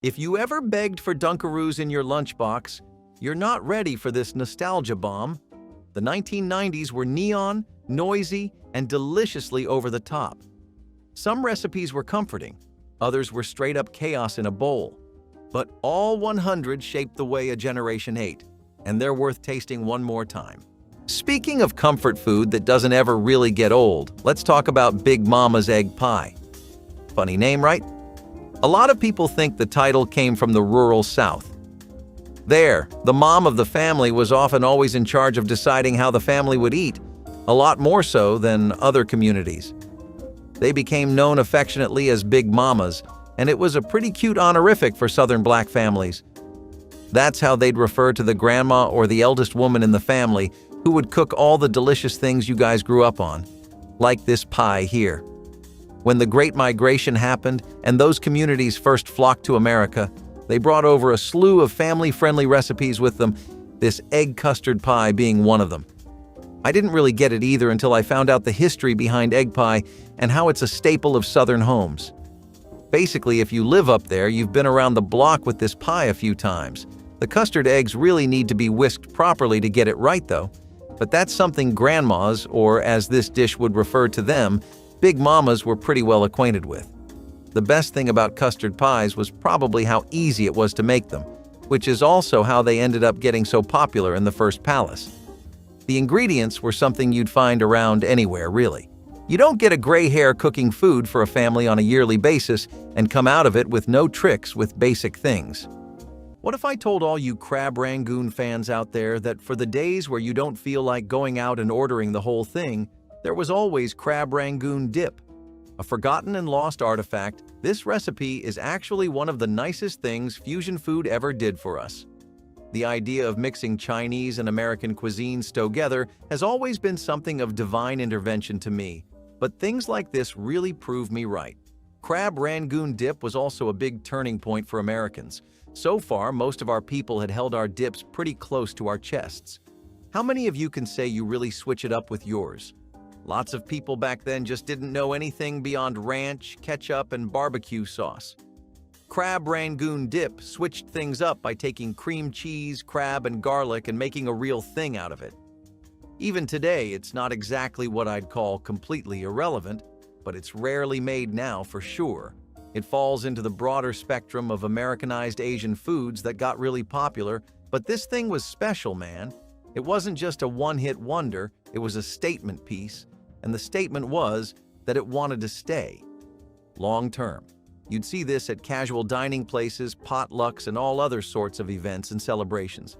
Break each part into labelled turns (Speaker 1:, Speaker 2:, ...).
Speaker 1: If you ever begged for Dunkaroos in your lunchbox, you're not ready for this nostalgia bomb. The 1990s were neon, noisy, and deliciously over the top. Some recipes were comforting, others were straight-up chaos in a bowl. But all 100 shaped the way a generation ate, and they're worth tasting one more time. Speaking of comfort food that doesn't ever really get old, let's talk about Big Mama's egg pie. Funny name, right? A lot of people think the title came from the rural South. There, the mom of the family was often always in charge of deciding how the family would eat, a lot more so than other communities. They became known affectionately as Big Mamas, and it was a pretty cute honorific for Southern Black families. That's how they'd refer to the grandma or the eldest woman in the family who would cook all the delicious things you guys grew up on, like this pie here. When the Great Migration happened and those communities first flocked to America, they brought over a slew of family-friendly recipes with them, this egg custard pie being one of them. I didn't really get it either until I found out the history behind egg pie and how it's a staple of Southern homes. Basically, if you live up there, you've been around the block with this pie a few times. The custard eggs really need to be whisked properly to get it right though, but that's something grandmas, or as this dish would refer to them, Big Mamas were pretty well acquainted with. The best thing about custard pies was probably how easy it was to make them, which is also how they ended up getting so popular in the first palace. The ingredients were something you'd find around anywhere, really. You don't get a gray hair cooking food for a family on a yearly basis and come out of it with no tricks with basic things. What if I told all you crab rangoon fans out there that for the days where you don't feel like going out and ordering the whole thing, there was always crab rangoon dip? A forgotten and lost artifact, this recipe is actually one of the nicest things fusion food ever did for us. The idea of mixing Chinese and American cuisines together has always been something of divine intervention to me, but things like this really prove me right. Crab rangoon dip was also a big turning point for Americans. So far, most of our people had held our dips pretty close to our chests. How many of you can say you really switch it up with yours? Lots of people back then just didn't know anything beyond ranch, ketchup, and barbecue sauce. Crab rangoon dip switched things up by taking cream cheese, crab, and garlic and making a real thing out of it. Even today, it's not exactly what I'd call completely irrelevant, but it's rarely made now for sure. It falls into the broader spectrum of Americanized Asian foods that got really popular, but this thing was special, man. It wasn't just a one-hit wonder, it was a statement piece, and the statement was that it wanted to stay long-term. You'd see this at casual dining places, potlucks, and all other sorts of events and celebrations.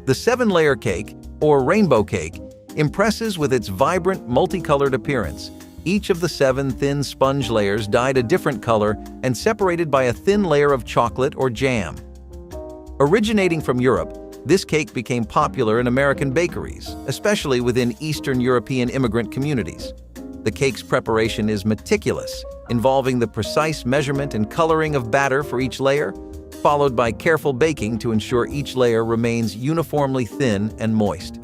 Speaker 1: The 7-layer cake, or rainbow cake, impresses with its vibrant, multicolored appearance. Each of the 7 thin sponge layers dyed a different color and separated by a thin layer of chocolate or jam. Originating from Europe, this cake became popular in American bakeries, especially within Eastern European immigrant communities. The cake's preparation is meticulous, involving the precise measurement and coloring of batter for each layer, followed by careful baking to ensure each layer remains uniformly thin and moist.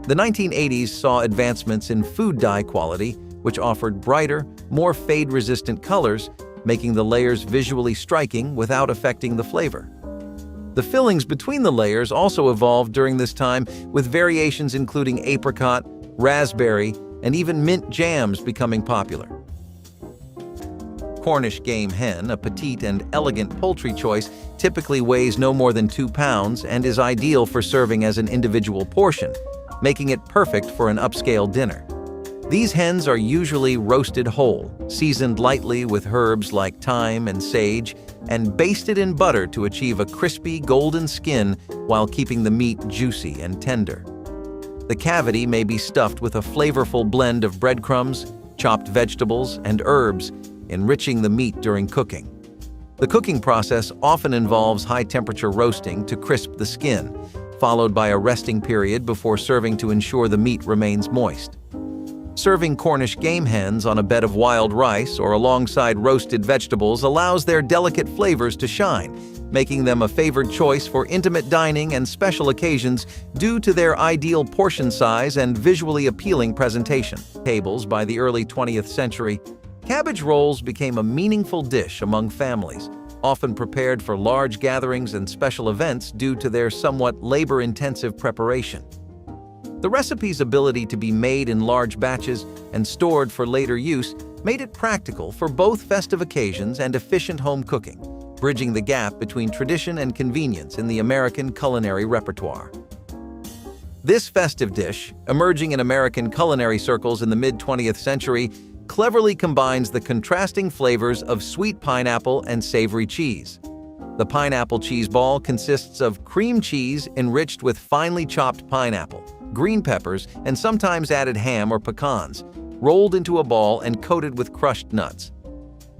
Speaker 1: The 1980s saw advancements in food dye quality, which offered brighter, more fade-resistant colors, making the layers visually striking without affecting the flavor. The fillings between the layers also evolved during this time, with variations including apricot, raspberry, and even mint jams becoming popular. Cornish game hen, a petite and elegant poultry choice, typically weighs no more than 2 pounds and is ideal for serving as an individual portion, making it perfect for an upscale dinner. These hens are usually roasted whole, seasoned lightly with herbs like thyme and sage, and basted in butter to achieve a crispy, golden skin while keeping the meat juicy and tender. The cavity may be stuffed with a flavorful blend of breadcrumbs, chopped vegetables, and herbs, enriching the meat during cooking. The cooking process often involves high-temperature roasting to crisp the skin, followed by a resting period before serving to ensure the meat remains moist. Serving Cornish game hens on a bed of wild rice or alongside roasted vegetables allows their delicate flavors to shine, making them a favored choice for intimate dining and special occasions due to their ideal portion size and visually appealing presentation. Tables by the early 20th century, Cabbage rolls became a meaningful dish among families, often prepared for large gatherings and special events due to their somewhat labor-intensive preparation. The recipe's ability to be made in large batches and stored for later use made it practical for both festive occasions and efficient home cooking, bridging the gap between tradition and convenience in the American culinary repertoire. This festive dish, emerging in American culinary circles in the mid-20th century, cleverly combines the contrasting flavors of sweet pineapple and savory cheese. The pineapple cheese ball consists of cream cheese enriched with finely chopped pineapple, green peppers, and sometimes added ham or pecans, rolled into a ball and coated with crushed nuts.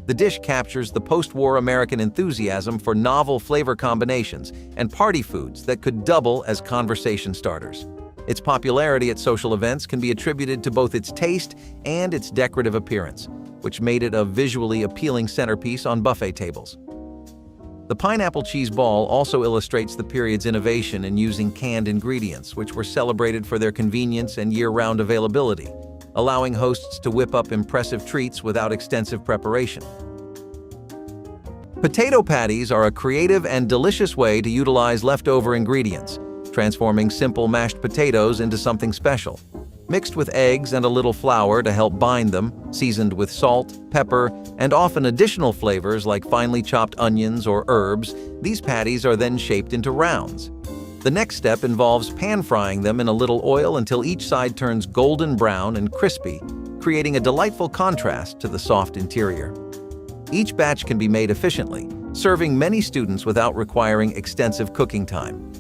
Speaker 1: The dish captures the post-war American enthusiasm for novel flavor combinations and party foods that could double as conversation starters. Its popularity at social events can be attributed to both its taste and its decorative appearance, which made it a visually appealing centerpiece on buffet tables. The pineapple cheese ball also illustrates the period's innovation in using canned ingredients, which were celebrated for their convenience and year-round availability, allowing hosts to whip up impressive treats without extensive preparation. Potato patties are a creative and delicious way to utilize leftover ingredients, transforming simple mashed potatoes into something special. Mixed with eggs and a little flour to help bind them, seasoned with salt, pepper, and often additional flavors like finely chopped onions or herbs, these patties are then shaped into rounds. The next step involves pan-frying them in a little oil until each side turns golden brown and crispy, creating a delightful contrast to the soft interior. Each batch can be made efficiently, serving many students without requiring extensive cooking time.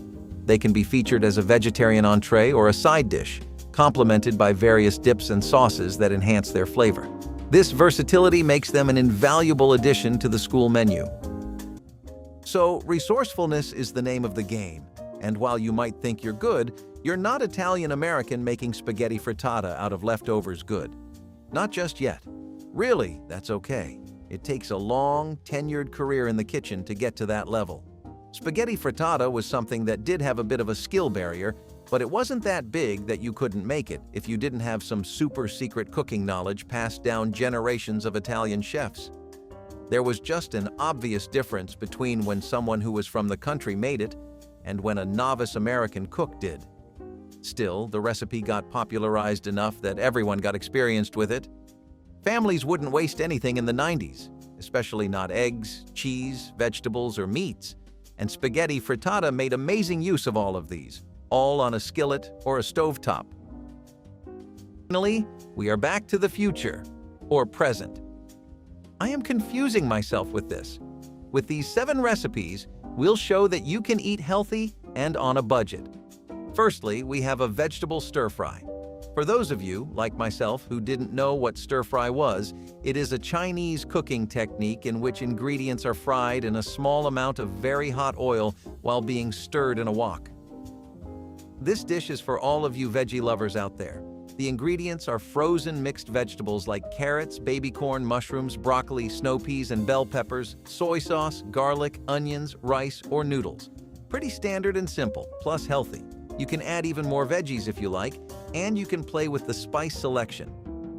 Speaker 1: They can be featured as a vegetarian entree or a side dish, complemented by various dips and sauces that enhance their flavor. This versatility makes them an invaluable addition to the school menu. So, resourcefulness is the name of the game. And while you might think you're good, you're not Italian-American making spaghetti frittata out of leftovers good. Not just yet. Really, that's okay. It takes a long, tenured career in the kitchen to get to that level. Spaghetti frittata was something that did have a bit of a skill barrier, but it wasn't that big that you couldn't make it if you didn't have some super secret cooking knowledge passed down generations of Italian chefs. There was just an obvious difference between when someone who was from the country made it and when a novice American cook did. Still, the recipe got popularized enough that everyone got experienced with it. Families wouldn't waste anything in the 90s, especially not eggs, cheese, vegetables, or meats. And spaghetti frittata made amazing use of all of these, all on a skillet or a stovetop. Finally, we are back to the future, or present. I am confusing myself with this. With these 7 recipes, we'll show that you can eat healthy and on a budget. Firstly, we have a vegetable stir-fry. For those of you, like myself, who didn't know what stir-fry was, it is a Chinese cooking technique in which ingredients are fried in a small amount of very hot oil while being stirred in a wok. This dish is for all of you veggie lovers out there. The ingredients are frozen mixed vegetables like carrots, baby corn, mushrooms, broccoli, snow peas, and bell peppers, soy sauce, garlic, onions, rice, or noodles. Pretty standard and simple, plus healthy. You can add even more veggies if you like, and you can play with the spice selection.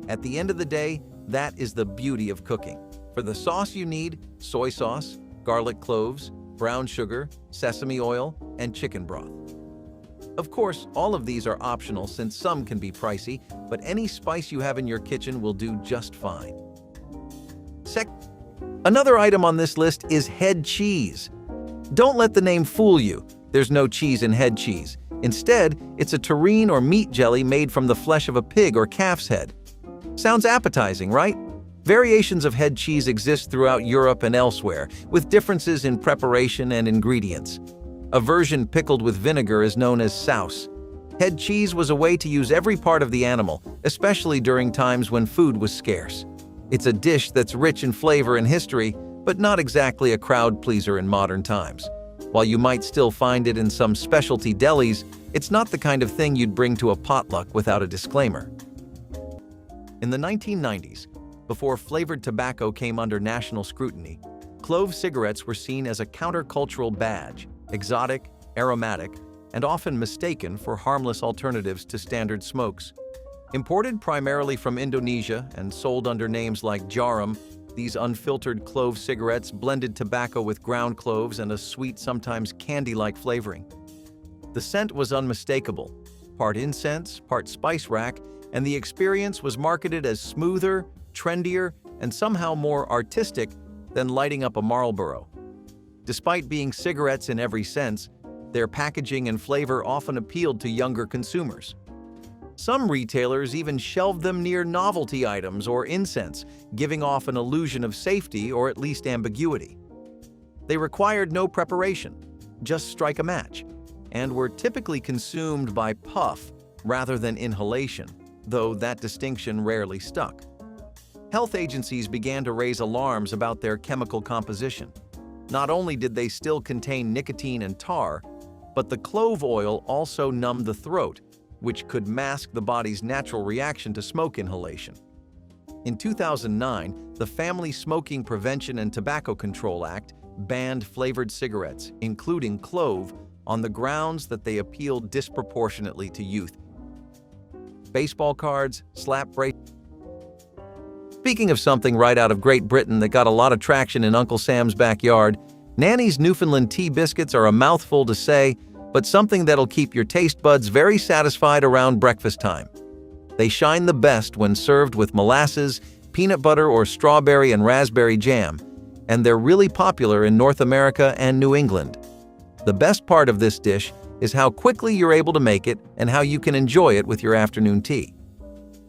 Speaker 1: At the end of the day, that is the beauty of cooking. For the sauce you need soy sauce, garlic cloves, brown sugar, sesame oil, and chicken broth. Of course, all of these are optional since some can be pricey, but any spice you have in your kitchen will do just fine. Another item on this list is head cheese. Don't let the name fool you. There's no cheese in head cheese. Instead, it's a terrine or meat jelly made from the flesh of a pig or calf's head. Sounds appetizing, right? Variations of head cheese exist throughout Europe and elsewhere, with differences in preparation and ingredients. A version pickled with vinegar is known as souse. Head cheese was a way to use every part of the animal, especially during times when food was scarce. It's a dish that's rich in flavor and history, but not exactly a crowd pleaser in modern times. While you might still find it in some specialty delis, it's not the kind of thing you'd bring to a potluck without a disclaimer. In the 1990s, before flavored tobacco came under national scrutiny, clove cigarettes were seen as a countercultural badge, exotic, aromatic, and often mistaken for harmless alternatives to standard smokes. Imported primarily from Indonesia and sold under names like Jarum, these unfiltered clove cigarettes blended tobacco with ground cloves and a sweet, sometimes candy-like flavoring. The scent was unmistakable, part incense, part spice rack, and the experience was marketed as smoother, trendier, and somehow more artistic than lighting up a Marlboro. Despite being cigarettes in every sense, their packaging and flavor often appealed to younger consumers. Some retailers even shelved them near novelty items or incense, giving off an illusion of safety or at least ambiguity. They required no preparation, just strike a match, and were typically consumed by puff rather than inhalation, though that distinction rarely stuck. Health agencies began to raise alarms about their chemical composition. Not only did they still contain nicotine and tar, but the clove oil also numbed the throat, which could mask the body's natural reaction to smoke inhalation. In 2009, the Family Smoking Prevention and Tobacco Control Act banned flavored cigarettes, including clove, on the grounds that they appealed disproportionately to youth. Baseball cards, slap bracelets. Speaking of something right out of Great Britain that got a lot of traction in Uncle Sam's backyard, Nanny's Newfoundland tea biscuits are a mouthful to say, but something that'll keep your taste buds very satisfied around breakfast time. They shine the best when served with molasses, peanut butter, or strawberry and raspberry jam, and they're really popular in North America and New England. The best part of this dish is how quickly you're able to make it and how you can enjoy it with your afternoon tea.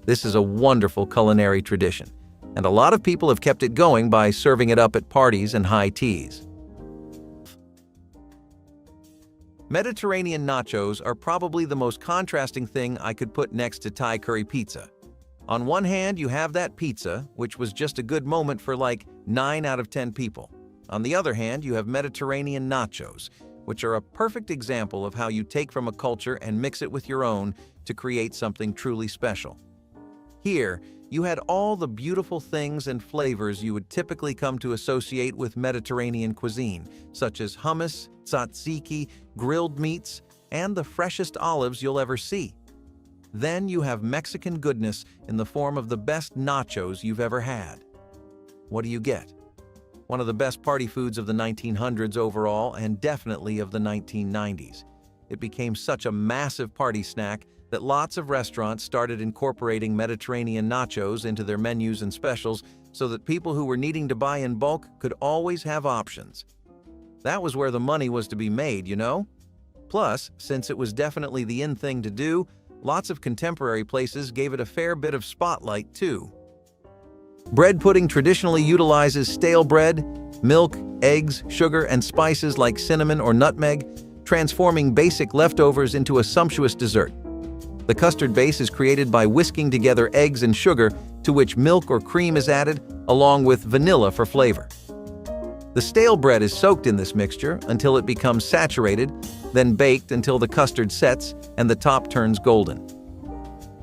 Speaker 1: This is a wonderful culinary tradition, and a lot of people have kept it going by serving it up at parties and high teas. Mediterranean nachos are probably the most contrasting thing I could put next to Thai curry pizza. On one hand, you have that pizza, which was just a good moment for like 9 out of 10 people. On the other hand, you have Mediterranean nachos, which are a perfect example of how you take from a culture and mix it with your own to create something truly special. Here, you had all the beautiful things and flavors you would typically come to associate with Mediterranean cuisine, such as hummus, tzatziki, grilled meats, and the freshest olives you'll ever see. Then you have Mexican goodness in the form of the best nachos you've ever had. What do you get? One of the best party foods of the 1900s overall, and definitely of the 1990s. It became such a massive party snack that lots of restaurants started incorporating Mediterranean nachos into their menus and specials so that people who were needing to buy in bulk could always have options. That was where the money was to be made, you know? Plus, since it was definitely the in thing to do, lots of contemporary places gave it a fair bit of spotlight too. Bread pudding traditionally utilizes stale bread, milk, eggs, sugar, and spices like cinnamon or nutmeg, transforming basic leftovers into a sumptuous dessert. The custard base is created by whisking together eggs and sugar, to which milk or cream is added, along with vanilla for flavor. The stale bread is soaked in this mixture until it becomes saturated, then baked until the custard sets and the top turns golden.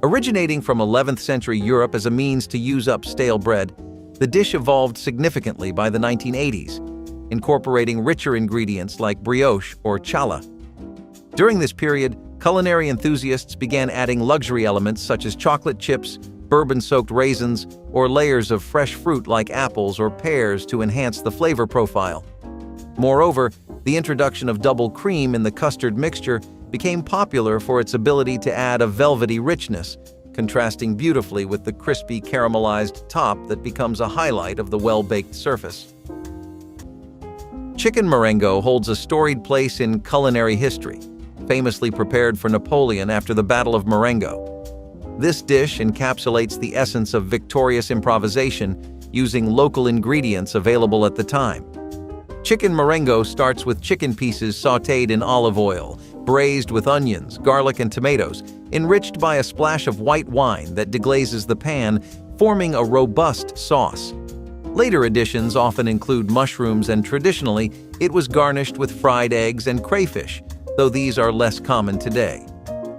Speaker 1: Originating from 11th century Europe as a means to use up stale bread, the dish evolved significantly by the 1980s, incorporating richer ingredients like brioche or challah. During this period, culinary enthusiasts began adding luxury elements such as chocolate chips, bourbon-soaked raisins, or layers of fresh fruit like apples or pears to enhance the flavor profile. Moreover, the introduction of double cream in the custard mixture became popular for its ability to add a velvety richness, contrasting beautifully with the crispy caramelized top that becomes a highlight of the well-baked surface. Chicken Marengo holds a storied place in culinary history, famously prepared for Napoleon after the Battle of Marengo. This dish encapsulates the essence of victorious improvisation using local ingredients available at the time. Chicken Marengo starts with chicken pieces sautéed in olive oil, braised with onions, garlic, and tomatoes, enriched by a splash of white wine that deglazes the pan, forming a robust sauce. Later additions often include mushrooms, and traditionally, it was garnished with fried eggs and crayfish, though these are less common today.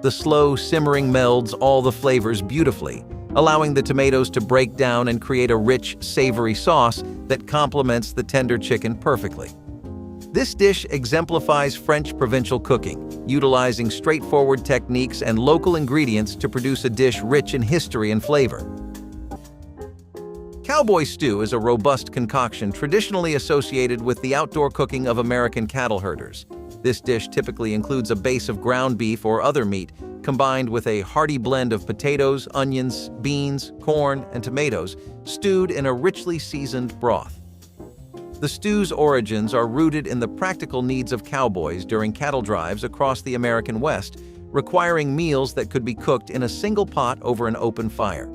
Speaker 1: The slow simmering melds all the flavors beautifully, allowing the tomatoes to break down and create a rich, savory sauce that complements the tender chicken perfectly. This dish exemplifies French provincial cooking, utilizing straightforward techniques and local ingredients to produce a dish rich in history and flavor. Cowboy stew is a robust concoction traditionally associated with the outdoor cooking of American cattle herders. This dish typically includes a base of ground beef or other meat, combined with a hearty blend of potatoes, onions, beans, corn, and tomatoes, stewed in a richly seasoned broth. The stew's origins are rooted in the practical needs of cowboys during cattle drives across the American West, requiring meals that could be cooked in a single pot over an open fire.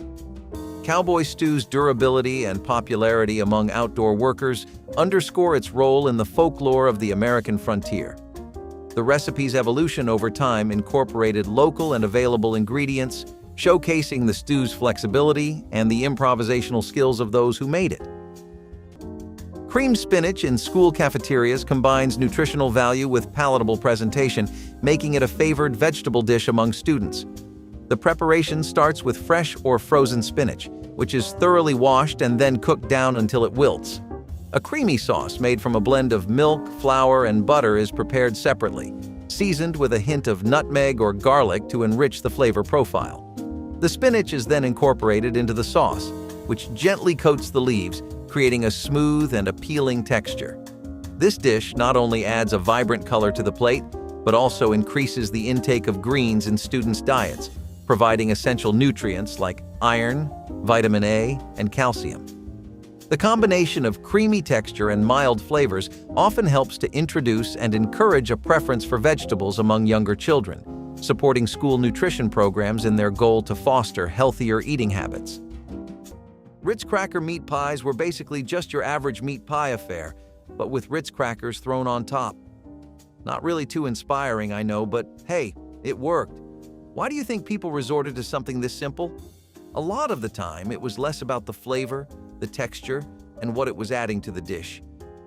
Speaker 1: Cowboy stew's durability and popularity among outdoor workers underscore its role in the folklore of the American frontier. The recipe's evolution over time incorporated local and available ingredients, showcasing the stew's flexibility and the improvisational skills of those who made it. Creamed spinach in school cafeterias combines nutritional value with palatable presentation, making it a favored vegetable dish among students. The preparation starts with fresh or frozen spinach, which is thoroughly washed and then cooked down until it wilts. A creamy sauce made from a blend of milk, flour, and butter is prepared separately, seasoned with a hint of nutmeg or garlic to enrich the flavor profile. The spinach is then incorporated into the sauce, which gently coats the leaves, creating a smooth and appealing texture. This dish not only adds a vibrant color to the plate, but also increases the intake of greens in students' diets, providing essential nutrients like iron, vitamin A, and calcium. The combination of creamy texture and mild flavors often helps to introduce and encourage a preference for vegetables among younger children, supporting school nutrition programs in their goal to foster healthier eating habits. Ritz cracker meat pies were basically just your average meat pie affair, but with Ritz crackers thrown on top. Not really too inspiring, I know, but hey, it worked. Why do you think people resorted to something this simple? A lot of the time, it was less about the flavor, the texture, and what it was adding to the dish,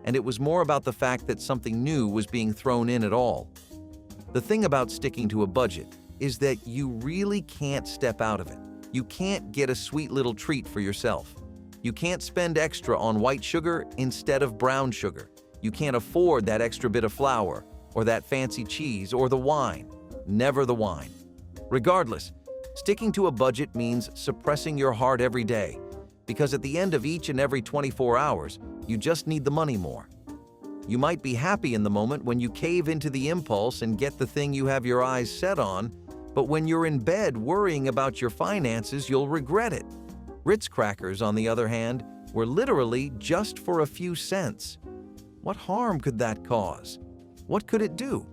Speaker 1: and it was more about the fact that something new was being thrown in at all. The thing about sticking to a budget is that you really can't step out of it. You can't get a sweet little treat for yourself. You can't spend extra on white sugar instead of brown sugar. You can't afford that extra bit of flour, or that fancy cheese, or the wine. Never the wine. Regardless, sticking to a budget means suppressing your heart every day, because at the end of each and every 24 hours, you just need the money more. You might be happy in the moment when you cave into the impulse and get the thing you have your eyes set on, but when you're in bed worrying about your finances, you'll regret it. Ritz crackers, on the other hand, were literally just for a few cents. What harm could that cause? What could it do?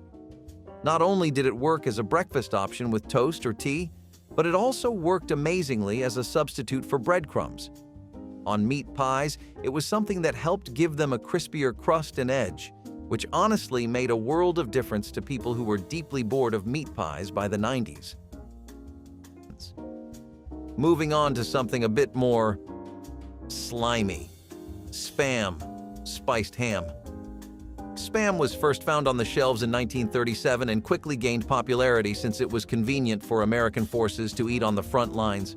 Speaker 1: Not only did it work as a breakfast option with toast or tea, but it also worked amazingly as a substitute for breadcrumbs. On meat pies, it was something that helped give them a crispier crust and edge, which honestly made a world of difference to people who were deeply bored of meat pies by the 90s. Moving on to something a bit more slimy. Spam, spiced ham. Spam was first found on the shelves in 1937 and quickly gained popularity since it was convenient for American forces to eat on the front lines.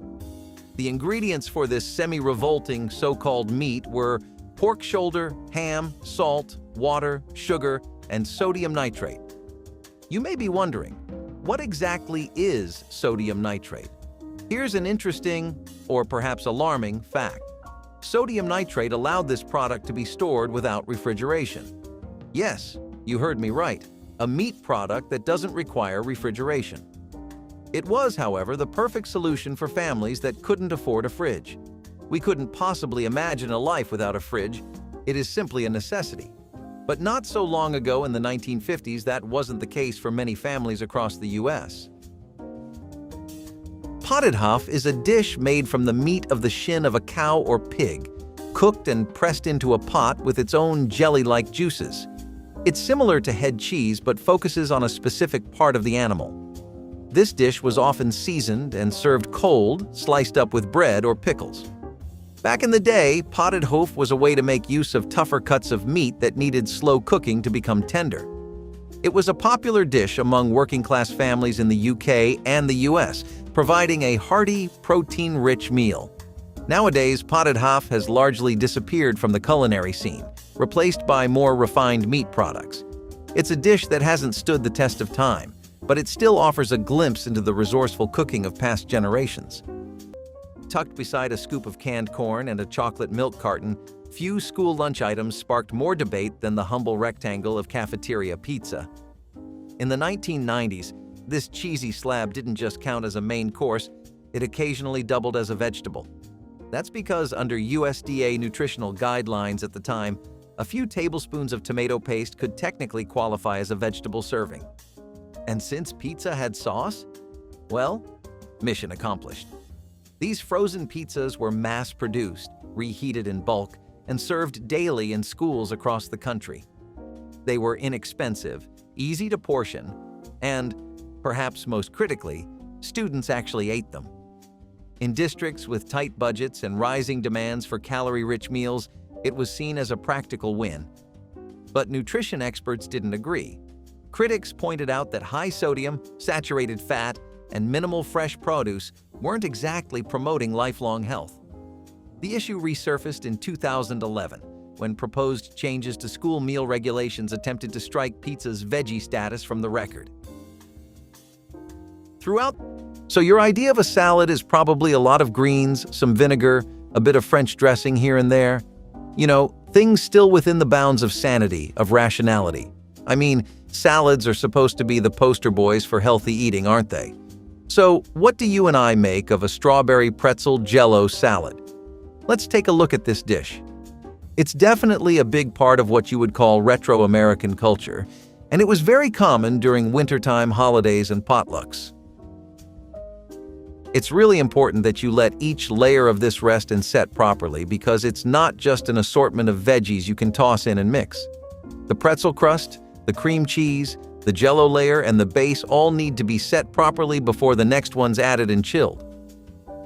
Speaker 1: The ingredients for this semi-revolting so-called meat were pork shoulder, ham, salt, water, sugar, and sodium nitrate. You may be wondering, what exactly is sodium nitrate? Here's an interesting, or perhaps alarming, fact. Sodium nitrate allowed this product to be stored without refrigeration. Yes, you heard me right, a meat product that doesn't require refrigeration. It was, however, the perfect solution for families that couldn't afford a fridge. We couldn't possibly imagine a life without a fridge. It is simply a necessity. But not so long ago in the 1950s, that wasn't the case for many families across the U.S. Potted huff is a dish made from the meat of the shin of a cow or pig, cooked and pressed into a pot with its own jelly-like juices. It's similar to head cheese but focuses on a specific part of the animal. This dish was often seasoned and served cold, sliced up with bread or pickles. Back in the day, potted hoof was a way to make use of tougher cuts of meat that needed slow cooking to become tender. It was a popular dish among working-class families in the UK and the US, providing a hearty, protein-rich meal. Nowadays, potted hoof has largely disappeared from the culinary scene, replaced by more refined meat products. It's a dish that hasn't stood the test of time, but it still offers a glimpse into the resourceful cooking of past generations. Tucked beside a scoop of canned corn and a chocolate milk carton, few school lunch items sparked more debate than the humble rectangle of cafeteria pizza. In the 1990s, this cheesy slab didn't just count as a main course, it occasionally doubled as a vegetable. That's because under USDA nutritional guidelines at the time, a few tablespoons of tomato paste could technically qualify as a vegetable serving. And since pizza had sauce, well, mission accomplished. These frozen pizzas were mass-produced, reheated in bulk, and served daily in schools across the country. They were inexpensive, easy to portion, and, perhaps most critically, students actually ate them. In districts with tight budgets and rising demands for calorie-rich meals, it was seen as a practical win. But nutrition experts didn't agree. Critics pointed out that high sodium, saturated fat, and minimal fresh produce weren't exactly promoting lifelong health. The issue resurfaced in 2011, when proposed changes to school meal regulations attempted to strike pizza's veggie status from the record. So your idea of a salad is probably a lot of greens, some vinegar, a bit of French dressing here and there. You know, things still within the bounds of sanity, of rationality. I mean, salads are supposed to be the poster boys for healthy eating, aren't they? So, what do you and I make of a strawberry pretzel Jell-O salad? Let's take a look at this dish. It's definitely a big part of what you would call retro American culture, and it was very common during wintertime holidays and potlucks. It's really important that you let each layer of this rest and set properly because it's not just an assortment of veggies you can toss in and mix. The pretzel crust, the cream cheese, the Jell-O layer, and the base all need to be set properly before the next one's added and chilled.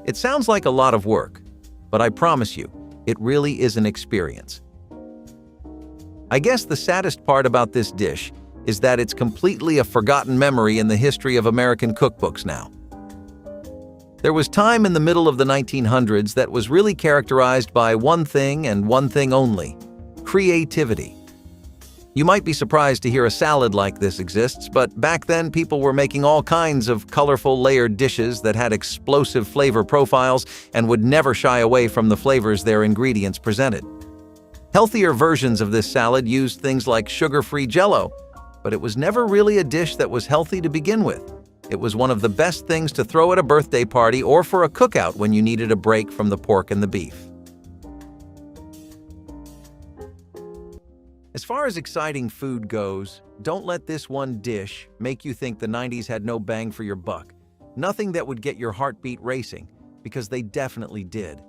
Speaker 1: It sounds like a lot of work, but I promise you, it really is an experience. I guess the saddest part about this dish is that it's completely a forgotten memory in the history of American cookbooks now. There was time in the middle of the 1900s that was really characterized by one thing and one thing only: creativity. You might be surprised to hear a salad like this exists, but back then people were making all kinds of colorful layered dishes that had explosive flavor profiles and would never shy away from the flavors their ingredients presented. Healthier versions of this salad used things like sugar-free Jell-O, but it was never really a dish that was healthy to begin with. It was one of the best things to throw at a birthday party or for a cookout when you needed a break from the pork and the beef. As far as exciting food goes, don't let this one dish make you think the 90s had no bang for your buck. Nothing that would get your heartbeat racing, because they definitely did.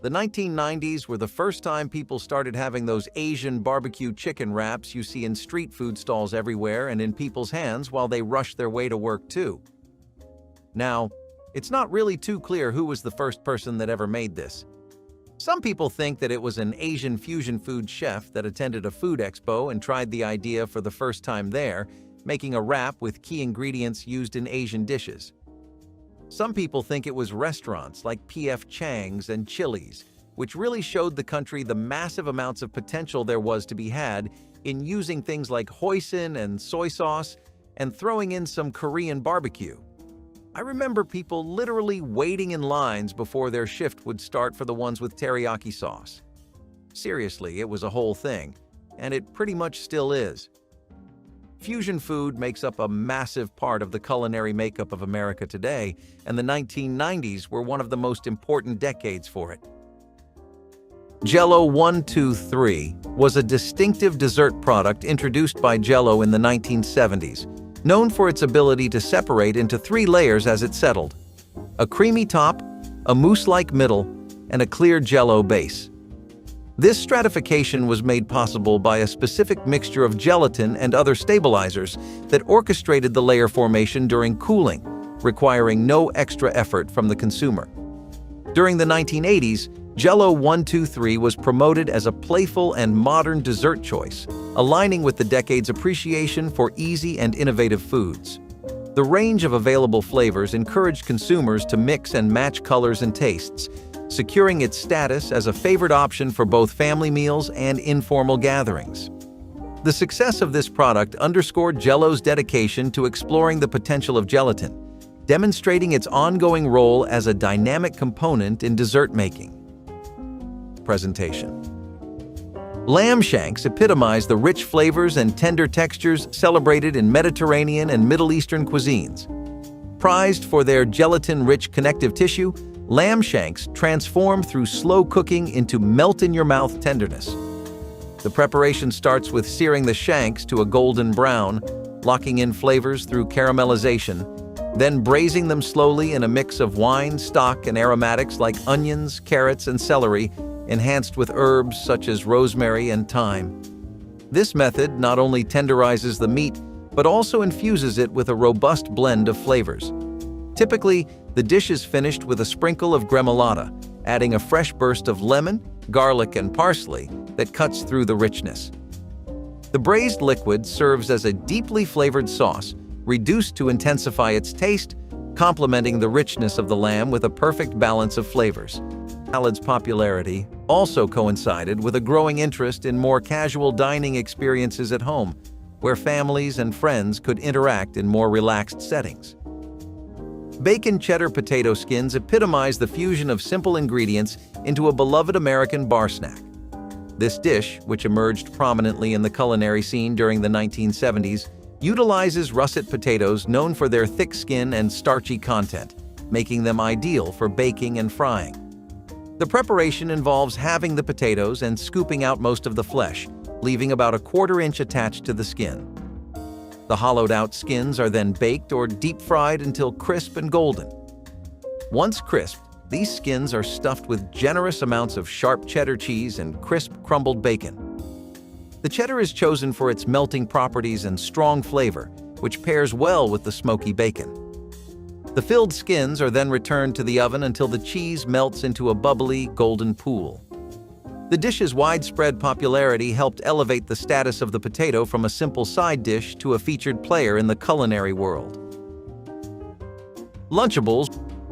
Speaker 1: The 1990s were the first time people started having those Asian barbecue chicken wraps you see in street food stalls everywhere and in people's hands while they rush their way to work too. Now, it's not really too clear who was the first person that ever made this. Some people think that it was an Asian fusion food chef that attended a food expo and tried the idea for the first time there, making a wrap with key ingredients used in Asian dishes. Some people think it was restaurants like P.F. Chang's and Chili's, which really showed the country the massive amounts of potential there was to be had in using things like hoisin and soy sauce and throwing in some Korean barbecue. I remember people literally waiting in lines before their shift would start for the ones with teriyaki sauce. Seriously, it was a whole thing, and it pretty much still is. Fusion food makes up a massive part of the culinary makeup of America today, and the 1990s were one of the most important decades for it. Jell-O 1, 2, 3 was a distinctive dessert product introduced by Jell-O in the 1970s, known for its ability to separate into 3 layers as it settled: a creamy top, a mousse-like middle, and a clear Jell-O base. This stratification was made possible by a specific mixture of gelatin and other stabilizers that orchestrated the layer formation during cooling, requiring no extra effort from the consumer. During the 1980s, Jell-O 1, 2, 3 was promoted as a playful and modern dessert choice, aligning with the decade's appreciation for easy and innovative foods. The range of available flavors encouraged consumers to mix and match colors and tastes, securing its status as a favored option for both family meals and informal gatherings. The success of this product underscored Jell-O's dedication to exploring the potential of gelatin, demonstrating its ongoing role as a dynamic component in dessert making. Presentation. Lamb shanks epitomize the rich flavors and tender textures celebrated in Mediterranean and Middle Eastern cuisines. Prized for their gelatin-rich connective tissue, lamb shanks transform through slow cooking into melt-in-your-mouth tenderness. The preparation starts with searing the shanks to a golden brown, locking in flavors through caramelization, then braising them slowly in a mix of wine, stock, and aromatics like onions, carrots, and celery, enhanced with herbs such as rosemary and thyme. This method not only tenderizes the meat, but also infuses it with a robust blend of flavors. Typically, the dish is finished with a sprinkle of gremolata, adding a fresh burst of lemon, garlic, and parsley that cuts through the richness. The braised liquid serves as a deeply flavored sauce, reduced to intensify its taste, complementing the richness of the lamb with a perfect balance of flavors. Salad's popularity also coincided with a growing interest in more casual dining experiences at home, where families and friends could interact in more relaxed settings. Bacon cheddar potato skins epitomize the fusion of simple ingredients into a beloved American bar snack. This dish, which emerged prominently in the culinary scene during the 1970s, utilizes russet potatoes known for their thick skin and starchy content, making them ideal for baking and frying. The preparation involves halving the potatoes and scooping out most of the flesh, leaving about a 1/4 inch attached to the skin. The hollowed-out skins are then baked or deep-fried until crisp and golden. Once crisped, these skins are stuffed with generous amounts of sharp cheddar cheese and crisp, crumbled bacon. The cheddar is chosen for its melting properties and strong flavor, which pairs well with the smoky bacon. The filled skins are then returned to the oven until the cheese melts into a bubbly, golden pool. The dish's widespread popularity helped elevate the status of the potato from a simple side dish to a featured player in the culinary world. Lunchables,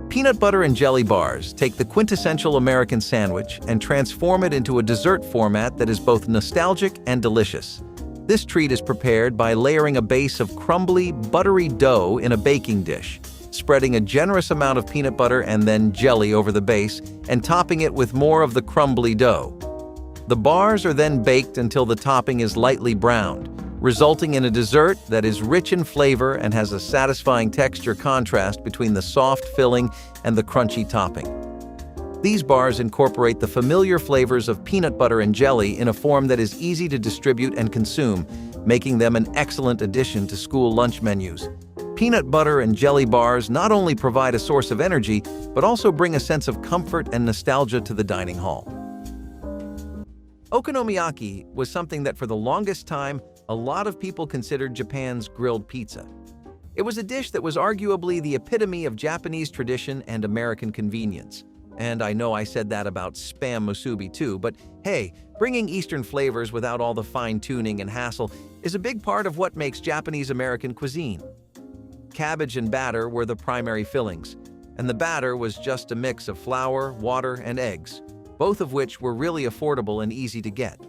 Speaker 1: peanut butter and jelly bars, take the quintessential American sandwich and transform it into a dessert format that is both nostalgic and delicious. This treat is prepared by layering a base of crumbly, buttery dough in a baking dish, spreading a generous amount of peanut butter and then jelly over the base, and topping it with more of the crumbly dough. The bars are then baked until the topping is lightly browned, resulting in a dessert that is rich in flavor and has a satisfying texture contrast between the soft filling and the crunchy topping. These bars incorporate the familiar flavors of peanut butter and jelly in a form that is easy to distribute and consume, making them an excellent addition to school lunch menus. Peanut butter and jelly bars not only provide a source of energy, but also bring a sense of comfort and nostalgia to the dining hall. Okonomiyaki was something that for the longest time, a lot of people considered Japan's grilled pizza. It was a dish that was arguably the epitome of Japanese tradition and American convenience. And I know I said that about Spam musubi too, but hey, bringing Eastern flavors without all the fine-tuning and hassle is a big part of what makes Japanese American cuisine. Cabbage and batter were the primary fillings, and the batter was just a mix of flour, water, and eggs, both of which were really affordable and easy to get.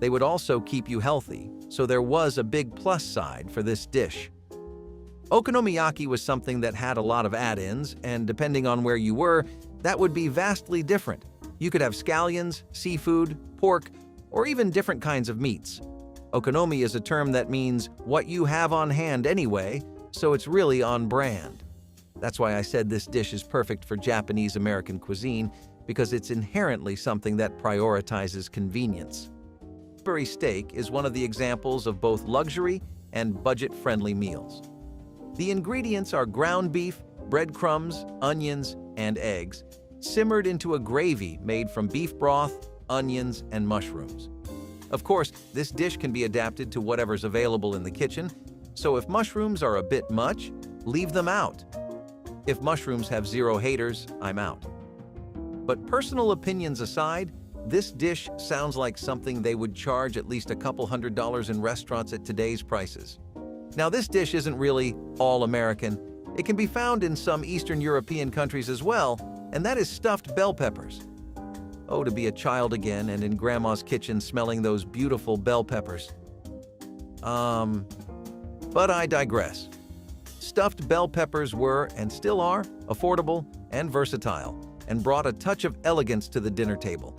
Speaker 1: They would also keep you healthy, so there was a big plus side for this dish. Okonomiyaki was something that had a lot of add-ins, and depending on where you were, that would be vastly different. You could have scallions, seafood, pork, or even different kinds of meats. Okonomi is a term that means what you have on hand anyway, so it's really on brand. That's why I said this dish is perfect for Japanese American cuisine, because it's inherently something that prioritizes convenience. Salisbury steak is one of the examples of both luxury and budget-friendly meals. The ingredients are ground beef, breadcrumbs, onions, and eggs, simmered into a gravy made from beef broth, onions, and mushrooms. Of course, this dish can be adapted to whatever's available in the kitchen, so if mushrooms are a bit much, leave them out. If mushrooms have zero haters, I'm out. But personal opinions aside, this dish sounds like something they would charge at least a couple $100s in restaurants at today's prices. Now, this dish isn't really all American. It can be found in some Eastern European countries as well, and that is stuffed bell peppers. Oh, to be a child again and in Grandma's kitchen smelling those beautiful bell peppers. But I digress. Stuffed bell peppers were, and still are, affordable and versatile, and brought a touch of elegance to the dinner table.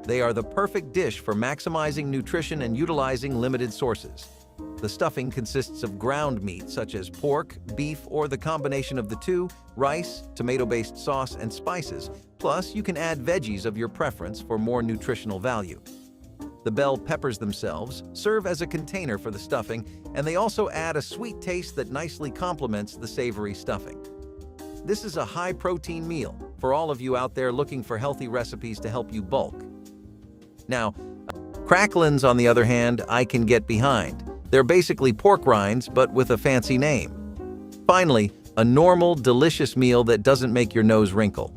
Speaker 1: They are the perfect dish for maximizing nutrition and utilizing limited sources. The stuffing consists of ground meat such as pork, beef, or the combination of the two, rice, tomato-based sauce, and spices. Plus, you can add veggies of your preference for more nutritional value. The bell peppers themselves serve as a container for the stuffing, and they also add a sweet taste that nicely complements the savory stuffing. This is a high-protein meal for all of you out there looking for healthy recipes to help you bulk. Now, cracklins, on the other hand, I can get behind. They're basically pork rinds, but with a fancy name. Finally, a normal, delicious meal that doesn't make your nose wrinkle.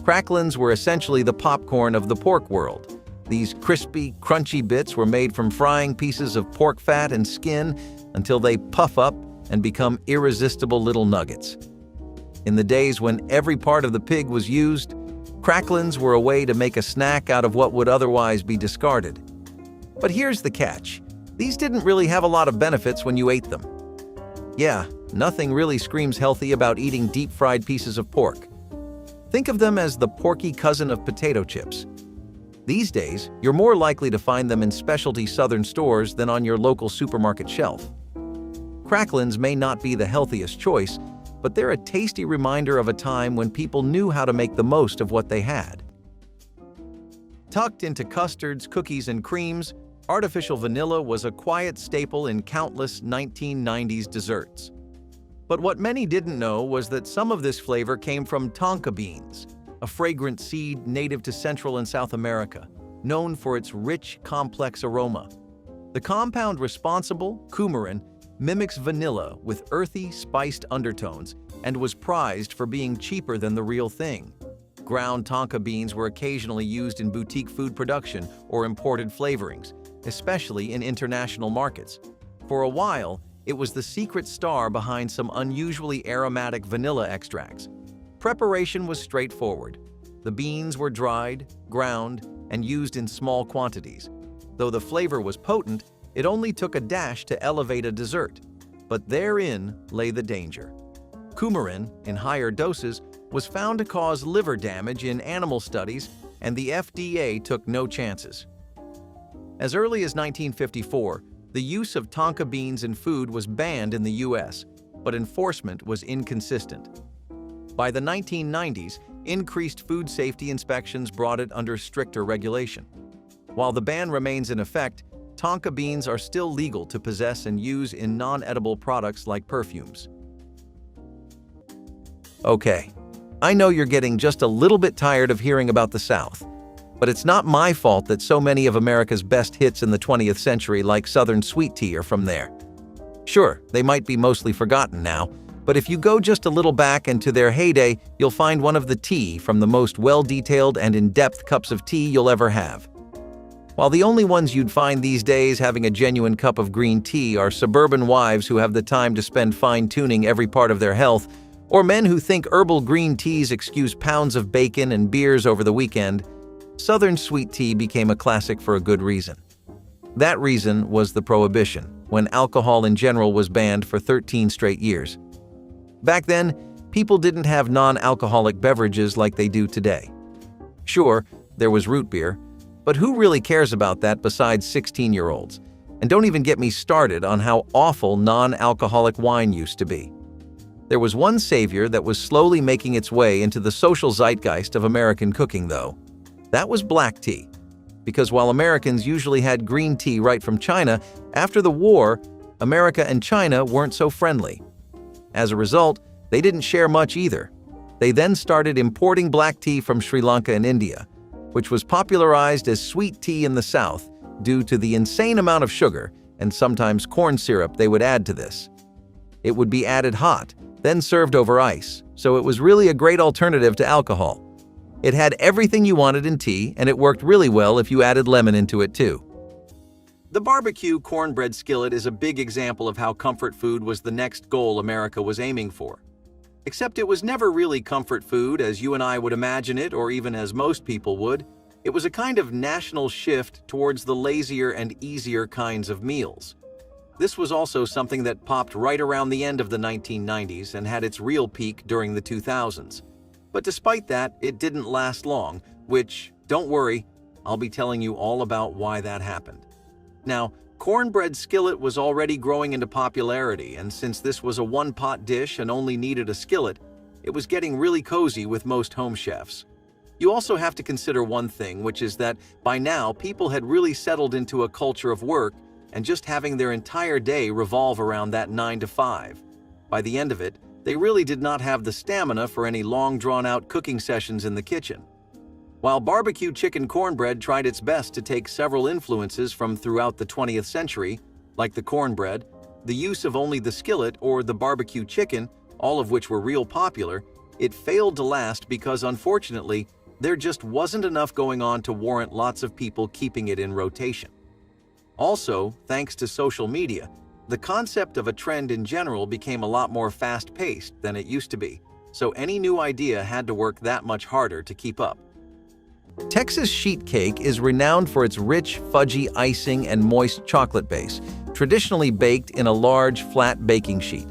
Speaker 1: Cracklins were essentially the popcorn of the pork world. These crispy, crunchy bits were made from frying pieces of pork fat and skin until they puff up and become irresistible little nuggets. In the days when every part of the pig was used, cracklins were a way to make a snack out of what would otherwise be discarded. But here's the catch. These didn't really have a lot of benefits when you ate them. Yeah, nothing really screams healthy about eating deep-fried pieces of pork. Think of them as the porky cousin of potato chips. These days, you're more likely to find them in specialty southern stores than on your local supermarket shelf. Cracklins may not be the healthiest choice, but they're a tasty reminder of a time when people knew how to make the most of what they had. Tucked into custards, cookies, and creams, artificial vanilla was a quiet staple in countless 1990s desserts. But what many didn't know was that some of this flavor came from tonka beans, a fragrant seed native to Central and South America, known for its rich, complex aroma. The compound responsible, coumarin, mimics vanilla with earthy, spiced undertones and was prized for being cheaper than the real thing. Ground tonka beans were occasionally used in boutique food production or imported flavorings, especially in international markets. For a while, it was the secret star behind some unusually aromatic vanilla extracts. Preparation was straightforward. The beans were dried, ground, and used in small quantities. Though the flavor was potent, it only took a dash to elevate a dessert. But therein lay the danger. Coumarin, in higher doses, was found to cause liver damage in animal studies, and the FDA took no chances. As early as 1954, the use of tonka beans in food was banned in the US, but enforcement was inconsistent. By the 1990s, increased food safety inspections brought it under stricter regulation. While the ban remains in effect, tonka beans are still legal to possess and use in non-edible products like perfumes. Okay, I know you're getting just a little bit tired of hearing about the South. But it's not my fault that so many of America's best hits in the 20th century, like Southern sweet tea, are from there. Sure, they might be mostly forgotten now, but if you go just a little back into their heyday, you'll find one of the tea from the most well-detailed and in-depth cups of tea you'll ever have. While the only ones you'd find these days having a genuine cup of green tea are suburban wives who have the time to spend fine-tuning every part of their health, or men who think herbal green teas excuse pounds of bacon and beers over the weekend, Southern sweet tea became a classic for a good reason. That reason was the Prohibition, when alcohol in general was banned for 13 straight years. Back then, people didn't have non-alcoholic beverages like they do today. Sure, there was root beer, but who really cares about that besides 16-year-olds? And don't even get me started on how awful non-alcoholic wine used to be. There was one savior that was slowly making its way into the social zeitgeist of American cooking, though. That was black tea. Because while Americans usually had green tea right from China, after the war, America and China weren't so friendly. As a result, they didn't share much either. They then started importing black tea from Sri Lanka and India, which was popularized as sweet tea in the South due to the insane amount of sugar and sometimes corn syrup they would add to this. It would be added hot, then served over ice, so it was really a great alternative to alcohol. It had everything you wanted in tea, and it worked really well if you added lemon into it too. The barbecue cornbread skillet is a big example of how comfort food was the next goal America was aiming for. Except it was never really comfort food as you and I would imagine it, or even as most people would. It was a kind of national shift towards the lazier and easier kinds of meals. This was also something that popped right around the end of the 1990s and had its real peak during the 2000s. But despite that, it didn't last long, which, don't worry, I'll be telling you all about why that happened. Now, cornbread skillet was already growing into popularity, and since this was a one-pot dish and only needed a skillet, it was getting really cozy with most home chefs. You also have to consider one thing, which is that by now people had really settled into a culture of work and just having their entire day revolve around that 9 to 5. By the end of it, they really did not have the stamina for any long drawn-out cooking sessions in the kitchen. While barbecue chicken cornbread tried its best to take several influences from throughout the 20th century, like the cornbread, the use of only the skillet or the barbecue chicken, all of which were real popular, it failed to last because unfortunately, there just wasn't enough going on to warrant lots of people keeping it in rotation. Also, thanks to social media, the concept of a trend in general became a lot more fast-paced than it used to be, so any new idea had to work that much harder to keep up. Texas sheet cake is renowned for its rich, fudgy icing and moist chocolate base, traditionally baked in a large, flat baking sheet.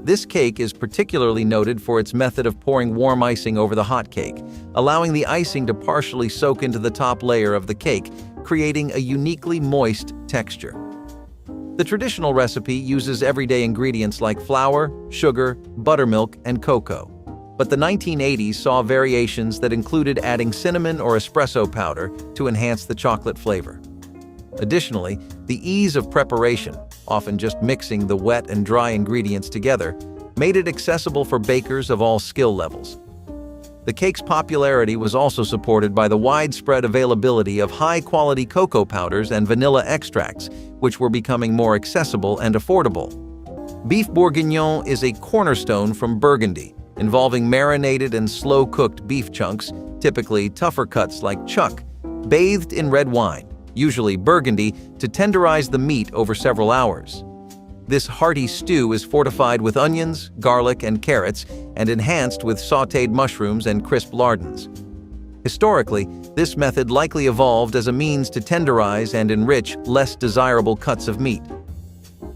Speaker 1: This cake is particularly noted for its method of pouring warm icing over the hot cake, allowing the icing to partially soak into the top layer of the cake, creating a uniquely moist texture. The traditional recipe uses everyday ingredients like flour, sugar, buttermilk, and cocoa. But the 1980s saw variations that included adding cinnamon or espresso powder to enhance the chocolate flavor. Additionally, the ease of preparation, often just mixing the wet and dry ingredients together, made it accessible for bakers of all skill levels. The cake's popularity was also supported by the widespread availability of high-quality cocoa powders and vanilla extracts, which were becoming more accessible and affordable. Beef bourguignon is a cornerstone from Burgundy, involving marinated and slow-cooked beef chunks, typically tougher cuts like chuck, bathed in red wine, usually Burgundy, to tenderize the meat over several hours. This hearty stew is fortified with onions, garlic, and carrots, and enhanced with sautéed mushrooms and crisp lardons. Historically, this method likely evolved as a means to tenderize and enrich less desirable cuts of meat.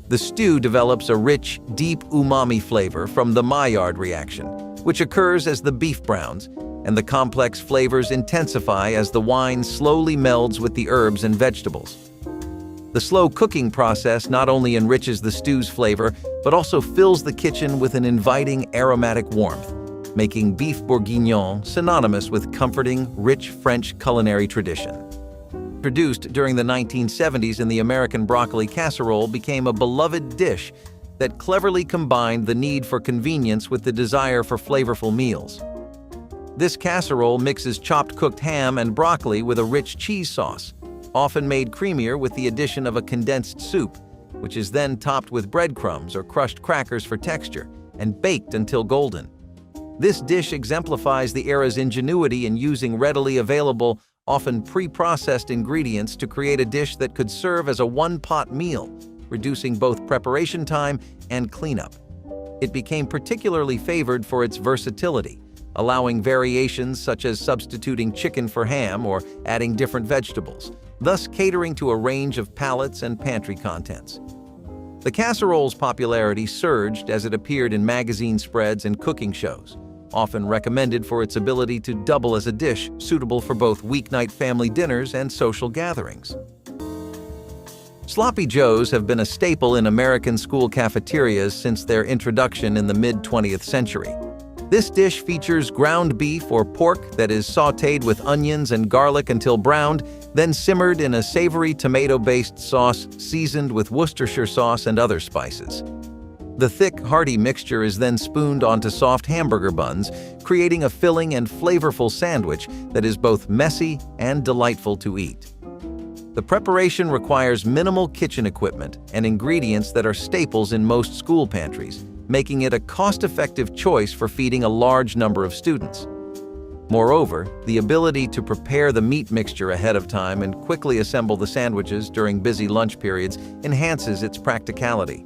Speaker 1: The stew develops a rich, deep umami flavor from the Maillard reaction, which occurs as the beef browns, and the complex flavors intensify as the wine slowly melds with the herbs and vegetables. The slow cooking process not only enriches the stew's flavor, but also fills the kitchen with an inviting aromatic warmth, making beef bourguignon synonymous with comforting, rich French culinary tradition. Introduced during the 1970s in the American broccoli casserole became a beloved dish that cleverly combined the need for convenience with the desire for flavorful meals. This casserole mixes chopped cooked ham and broccoli with a rich cheese sauce, often made creamier with the addition of a condensed soup, which is then topped with breadcrumbs or crushed crackers for texture and baked until golden. This dish exemplifies the era's ingenuity in using readily available, often pre-processed ingredients to create a dish that could serve as a one-pot meal, reducing both preparation time and cleanup. It became particularly favored for its versatility, allowing variations such as substituting chicken for ham or adding different vegetables, thus catering to a range of palates and pantry contents. The casserole's popularity surged as it appeared in magazine spreads and cooking shows, often recommended for its ability to double as a dish suitable for both weeknight family dinners and social gatherings. Sloppy Joes have been a staple in American school cafeterias since their introduction in the mid-20th century. This dish features ground beef or pork that is sautéed with onions and garlic until browned, then simmered in a savory tomato-based sauce seasoned with Worcestershire sauce and other spices. The thick, hearty mixture is then spooned onto soft hamburger buns, creating a filling and flavorful sandwich that is both messy and delightful to eat. The preparation requires minimal kitchen equipment and ingredients that are staples in most school pantries, making it a cost-effective choice for feeding a large number of students. Moreover, the ability to prepare the meat mixture ahead of time and quickly assemble the sandwiches during busy lunch periods enhances its practicality.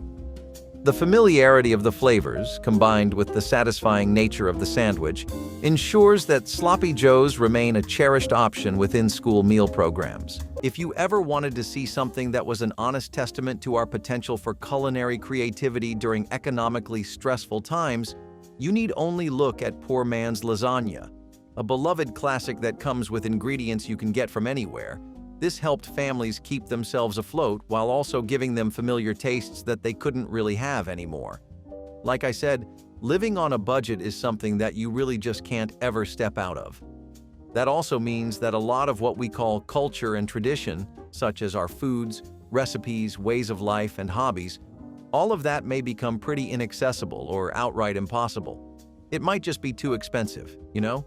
Speaker 1: The familiarity of the flavors, combined with the satisfying nature of the sandwich, ensures that Sloppy Joes remain a cherished option within school meal programs. If you ever wanted to see something that was an honest testament to our potential for culinary creativity during economically stressful times, you need only look at poor man's lasagna, a beloved classic that comes with ingredients you can get from anywhere. This helped families keep themselves afloat while also giving them familiar tastes that they couldn't really have anymore. Like I said, living on a budget is something that you really just can't ever step out of. That also means that a lot of what we call culture and tradition, such as our foods, recipes, ways of life, and hobbies, all of that may become pretty inaccessible or outright impossible. It might just be too expensive, you know?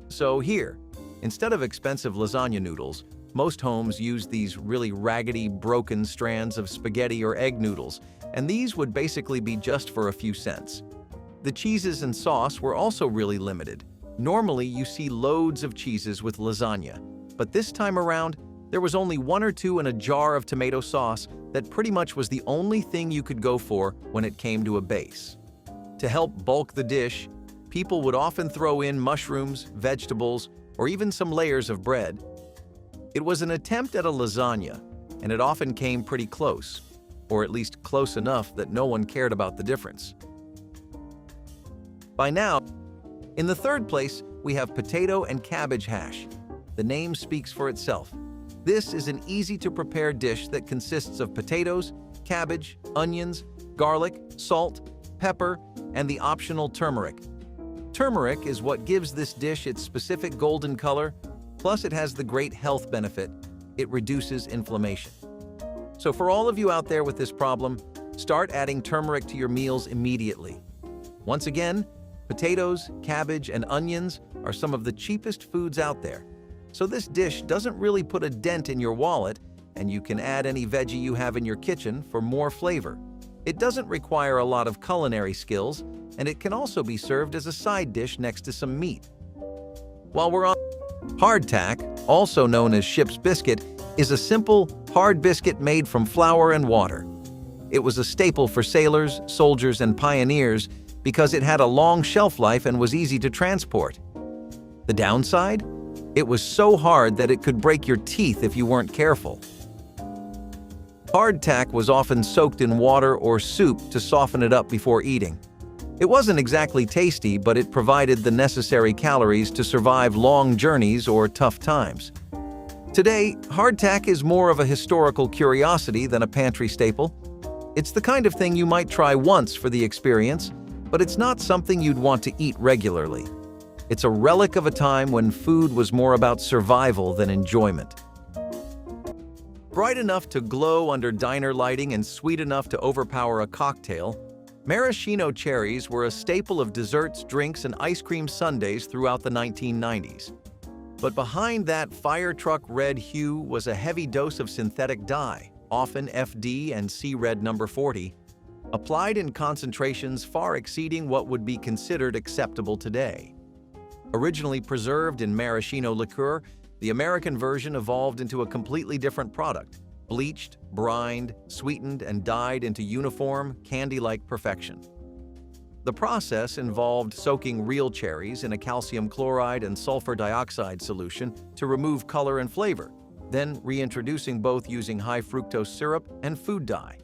Speaker 1: So here, instead of expensive lasagna noodles, most homes use these really raggedy, broken strands of spaghetti or egg noodles, and these would basically be just for a few cents. The cheeses and sauce were also really limited. Normally, you see loads of cheeses with lasagna, but this time around, there was only one or two in a jar of tomato sauce that pretty much was the only thing you could go for when it came to a base. To help bulk the dish, people would often throw in mushrooms, vegetables, or even some layers of bread. It was an attempt at a lasagna, and it often came pretty close, or at least close enough that no one cared about the difference. By now, in the third place, we have potato and cabbage hash. The name speaks for itself. This is an easy-to-prepare dish that consists of potatoes, cabbage, onions, garlic, salt, pepper, and the optional turmeric. Turmeric is what gives this dish its specific golden color. Plus, it has the great health benefit: it reduces inflammation. So for all of you out there with this problem, start adding turmeric to your meals immediately. Once again, potatoes, cabbage, and onions are some of the cheapest foods out there. So this dish doesn't really put a dent in your wallet, and you can add any veggie you have in your kitchen for more flavor. It doesn't require a lot of culinary skills, and it can also be served as a side dish next to some meat. While we're on hardtack, also known as ship's biscuit, is a simple, hard biscuit made from flour and water. It was a staple for sailors, soldiers, and pioneers because it had a long shelf life and was easy to transport. The downside? It was so hard that it could break your teeth if you weren't careful. Hardtack was often soaked in water or soup to soften it up before eating. It wasn't exactly tasty, but it provided the necessary calories to survive long journeys or tough times. Today, hardtack is more of a historical curiosity than a pantry staple. It's the kind of thing you might try once for the experience, but it's not something you'd want to eat regularly. It's a relic of a time when food was more about survival than enjoyment. Bright enough to glow under diner lighting and sweet enough to overpower a cocktail, maraschino cherries were a staple of desserts, drinks, and ice cream sundaes throughout the 1990s. But behind that fire truck red hue was a heavy dose of synthetic dye, often FD and C-Red No. 40, applied in concentrations far exceeding what would be considered acceptable today. Originally preserved in maraschino liqueur, the American version evolved into a completely different product, bleached, brined, sweetened, and dyed into uniform, candy-like perfection. The process involved soaking real cherries in a calcium chloride and sulfur dioxide solution to remove color and flavor, then reintroducing both using high fructose syrup and food dye.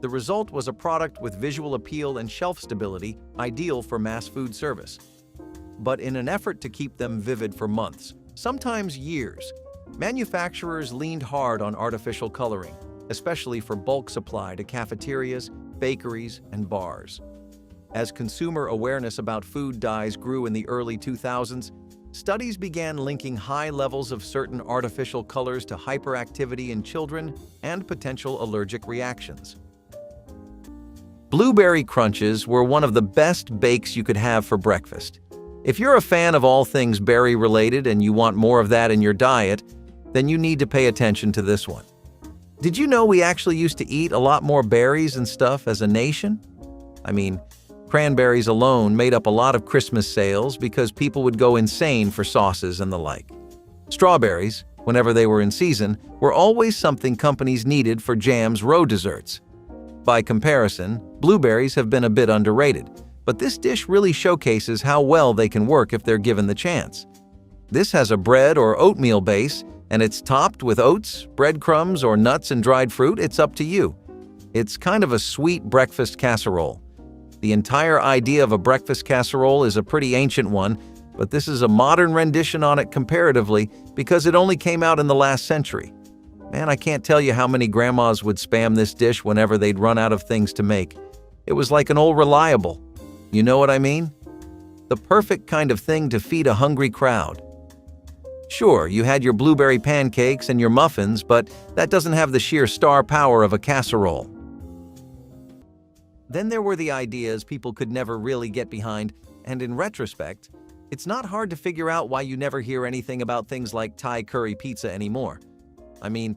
Speaker 1: The result was a product with visual appeal and shelf stability ideal for mass food service. But in an effort to keep them vivid for months, sometimes years, manufacturers leaned hard on artificial coloring, especially for bulk supply to cafeterias, bakeries, and bars. As consumer awareness about food dyes grew in the early 2000s, studies began linking high levels of certain artificial colors to hyperactivity in children and potential allergic reactions. Blueberry crunches were one of the best bakes you could have for breakfast. If you're a fan of all things berry-related and you want more of that in your diet, then you need to pay attention to this one. Did you know we actually used to eat a lot more berries and stuff as a nation? I mean, cranberries alone made up a lot of Christmas sales because people would go insane for sauces and the like. Strawberries, whenever they were in season, were always something companies needed for Jam's road desserts. By comparison, blueberries have been a bit underrated, but this dish really showcases how well they can work if they're given the chance. This has a bread or oatmeal base, and it's topped with oats, breadcrumbs, or nuts and dried fruit. It's up to you. It's kind of a sweet breakfast casserole. The entire idea of a breakfast casserole is a pretty ancient one, but this is a modern rendition on it comparatively because it only came out in the last century. Man, I can't tell you how many grandmas would spam this dish whenever they'd run out of things to make. It was like an old reliable. You know what I mean? The perfect kind of thing to feed a hungry crowd. Sure, you had your blueberry pancakes and your muffins, but that doesn't have the sheer star power of a casserole. Then there were the ideas people could never really get behind, and in retrospect, it's not hard to figure out why you never hear anything about things like Thai curry pizza anymore. I mean,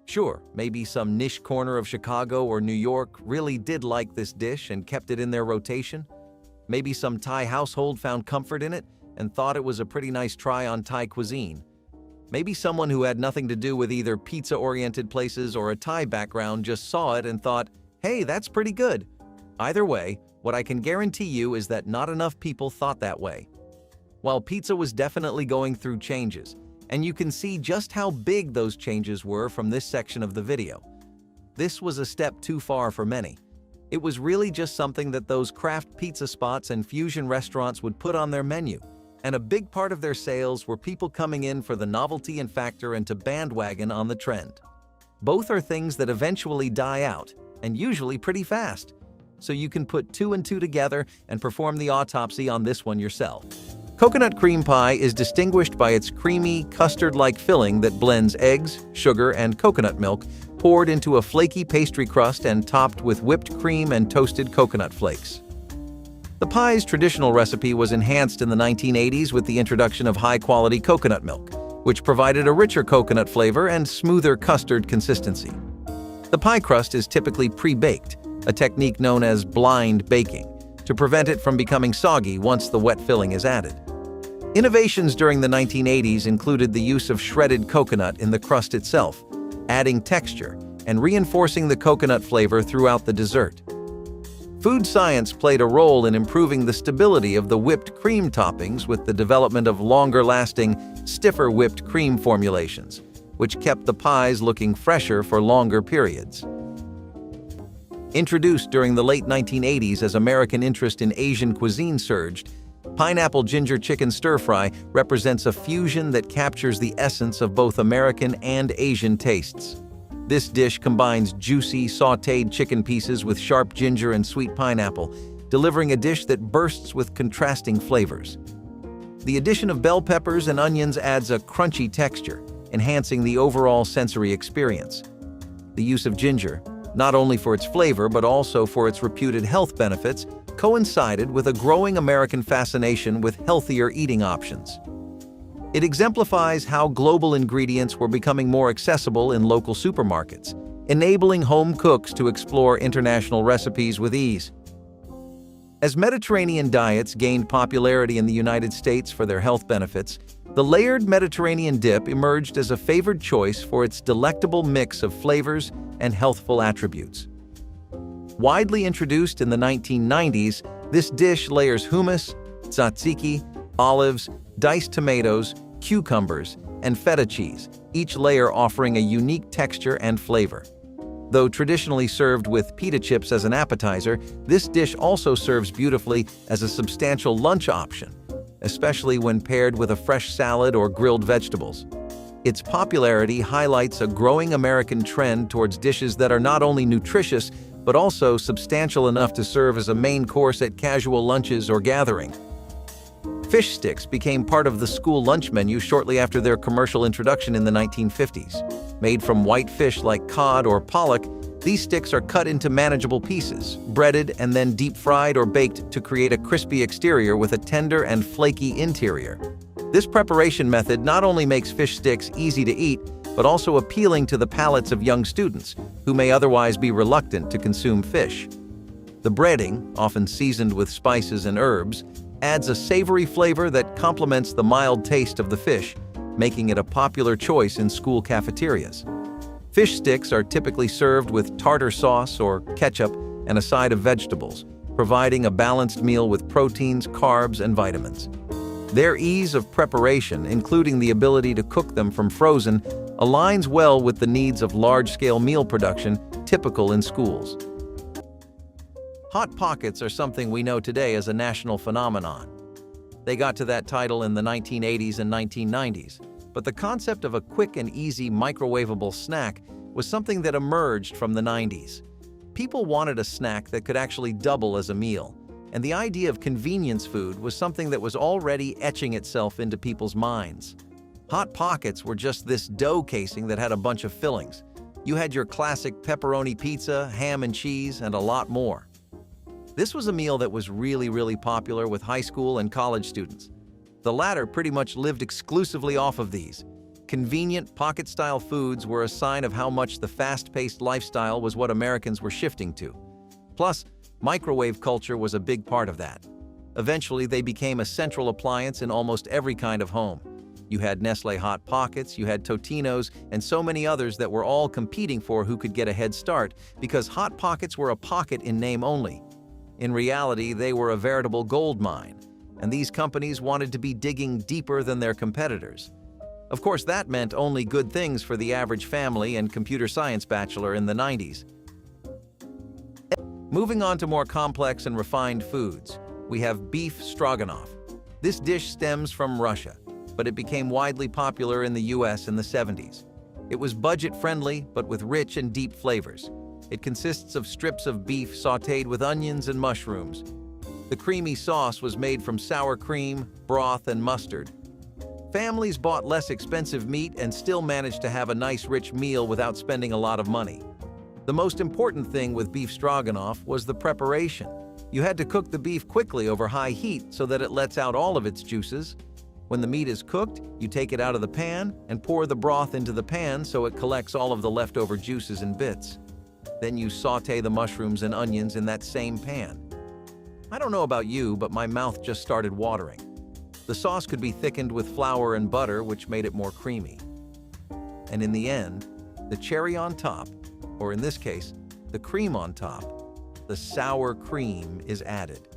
Speaker 1: sure, maybe some niche corner of Chicago or New York really did like this dish and kept it in their rotation. Maybe some Thai household found comfort in it and thought it was a pretty nice try on Thai cuisine. Maybe someone who had nothing to do with either pizza-oriented places or a Thai background just saw it and thought, hey, that's pretty good. Either way, what I can guarantee you is that not enough people thought that way. While pizza was definitely going through changes, and you can see just how big those changes were from this section of the video. This was a step too far for many. It was really just something that those craft pizza spots and fusion restaurants would put on their menu, and a big part of their sales were people coming in for the novelty and factor and to bandwagon on the trend. Both are things that eventually die out, and usually pretty fast, so you can put two and two together and perform the autopsy on this one yourself. Coconut cream pie is distinguished by its creamy, custard-like filling that blends eggs, sugar, and coconut milk, poured into a flaky pastry crust and topped with whipped cream and toasted coconut flakes. The pie's traditional recipe was enhanced in the 1980s with the introduction of high-quality coconut milk, which provided a richer coconut flavor and smoother custard consistency. The pie crust is typically pre-baked, a technique known as blind baking, to prevent it from becoming soggy once the wet filling is added. Innovations during the 1980s included the use of shredded coconut in the crust itself, adding texture and reinforcing the coconut flavor throughout the dessert. Food science played a role in improving the stability of the whipped cream toppings with the development of longer-lasting, stiffer whipped cream formulations, which kept the pies looking fresher for longer periods. Introduced during the late 1980s as American interest in Asian cuisine surged, pineapple ginger chicken stir-fry represents a fusion that captures the essence of both American and Asian tastes. This dish combines juicy, sautéed chicken pieces with sharp ginger and sweet pineapple, delivering a dish that bursts with contrasting flavors. The addition of bell peppers and onions adds a crunchy texture, enhancing the overall sensory experience. The use of ginger, not only for its flavor but also for its reputed health benefits, coincided with a growing American fascination with healthier eating options. It exemplifies how global ingredients were becoming more accessible in local supermarkets, enabling home cooks to explore international recipes with ease. As Mediterranean diets gained popularity in the United States for their health benefits, the layered Mediterranean dip emerged as a favored choice for its delectable mix of flavors and healthful attributes. Widely introduced in the 1990s, this dish layers hummus, tzatziki, olives, diced tomatoes, cucumbers, and feta cheese, each layer offering a unique texture and flavor. Though traditionally served with pita chips as an appetizer, this dish also serves beautifully as a substantial lunch option, especially when paired with a fresh salad or grilled vegetables. Its popularity highlights a growing American trend towards dishes that are not only nutritious, but also substantial enough to serve as a main course at casual lunches or gatherings. Fish sticks became part of the school lunch menu shortly after their commercial introduction in the 1950s. Made from white fish like cod or pollock, these sticks are cut into manageable pieces, breaded and then deep-fried or baked to create a crispy exterior with a tender and flaky interior. This preparation method not only makes fish sticks easy to eat, but also appealing to the palates of young students who may otherwise be reluctant to consume fish. The breading, often seasoned with spices and herbs, adds a savory flavor that complements the mild taste of the fish, making it a popular choice in school cafeterias. Fish sticks are typically served with tartar sauce or ketchup and a side of vegetables, providing a balanced meal with proteins, carbs, and vitamins. Their ease of preparation, including the ability to cook them from frozen, aligns well with the needs of large-scale meal production typical in schools. Hot Pockets are something we know today as a national phenomenon. They got to that title in the 1980s and 1990s, but the concept of a quick and easy microwavable snack was something that emerged from the 90s. People wanted a snack that could actually double as a meal, and the idea of convenience food was something that was already etching itself into people's minds. Hot Pockets were just this dough casing that had a bunch of fillings. You had your classic pepperoni pizza, ham and cheese, and a lot more. This was a meal that was really popular with high school and college students. The latter pretty much lived exclusively off of these. Convenient, pocket-style foods were a sign of how much the fast-paced lifestyle was what Americans were shifting to. Plus, microwave culture was a big part of that. Eventually, they became a central appliance in almost every kind of home. You had Nestle Hot Pockets, you had Totino's, and so many others that were all competing for who could get a head start because Hot Pockets were a pocket in name only. In reality, they were a veritable gold mine, and these companies wanted to be digging deeper than their competitors. Of course, that meant only good things for the average family and computer science bachelor in the 90s. Moving on to more complex and refined foods, we have beef stroganoff. This dish stems from Russia, but it became widely popular in the US in the 70s. It was budget-friendly, but with rich and deep flavors. It consists of strips of beef sautéed with onions and mushrooms. The creamy sauce was made from sour cream, broth, and mustard. Families bought less expensive meat and still managed to have a nice rich meal without spending a lot of money. The most important thing with beef stroganoff was the preparation. You had to cook the beef quickly over high heat so that it lets out all of its juices. When the meat is cooked, you take it out of the pan and pour the broth into the pan so it collects all of the leftover juices and bits. Then you sauté the mushrooms and onions in that same pan. I don't know about you, but my mouth just started watering. The sauce could be thickened with flour and butter, which made it more creamy. And in the end, the cherry on top, or in this case, the cream on top, the sour cream is added.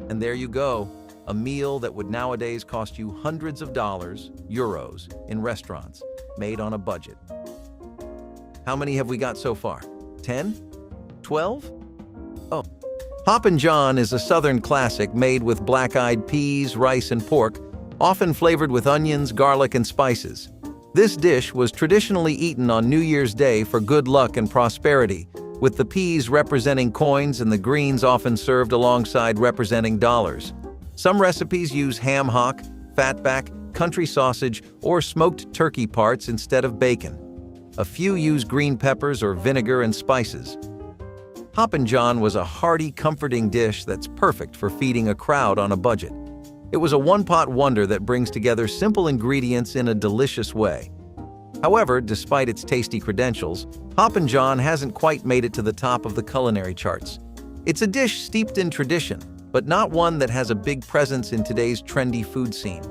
Speaker 1: And there you go, a meal that would nowadays cost you hundreds of dollars, euros, in restaurants, made on a budget. How many have we got so far? 10? 12? Oh. Hoppin' John is a southern classic made with black-eyed peas, rice, and pork, often flavored with onions, garlic, and spices. This dish was traditionally eaten on New Year's Day for good luck and prosperity, with the peas representing coins and the greens often served alongside representing dollars. Some recipes use ham hock, fatback, country sausage, or smoked turkey parts instead of bacon. A few use green peppers or vinegar and spices. Hoppin' John was a hearty, comforting dish that's perfect for feeding a crowd on a budget. It was a one-pot wonder that brings together simple ingredients in a delicious way. However, despite its tasty credentials, Hoppin' John hasn't quite made it to the top of the culinary charts. It's a dish steeped in tradition, but not one that has a big presence in today's trendy food scene.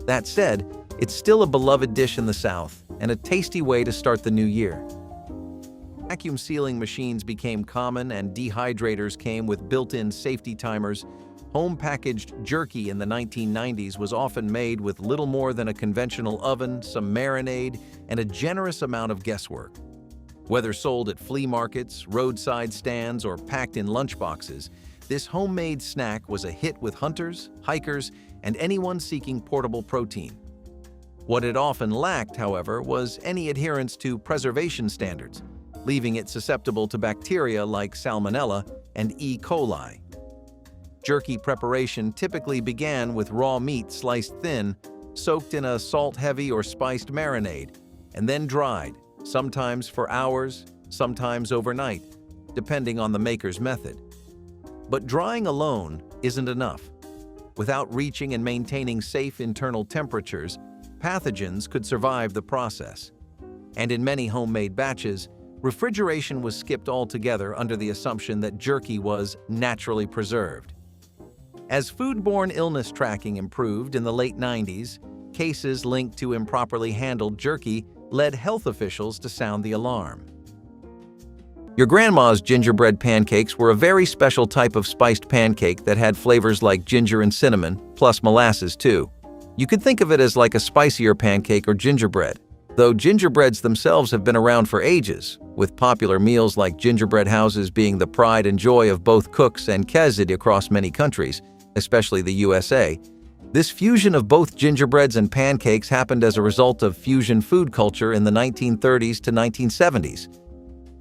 Speaker 1: That said, it's still a beloved dish in the South and a tasty way to start the new year. Vacuum sealing machines became common and dehydrators came with built-in safety timers. Home-packaged jerky in the 1990s was often made with little more than a conventional oven, some marinade, and a generous amount of guesswork. Whether sold at flea markets, roadside stands, or packed in lunchboxes, this homemade snack was a hit with hunters, hikers, and anyone seeking portable protein. What it often lacked, however, was any adherence to preservation standards, leaving it susceptible to bacteria like Salmonella and E. coli. Jerky preparation typically began with raw meat sliced thin, soaked in a salt-heavy or spiced marinade, and then dried, sometimes for hours, sometimes overnight, depending on the maker's method. But drying alone isn't enough. Without reaching and maintaining safe internal temperatures, pathogens could survive the process. And in many homemade batches, refrigeration was skipped altogether under the assumption that jerky was naturally preserved. As foodborne illness tracking improved in the late 90s, cases linked to improperly handled jerky led health officials to sound the alarm. Your grandma's gingerbread pancakes were a very special type of spiced pancake that had flavors like ginger and cinnamon, plus molasses too. You could think of it as like a spicier pancake or gingerbread, though gingerbreads themselves have been around for ages, with popular meals like gingerbread houses being the pride and joy of both cooks and kazid across many countries, especially the USA. This fusion of both gingerbreads and pancakes happened as a result of fusion food culture in the 1930s to 1970s.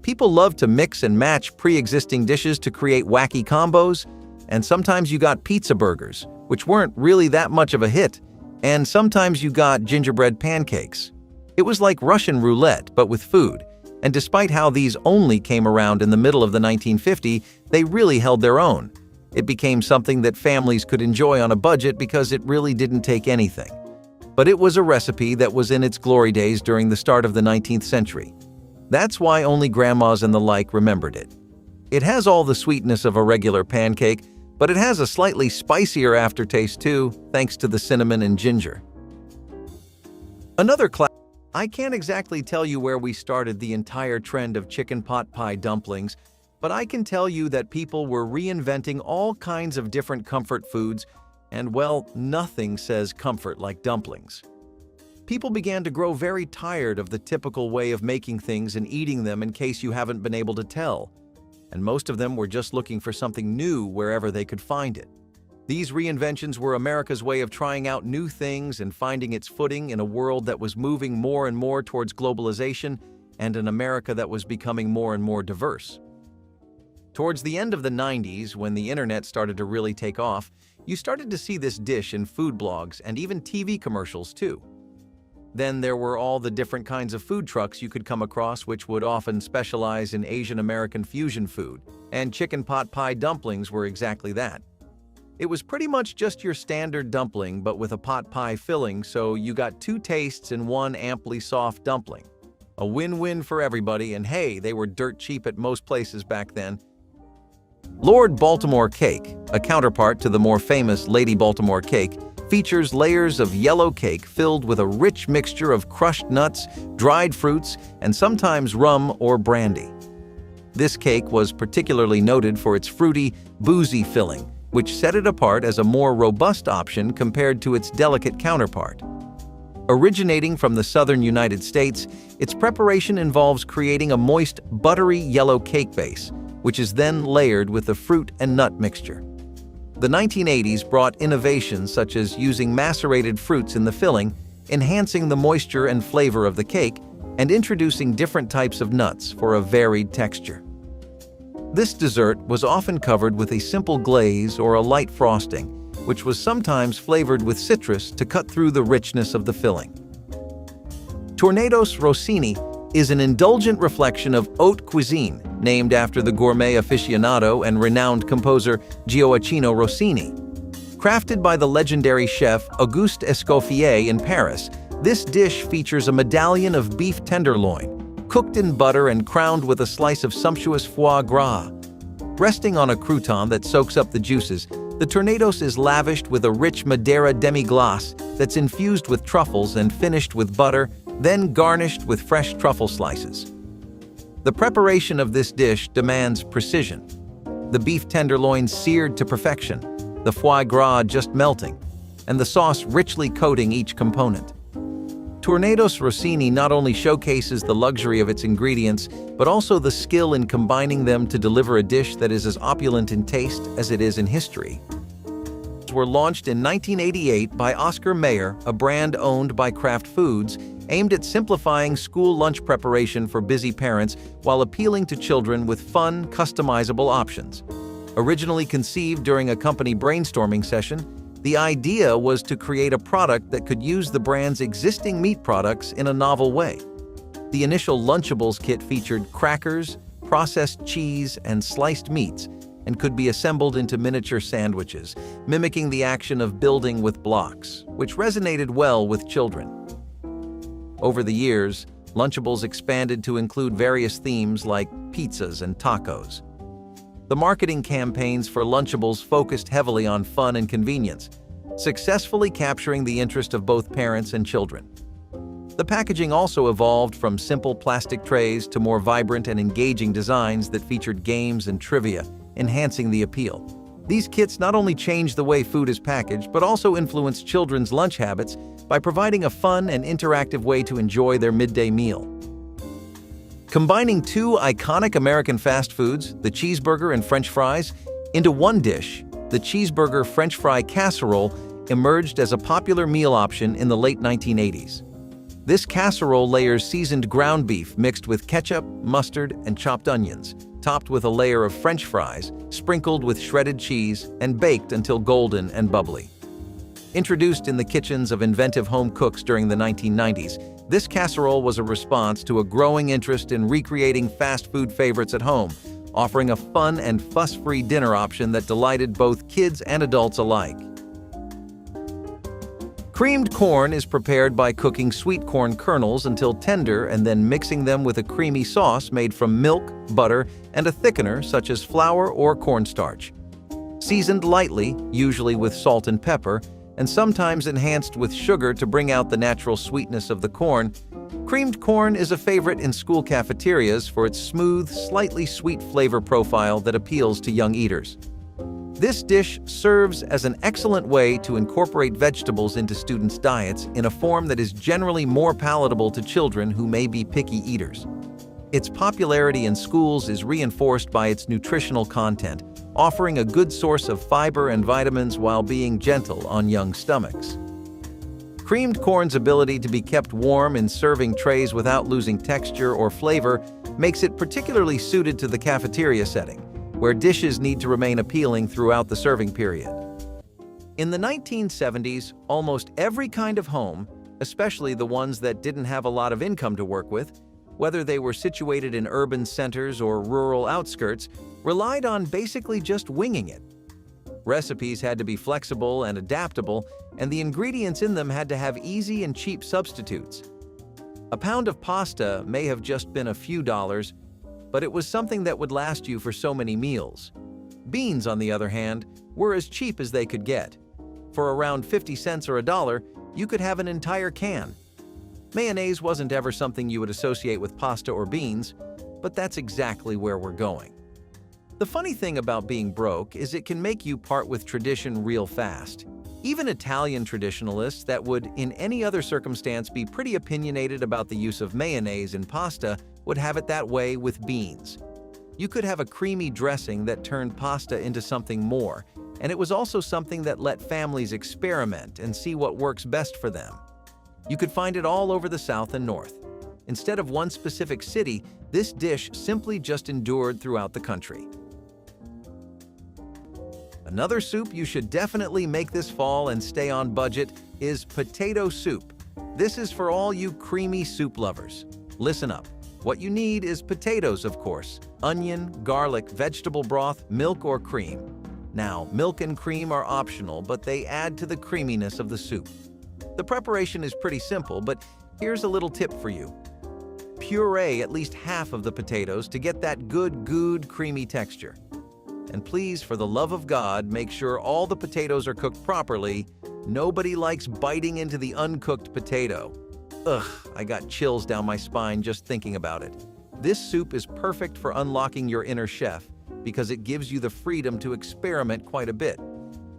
Speaker 1: People loved to mix and match pre-existing dishes to create wacky combos, and sometimes you got pizza burgers, which weren't really that much of a hit, and sometimes you got gingerbread pancakes. It was like Russian roulette, but with food, and despite how these only came around in the middle of the 1950s, they really held their own. It became something that families could enjoy on a budget because it really didn't take anything. But it was a recipe that was in its glory days during the start of the 19th century. That's why only grandmas and the like remembered it. It has all the sweetness of a regular pancake, but it has a slightly spicier aftertaste too, thanks to the cinnamon and ginger. I can't exactly tell you where we started the entire trend of chicken pot pie dumplings, but I can tell you that people were reinventing all kinds of different comfort foods, and well, nothing says comfort like dumplings. People began to grow very tired of the typical way of making things and eating them in case you haven't been able to tell, and most of them were just looking for something new wherever they could find it. These reinventions were America's way of trying out new things and finding its footing in a world that was moving more and more towards globalization and an America that was becoming more and more diverse. Towards the end of the 90s, when the internet started to really take off, you started to see this dish in food blogs and even TV commercials too. Then there were all the different kinds of food trucks you could come across, which would often specialize in Asian American fusion food, and chicken pot pie dumplings were exactly that. It was pretty much just your standard dumpling but with a pot pie filling, so you got two tastes in one amply soft dumpling. A win-win for everybody, and hey, they were dirt cheap at most places back then. Lord Baltimore cake, a counterpart to the more famous Lady Baltimore cake, features layers of yellow cake filled with a rich mixture of crushed nuts, dried fruits, and sometimes rum or brandy. This cake was particularly noted for its fruity, boozy filling, which set it apart as a more robust option compared to its delicate counterpart. Originating from the southern United States, its preparation involves creating a moist, buttery yellow cake base, which is then layered with the fruit and nut mixture. The 1980s brought innovations such as using macerated fruits in the filling, enhancing the moisture and flavor of the cake, and introducing different types of nuts for a varied texture. This dessert was often covered with a simple glaze or a light frosting, which was sometimes flavored with citrus to cut through the richness of the filling. Tornados Rossini is an indulgent reflection of haute cuisine, named after the gourmet aficionado and renowned composer Gioacchino Rossini. Crafted by the legendary chef Auguste Escoffier in Paris, this dish features a medallion of beef tenderloin, cooked in butter and crowned with a slice of sumptuous foie gras. Resting on a crouton that soaks up the juices, the tornados is lavished with a rich Madeira demi-glace that's infused with truffles and finished with butter, then garnished with fresh truffle slices. The preparation of this dish demands precision. The beef tenderloin seared to perfection, the foie gras just melting, and the sauce richly coating each component. Tornados Rossini not only showcases the luxury of its ingredients, but also the skill in combining them to deliver a dish that is as opulent in taste as it is in history. Were launched in 1988 by Oscar Mayer, a brand owned by Kraft Foods, aimed at simplifying school lunch preparation for busy parents while appealing to children with fun, customizable options. Originally conceived during a company brainstorming session, the idea was to create a product that could use the brand's existing meat products in a novel way. The initial Lunchables kit featured crackers, processed cheese, and sliced meats, and could be assembled into miniature sandwiches, mimicking the action of building with blocks, which resonated well with children. Over the years, Lunchables expanded to include various themes like pizzas and tacos. The marketing campaigns for Lunchables focused heavily on fun and convenience, successfully capturing the interest of both parents and children. The packaging also evolved from simple plastic trays to more vibrant and engaging designs that featured games and trivia, enhancing the appeal. These kits not only changed the way food is packaged, but also influenced children's lunch habits by providing a fun and interactive way to enjoy their midday meal. Combining two iconic American fast foods, the cheeseburger and French fries, into one dish, the cheeseburger French fry casserole emerged as a popular meal option in the late 1980s. This casserole layers seasoned ground beef mixed with ketchup, mustard, and chopped onions, topped with a layer of French fries, sprinkled with shredded cheese, and baked until golden and bubbly. Introduced in the kitchens of inventive home cooks during the 1990s, this casserole was a response to a growing interest in recreating fast food favorites at home, offering a fun and fuss-free dinner option that delighted both kids and adults alike. Creamed corn is prepared by cooking sweet corn kernels until tender and then mixing them with a creamy sauce made from milk, butter, and a thickener such as flour or cornstarch. Seasoned lightly, usually with salt and pepper, and sometimes enhanced with sugar to bring out the natural sweetness of the corn, creamed corn is a favorite in school cafeterias for its smooth, slightly sweet flavor profile that appeals to young eaters. This dish serves as an excellent way to incorporate vegetables into students' diets in a form that is generally more palatable to children who may be picky eaters. Its popularity in schools is reinforced by its nutritional content, offering a good source of fiber and vitamins while being gentle on young stomachs. Creamed corn's ability to be kept warm in serving trays without losing texture or flavor makes it particularly suited to the cafeteria setting, where dishes need to remain appealing throughout the serving period. In the 1970s, almost every kind of home, especially the ones that didn't have a lot of income to work with, whether they were situated in urban centers or rural outskirts, relied on basically just winging it. Recipes had to be flexible and adaptable, and the ingredients in them had to have easy and cheap substitutes. A pound of pasta may have just been a few dollars, but it was something that would last you for so many meals. Beans, on the other hand, were as cheap as they could get. For around 50 cents or $1, you could have an entire can. Mayonnaise wasn't ever something you would associate with pasta or beans, but that's exactly where we're going. The funny thing about being broke is it can make you part with tradition real fast. Even Italian traditionalists that would, in any other circumstance, be pretty opinionated about the use of mayonnaise in pasta would have it that way with beans. You could have a creamy dressing that turned pasta into something more, and it was also something that let families experiment and see what works best for them. You could find it all over the South and North. Instead of one specific city, this dish simply just endured throughout the country. Another soup you should definitely make this fall and stay on budget is potato soup. This is for all you creamy soup lovers. Listen up. What you need is potatoes, of course, onion, garlic, vegetable broth, milk or cream. Now, milk and cream are optional, but they add to the creaminess of the soup. The preparation is pretty simple, but here's a little tip for you. Puree at least half of the potatoes to get that good, creamy texture. And please, for the love of God, make sure all the potatoes are cooked properly. Nobody likes biting into the uncooked potato. Ugh, I got chills down my spine just thinking about it. This soup is perfect for unlocking your inner chef because it gives you the freedom to experiment quite a bit.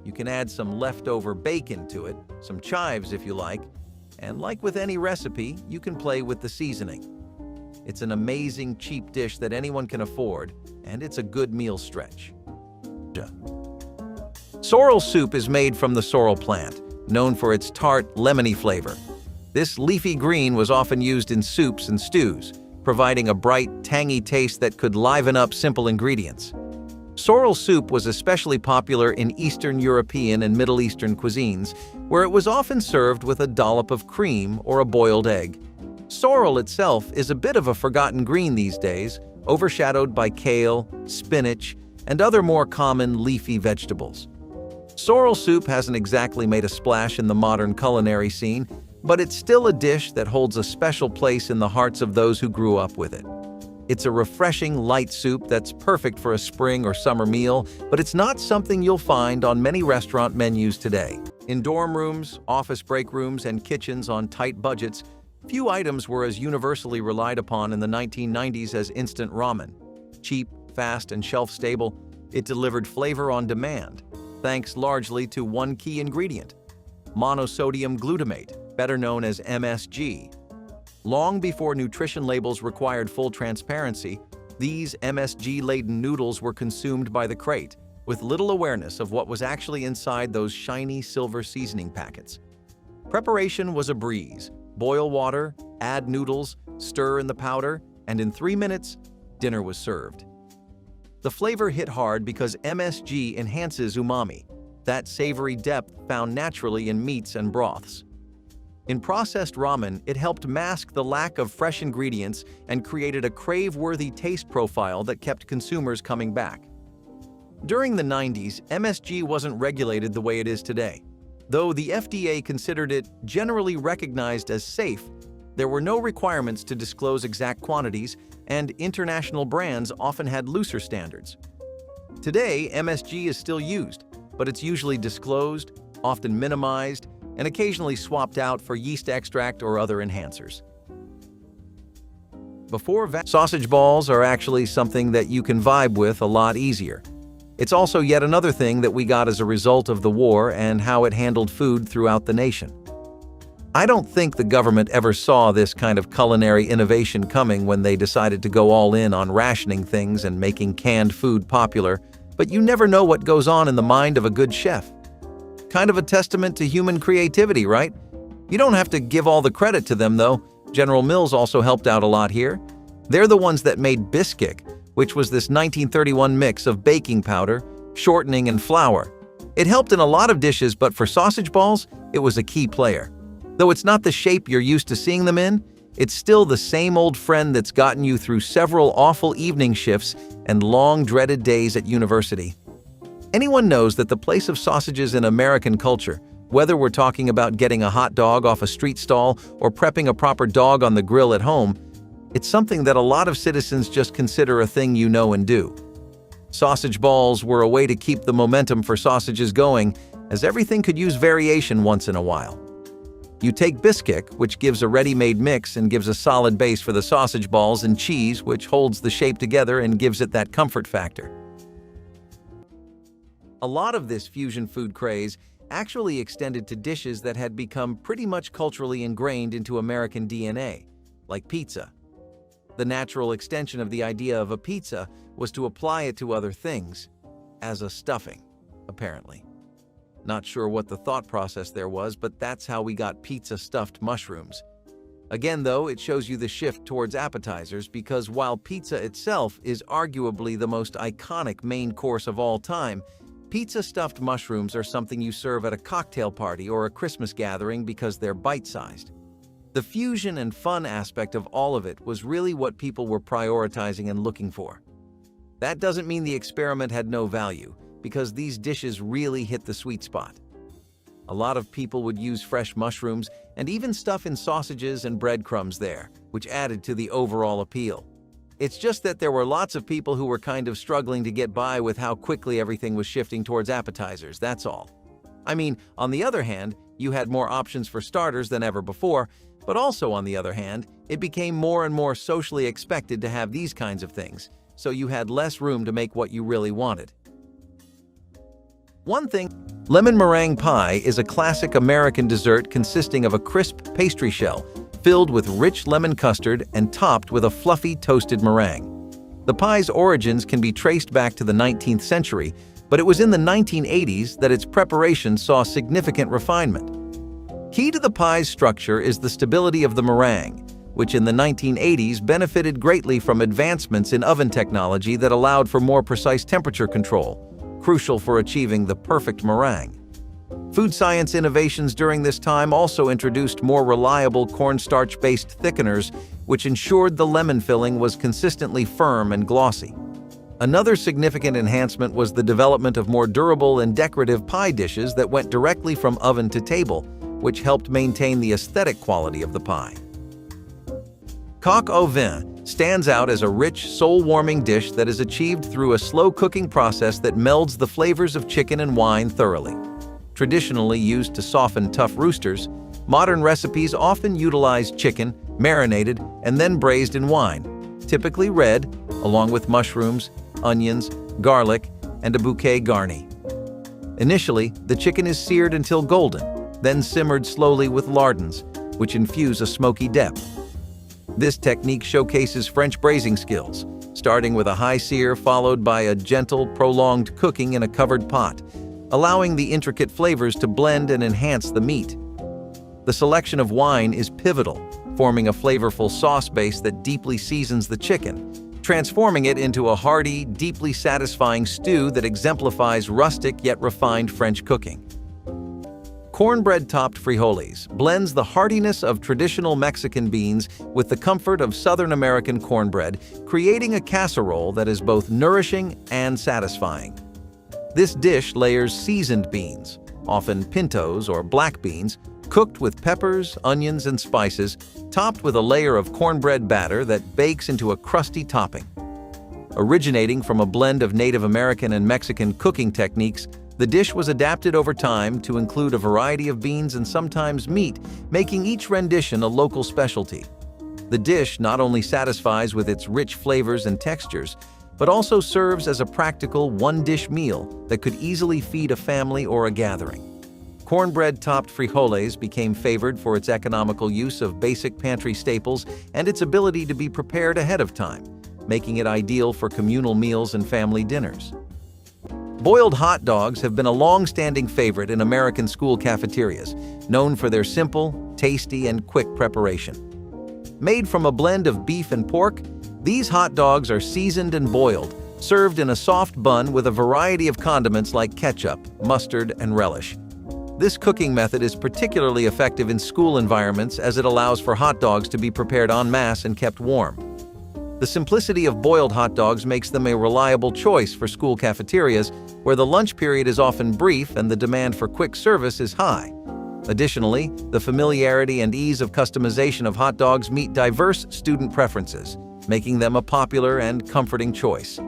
Speaker 1: You can add some leftover bacon to it, some chives if you like, and like with any recipe, you can play with the seasoning. It's an amazing cheap dish that anyone can afford, and it's a good meal stretch. Sorrel soup is made from the sorrel plant, known for its tart, lemony flavor. This leafy green was often used in soups and stews, providing a bright, tangy taste that could liven up simple ingredients. Sorrel soup was especially popular in Eastern European and Middle Eastern cuisines, where it was often served with a dollop of cream or a boiled egg. Sorrel itself is a bit of a forgotten green these days, overshadowed by kale, spinach, and other more common leafy vegetables. Sorrel soup hasn't exactly made a splash in the modern culinary scene, but it's still a dish that holds a special place in the hearts of those who grew up with it. It's a refreshing, light soup that's perfect for a spring or summer meal, but it's not something you'll find on many restaurant menus today. In dorm rooms, office break rooms, and kitchens on tight budgets, Few items were as universally relied upon in the 1990s as instant ramen. Cheap, fast, and shelf-stable, it delivered flavor on demand, thanks largely to one key ingredient: monosodium glutamate, better known as MSG. Long before nutrition labels required full transparency, these MSG-laden noodles were consumed by the crate, with little awareness of what was actually inside those shiny silver seasoning packets. Preparation was a breeze. Boil water, add noodles, stir in the powder, and in 3 minutes, dinner was served. The flavor hit hard because MSG enhances umami, that savory depth found naturally in meats and broths. In processed ramen, it helped mask the lack of fresh ingredients and created a crave-worthy taste profile that kept consumers coming back. During the 90s, MSG wasn't regulated the way it is today. Though the FDA considered it generally recognized as safe, there were no requirements to disclose exact quantities, and international brands often had looser standards. Today, MSG is still used, but it's usually disclosed, often minimized, and occasionally swapped out for yeast extract or other enhancers. Sausage balls are actually something that you can vibe with a lot easier. It's also yet another thing that we got as a result of the war and how it handled food throughout the nation. I don't think the government ever saw this kind of culinary innovation coming when they decided to go all in on rationing things and making canned food popular, but you never know what goes on in the mind of a good chef. Kind of a testament to human creativity, right? You don't have to give all the credit to them, though. General Mills also helped out a lot here. They're the ones that made Bisquick, which was this 1931 mix of baking powder, shortening, and flour. It helped in a lot of dishes, but for sausage balls, it was a key player. Though it's not the shape you're used to seeing them in, it's still the same old friend that's gotten you through several awful evening shifts and long dreaded days at university. Anyone knows that the place of sausages in American culture, whether we're talking about getting a hot dog off a street stall or prepping a proper dog on the grill at home, it's something that a lot of citizens just consider a thing you know and do. Sausage balls were a way to keep the momentum for sausages going, as everything could use variation once in a while. You take Bisquick, which gives a ready-made mix and gives a solid base for the sausage balls, and cheese, which holds the shape together and gives it that comfort factor. A lot of this fusion food craze actually extended to dishes that had become pretty much culturally ingrained into American DNA, like pizza. The natural extension of the idea of a pizza was to apply it to other things, as a stuffing, apparently. Not sure what the thought process there was, but that's how we got pizza stuffed mushrooms. Again, though, it shows you the shift towards appetizers because while pizza itself is arguably the most iconic main course of all time, pizza stuffed mushrooms are something you serve at a cocktail party or a Christmas gathering because they're bite-sized. The fusion and fun aspect of all of it was really what people were prioritizing and looking for. That doesn't mean the experiment had no value, because these dishes really hit the sweet spot. A lot of people would use fresh mushrooms and even stuff in sausages and breadcrumbs there, which added to the overall appeal. It's just that there were lots of people who were kind of struggling to get by with how quickly everything was shifting towards appetizers, that's all. I mean, on the other hand, you had more options for starters than ever before, but also on the other hand, it became more and more socially expected to have these kinds of things, so you had less room to make what you really wanted. One thing, lemon meringue pie is a classic American dessert consisting of a crisp pastry shell filled with rich lemon custard and topped with a fluffy toasted meringue. The pie's origins can be traced back to the 19th century, but it was in the 1980s that its preparation saw significant refinement. Key to the pie's structure is the stability of the meringue, which in the 1980s benefited greatly from advancements in oven technology that allowed for more precise temperature control, crucial for achieving the perfect meringue. Food science innovations during this time also introduced more reliable cornstarch-based thickeners, which ensured the lemon filling was consistently firm and glossy. Another significant enhancement was the development of more durable and decorative pie dishes that went directly from oven to table, which helped maintain the aesthetic quality of the pie. Coq au vin stands out as a rich, soul-warming dish that is achieved through a slow cooking process that melds the flavors of chicken and wine thoroughly. Traditionally used to soften tough roosters, Modern recipes often utilize chicken, marinated, and then braised in wine, typically red, along with mushrooms, onions, garlic, and a bouquet garni. Initially, the chicken is seared until golden, then simmered slowly with lardons, which infuse a smoky depth. This technique showcases French braising skills, starting with a high sear followed by a gentle, prolonged cooking in a covered pot, allowing the intricate flavors to blend and enhance the meat. The selection of wine is pivotal, forming a flavorful sauce base that deeply seasons the chicken, transforming it into a hearty, deeply satisfying stew that exemplifies rustic yet refined French cooking. Cornbread-topped frijoles blends the heartiness of traditional Mexican beans with the comfort of Southern American cornbread, creating a casserole that is both nourishing and satisfying. This dish layers seasoned beans, often pintos or black beans, cooked with peppers, onions, and spices, topped with a layer of cornbread batter that bakes into a crusty topping. Originating from a blend of Native American and Mexican cooking techniques, the dish was adapted over time to include a variety of beans and sometimes meat, making each rendition a local specialty. The dish not only satisfies with its rich flavors and textures, but also serves as a practical one-dish meal that could easily feed a family or a gathering. Cornbread-topped frijoles became favored for its economical use of basic pantry staples and its ability to be prepared ahead of time, making it ideal for communal meals and family dinners. Boiled hot dogs have been a long-standing favorite in American school cafeterias, known for their simple, tasty, and quick preparation. Made from a blend of beef and pork, these hot dogs are seasoned and boiled, served in a soft bun with a variety of condiments like ketchup, mustard, and relish. This cooking method is particularly effective in school environments as it allows for hot dogs to be prepared en masse and kept warm. The simplicity of boiled hot dogs makes them a reliable choice for school cafeterias, where the lunch period is often brief and the demand for quick service is high. Additionally, the familiarity and ease of customization of hot dogs meet diverse student preferences, making them a popular and comforting choice.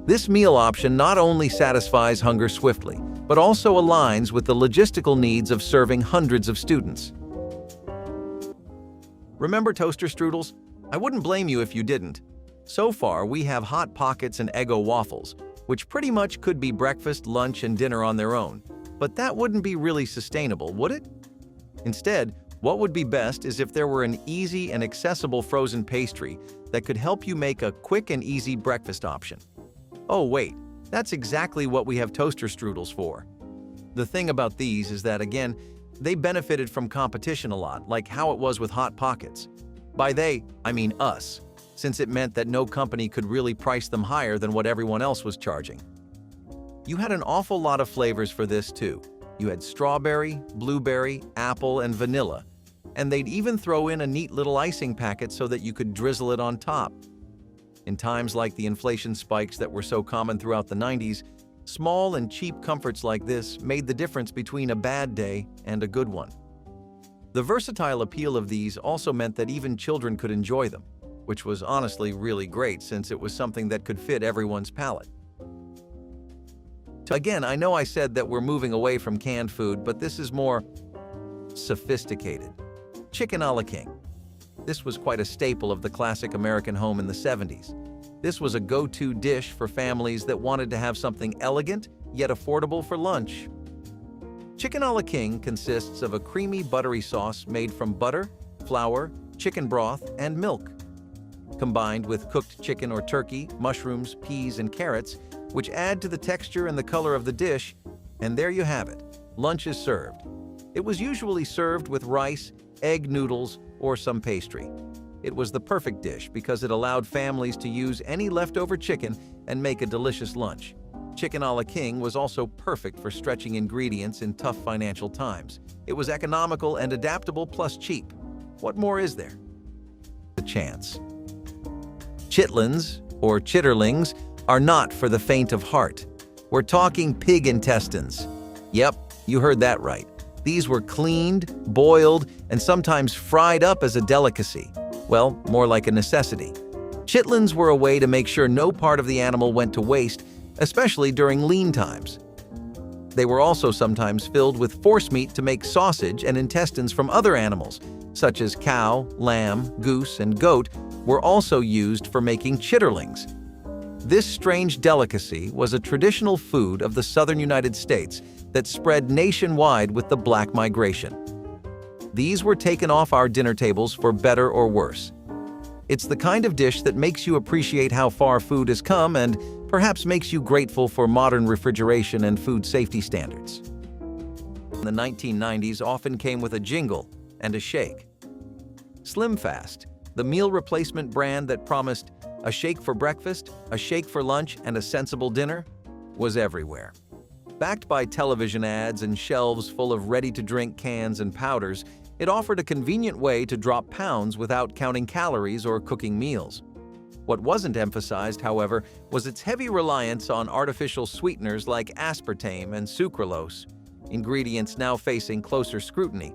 Speaker 1: This meal option not only satisfies hunger swiftly, but also aligns with the logistical needs of serving hundreds of students. Remember toaster strudels? I wouldn't blame you if you didn't. So far, we have Hot Pockets and Eggo waffles, which pretty much could be breakfast, lunch, and dinner on their own. But that wouldn't be really sustainable, would it? Instead, what would be best is if there were an easy and accessible frozen pastry that could help you make a quick and easy breakfast option. Oh wait, that's exactly what we have toaster strudels for. The thing about these is that, again, they benefited from competition a lot, like how it was with Hot Pockets. By they, I mean us, since it meant that no company could really price them higher than what everyone else was charging. You had an awful lot of flavors for this too. You had strawberry, blueberry, apple, and vanilla, and they'd even throw in a neat little icing packet so that you could drizzle it on top. In times like the inflation spikes that were so common throughout the 90s, small and cheap comforts like this made the difference between a bad day and a good one. The versatile appeal of these also meant that even children could enjoy them, which was honestly really great since it was something that could fit everyone's palate. Again, I know I said that we're moving away from canned food, but this is more sophisticated. Chicken a la king. This was quite a staple of the classic American home in the 70s. This was a go-to dish for families that wanted to have something elegant yet affordable for lunch. Chicken a la king consists of a creamy, buttery sauce made from butter, flour, chicken broth, and milk. Combined with cooked chicken or turkey, mushrooms, peas, and carrots, which add to the texture and the color of the dish, and there you have it. Lunch is served. It was usually served with rice, egg noodles, or some pastry. It was the perfect dish because it allowed families to use any leftover chicken and make a delicious lunch. Chicken a la king was also perfect for stretching ingredients in tough financial times. It was economical and adaptable plus cheap. What more is there? The chance. Chitlins, or chitterlings, are not for the faint of heart. We're talking pig intestines. Yep, you heard that right. These were cleaned, boiled, and sometimes fried up as a delicacy. Well, more like a necessity. Chitlins were a way to make sure no part of the animal went to waste, especially during lean times. They were also sometimes filled with forcemeat to make sausage, and intestines from other animals, such as cow, lamb, goose, and goat, were also used for making chitterlings. This strange delicacy was a traditional food of the southern United States that spread nationwide with the Black migration. These were taken off our dinner tables for better or worse. It's the kind of dish that makes you appreciate how far food has come and perhaps makes you grateful for modern refrigeration and food safety standards. The 1990s often came with a jingle and a shake. Slim Fast, the meal replacement brand that promised a shake for breakfast, a shake for lunch, and a sensible dinner, was everywhere. Backed by television ads and shelves full of ready-to-drink cans and powders, it offered a convenient way to drop pounds without counting calories or cooking meals. What wasn't emphasized, however, was its heavy reliance on artificial sweeteners like aspartame and sucralose, ingredients now facing closer scrutiny.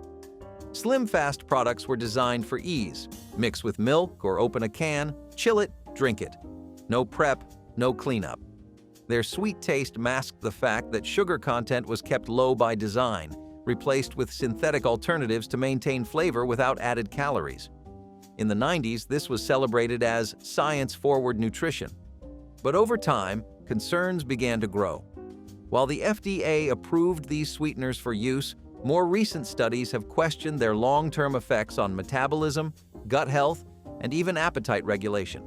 Speaker 1: Slim Fast products were designed for ease. Mix with milk or open a can, chill it, drink it. No prep, no cleanup. Their sweet taste masked the fact that sugar content was kept low by design, replaced with synthetic alternatives to maintain flavor without added calories. In the 90s, this was celebrated as science-forward nutrition. But over time, concerns began to grow. While the FDA approved these sweeteners for use, more recent studies have questioned their long-term effects on metabolism, gut health, and even appetite regulation.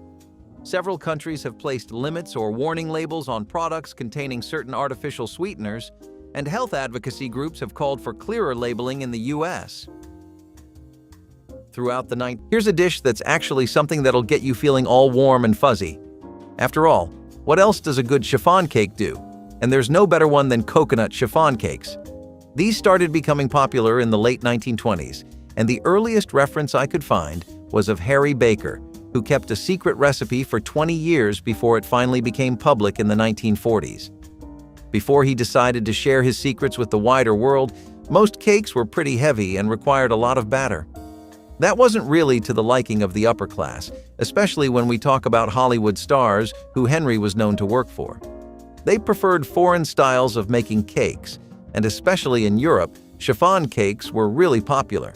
Speaker 1: Several countries have placed limits or warning labels on products containing certain artificial sweeteners, and health advocacy groups have called for clearer labeling in the US. Throughout the night, here's a dish that's actually something that'll get you feeling all warm and fuzzy. After all, what else does a good chiffon cake do? And there's no better one than coconut chiffon cakes. These started becoming popular in the late 1920s, and the earliest reference I could find was of Harry Baker, who kept a secret recipe for 20 years before it finally became public in the 1940s. Before he decided to share his secrets with the wider world, most cakes were pretty heavy and required a lot of batter. That wasn't really to the liking of the upper class, especially when we talk about Hollywood stars who Henry was known to work for. They preferred foreign styles of making cakes, and especially in Europe, chiffon cakes were really popular.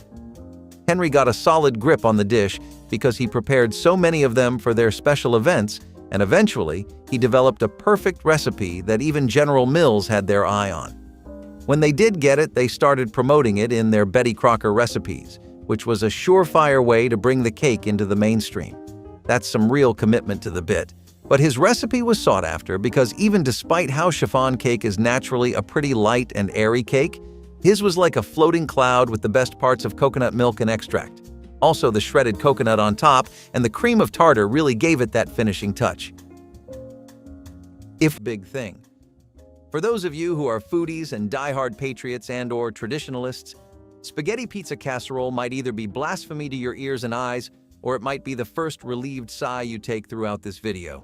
Speaker 1: Henry got a solid grip on the dish because he prepared so many of them for their special events, and eventually, he developed a perfect recipe that even General Mills had their eye on. When they did get it, they started promoting it in their Betty Crocker recipes, which was a surefire way to bring the cake into the mainstream. That's some real commitment to the bit. But his recipe was sought after because even despite how chiffon cake is naturally a pretty light and airy cake, his was like a floating cloud with the best parts of coconut milk and extract. Also, the shredded coconut on top and the cream of tartar really gave it that finishing touch. Big thing. For those of you who are foodies and die-hard patriots and/or traditionalists, spaghetti pizza casserole might either be blasphemy to your ears and eyes, or it might be the first relieved sigh you take throughout this video.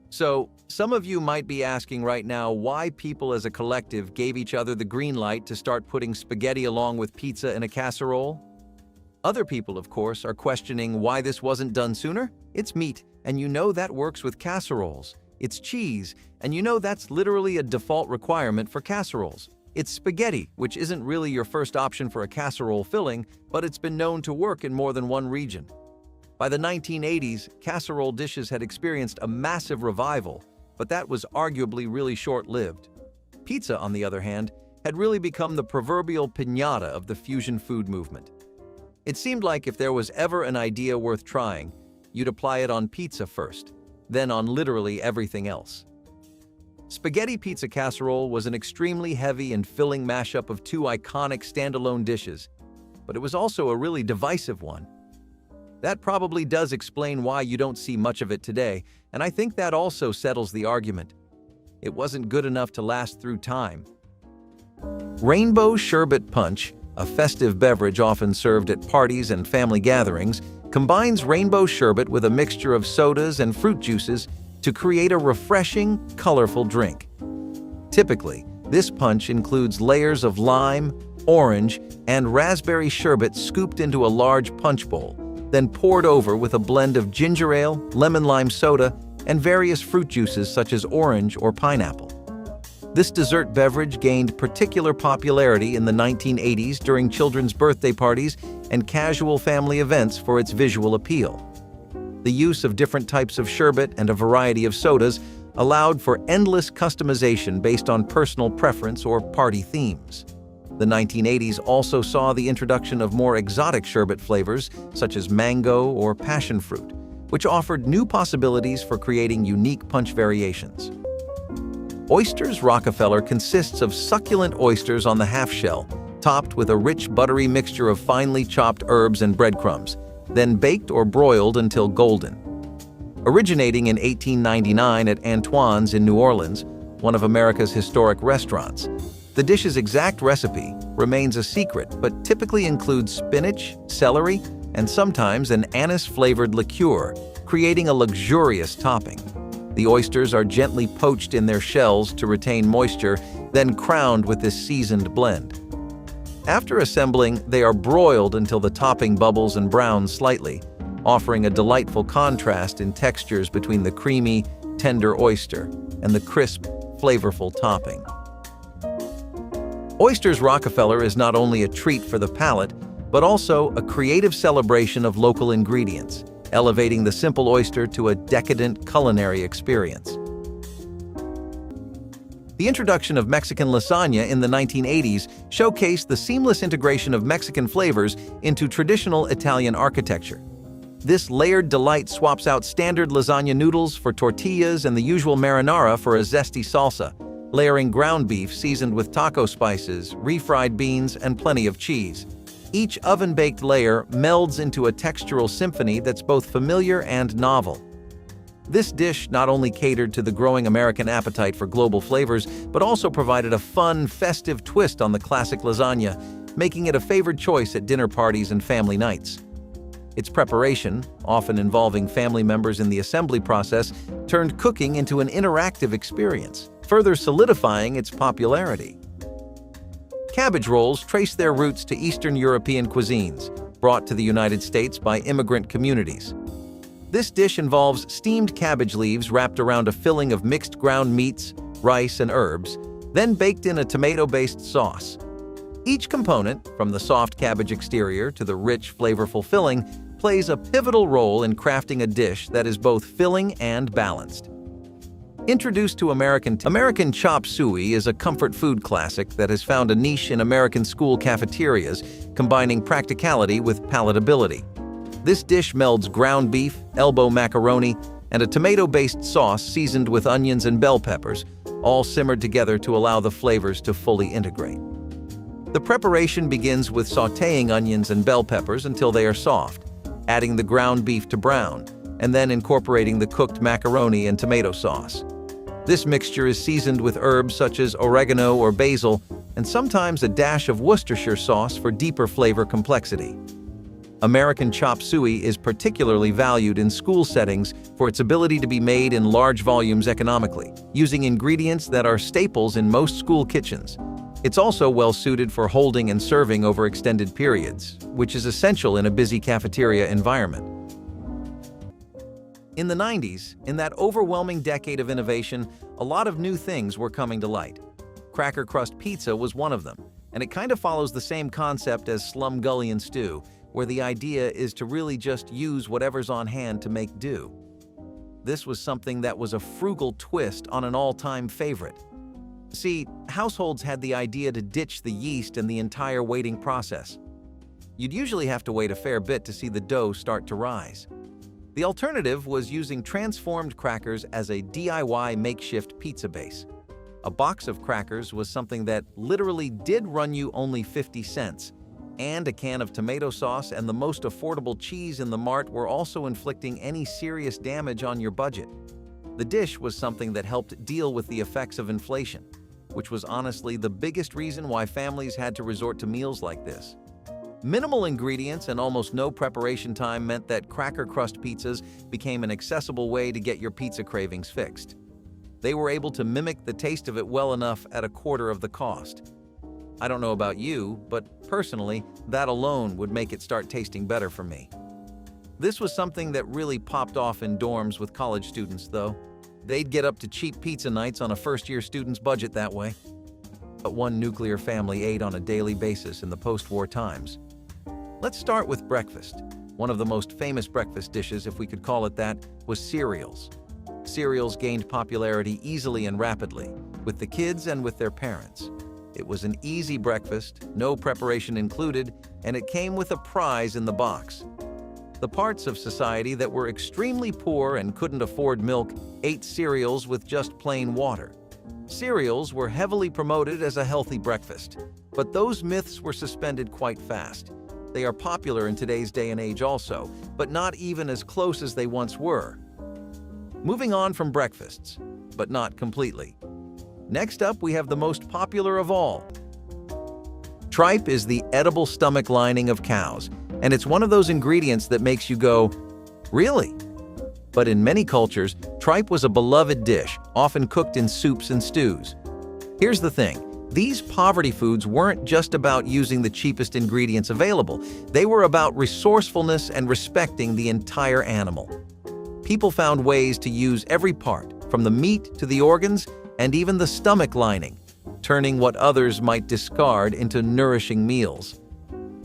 Speaker 1: So, some of you might be asking right now why people as a collective gave each other the green light to start putting spaghetti along with pizza in a casserole. Other people, of course, are questioning why this wasn't done sooner. It's meat, and you know that works with casseroles. It's cheese, and you know that's literally a default requirement for casseroles. It's spaghetti, which isn't really your first option for a casserole filling, but it's been known to work in more than one region. By the 1980s, casserole dishes had experienced a massive revival, but that was arguably really short-lived. Pizza, on the other hand, had really become the proverbial piñata of the fusion food movement. It seemed like if there was ever an idea worth trying, you'd apply it on pizza first, then on literally everything else. Spaghetti pizza casserole was an extremely heavy and filling mashup of two iconic standalone dishes, but it was also a really divisive one. That probably does explain why you don't see much of it today, and I think that also settles the argument. It wasn't good enough to last through time. Rainbow sherbet punch, a festive beverage often served at parties and family gatherings, combines rainbow sherbet with a mixture of sodas and fruit juices to create a refreshing, colorful drink. Typically, this punch includes layers of lime, orange, and raspberry sherbet scooped into a large punch bowl, then poured over with a blend of ginger ale, lemon lime soda, and various fruit juices such as orange or pineapple. This dessert beverage gained particular popularity in the 1980s during children's birthday parties and casual family events for its visual appeal. The use of different types of sherbet and a variety of sodas allowed for endless customization based on personal preference or party themes. The 1980s also saw the introduction of more exotic sherbet flavors, such as mango or passion fruit, which offered new possibilities for creating unique punch variations. Oysters Rockefeller consists of succulent oysters on the half shell, topped with a rich buttery mixture of finely chopped herbs and breadcrumbs, then baked or broiled until golden. Originating in 1899 at Antoine's in New Orleans, one of America's historic restaurants, the dish's exact recipe remains a secret but typically includes spinach, celery, and sometimes an anise-flavored liqueur, creating a luxurious topping. The oysters are gently poached in their shells to retain moisture, then crowned with this seasoned blend. After assembling, they are broiled until the topping bubbles and browns slightly, offering a delightful contrast in textures between the creamy, tender oyster and the crisp, flavorful topping. Oysters Rockefeller is not only a treat for the palate, but also a creative celebration of local ingredients, elevating the simple oyster to a decadent culinary experience. The introduction of Mexican lasagna in the 1980s showcased the seamless integration of Mexican flavors into traditional Italian architecture. This layered delight swaps out standard lasagna noodles for tortillas and the usual marinara for a zesty salsa, layering ground beef seasoned with taco spices, refried beans, and plenty of cheese. Each oven-baked layer melds into a textural symphony that's both familiar and novel. This dish not only catered to the growing American appetite for global flavors, but also provided a fun, festive twist on the classic lasagna, making it a favored choice at dinner parties and family nights. Its preparation, often involving family members in the assembly process, turned cooking into an interactive experience, further solidifying its popularity. Cabbage rolls trace their roots to Eastern European cuisines, brought to the United States by immigrant communities. This dish involves steamed cabbage leaves wrapped around a filling of mixed ground meats, rice, and herbs, then baked in a tomato-based sauce. Each component, from the soft cabbage exterior to the rich, flavorful filling, plays a pivotal role in crafting a dish that is both filling and balanced. Introduced to American chop suey is a comfort food classic that has found a niche in American school cafeterias, combining practicality with palatability. This dish melds ground beef, elbow macaroni, and a tomato-based sauce seasoned with onions and bell peppers, all simmered together to allow the flavors to fully integrate. The preparation begins with sautéing onions and bell peppers until they are soft, adding the ground beef to brown, and then incorporating the cooked macaroni and tomato sauce. This mixture is seasoned with herbs such as oregano or basil, and sometimes a dash of Worcestershire sauce for deeper flavor complexity. American chop suey is particularly valued in school settings for its ability to be made in large volumes economically, using ingredients that are staples in most school kitchens. It's also well-suited for holding and serving over extended periods, which is essential in a busy cafeteria environment. In the 90s, in that overwhelming decade of innovation, a lot of new things were coming to light. Cracker crust pizza was one of them, and it kind of follows the same concept as slumgullion stew, where the idea is to really just use whatever's on hand to make do. This was something that was a frugal twist on an all-time favorite. See, households had the idea to ditch the yeast and the entire waiting process. You'd usually have to wait a fair bit to see the dough start to rise. The alternative was using transformed crackers as a DIY makeshift pizza base. A box of crackers was something that literally did run you only 50 cents, and a can of tomato sauce and the most affordable cheese in the mart were also inflicting any serious damage on your budget. The dish was something that helped deal with the effects of inflation, which was honestly the biggest reason why families had to resort to meals like this. Minimal ingredients and almost no preparation time meant that cracker crust pizzas became an accessible way to get your pizza cravings fixed. They were able to mimic the taste of it well enough at a quarter of the cost. I don't know about you, but personally, that alone would make it start tasting better for me. This was something that really popped off in dorms with college students, though. They'd get up to cheap pizza nights on a first-year student's budget that way. But one nuclear family ate on a daily basis in the post-war times. Let's start with breakfast. One of the most famous breakfast dishes, if we could call it that, was cereals. Cereals gained popularity easily and rapidly, with the kids and with their parents. It was an easy breakfast, no preparation included, and it came with a prize in the box. The parts of society that were extremely poor and couldn't afford milk ate cereals with just plain water. Cereals were heavily promoted as a healthy breakfast, but those myths were suspended quite fast. They are popular in today's day and age also, but not even as close as they once were. Moving on from breakfasts, but not completely. Next up, we have the most popular of all. Tripe is the edible stomach lining of cows, and it's one of those ingredients that makes you go, "Really?" But in many cultures, tripe was a beloved dish, often cooked in soups and stews. Here's the thing. These poverty foods weren't just about using the cheapest ingredients available. They were about resourcefulness and respecting the entire animal. People found ways to use every part, from the meat to the organs and even the stomach lining, turning what others might discard into nourishing meals.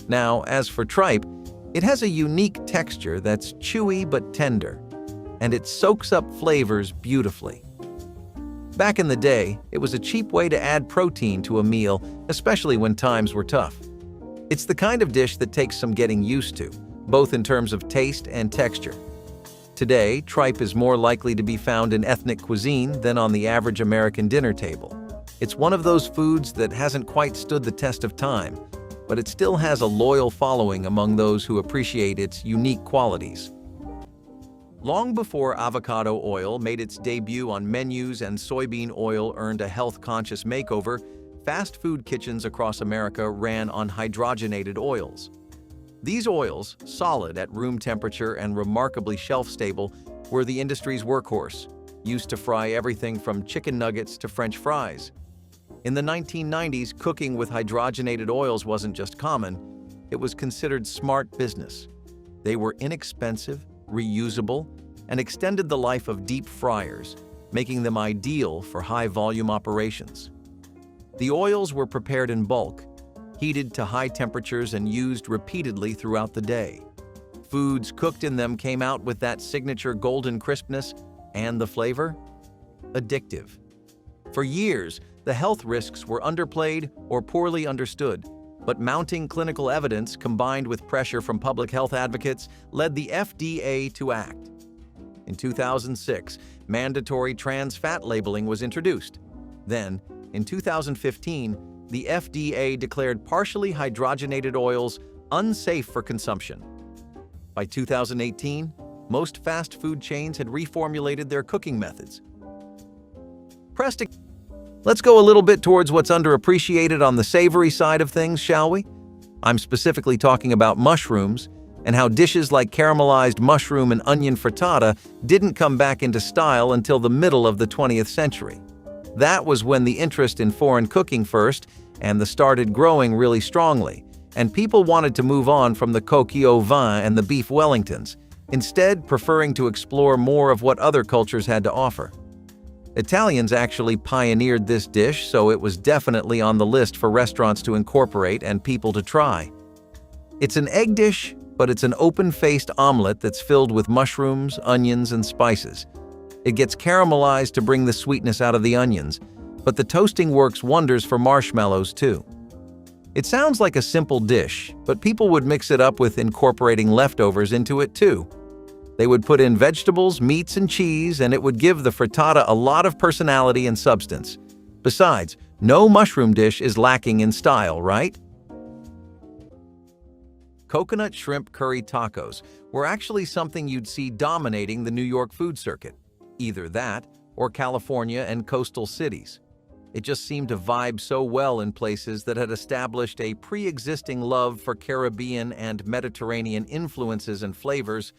Speaker 1: Now, as for tripe, it has a unique texture that's chewy but tender, and it soaks up flavors beautifully. Back in the day, it was a cheap way to add protein to a meal, especially when times were tough. It's the kind of dish that takes some getting used to, both in terms of taste and texture. Today, tripe is more likely to be found in ethnic cuisine than on the average American dinner table. It's one of those foods that hasn't quite stood the test of time, but it still has a loyal following among those who appreciate its unique qualities. Long before avocado oil made its debut on menus and soybean oil earned a health-conscious makeover, fast food kitchens across America ran on hydrogenated oils. These oils, solid at room temperature and remarkably shelf-stable, were the industry's workhorse, used to fry everything from chicken nuggets to French fries. In the 1990s, cooking with hydrogenated oils wasn't just common, it was considered smart business. They were inexpensive, reusable, and extended the life of deep fryers, making them ideal for high-volume operations. The oils were prepared in bulk, heated to high temperatures and used repeatedly throughout the day. Foods cooked in them came out with that signature golden crispness and the flavor? Addictive. For years, the health risks were underplayed or poorly understood, but mounting clinical evidence combined with pressure from public health advocates led the FDA to act. In 2006, mandatory trans fat labeling was introduced. Then, in 2015, the FDA declared partially hydrogenated oils unsafe for consumption. By 2018, most fast food chains had reformulated their cooking methods. Let's go a little bit towards what's underappreciated on the savory side of things, shall we? I'm specifically talking about mushrooms and how dishes like caramelized mushroom and onion frittata didn't come back into style until the middle of the 20th century. That was when the interest in foreign cooking first and the started growing really strongly, and people wanted to move on from the coq au vin and the beef Wellingtons, instead preferring to explore more of what other cultures had to offer. Italians actually pioneered this dish, so it was definitely on the list for restaurants to incorporate and people to try. It's an egg dish, but it's an open-faced omelet that's filled with mushrooms, onions, and spices. It gets caramelized to bring the sweetness out of the onions, but the toasting works wonders for marshmallows too. It sounds like a simple dish, but people would mix it up with incorporating leftovers into it too. They would put in vegetables, meats, and cheese, and it would give the frittata a lot of personality and substance. Besides, no mushroom dish is lacking in style, right? Coconut shrimp curry tacos were actually something you'd see dominating the New York food circuit. Either that, or California and coastal cities. It just seemed to vibe so well in places that had established a pre-existing love for Caribbean and Mediterranean influences and flavors.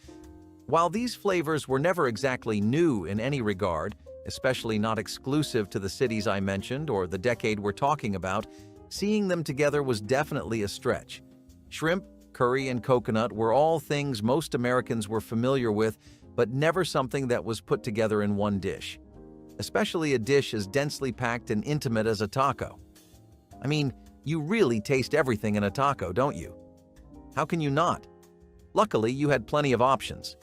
Speaker 1: While these flavors were never exactly new in any regard, especially not exclusive to the cities I mentioned or the decade we're talking about, seeing them together was definitely a stretch. Shrimp, curry, and coconut were all things most Americans were familiar with, but never something that was put together in one dish. especially a dish as densely packed and intimate as a taco. I mean, you really taste everything in a taco, don't you? How can you not? Luckily, you had plenty of options.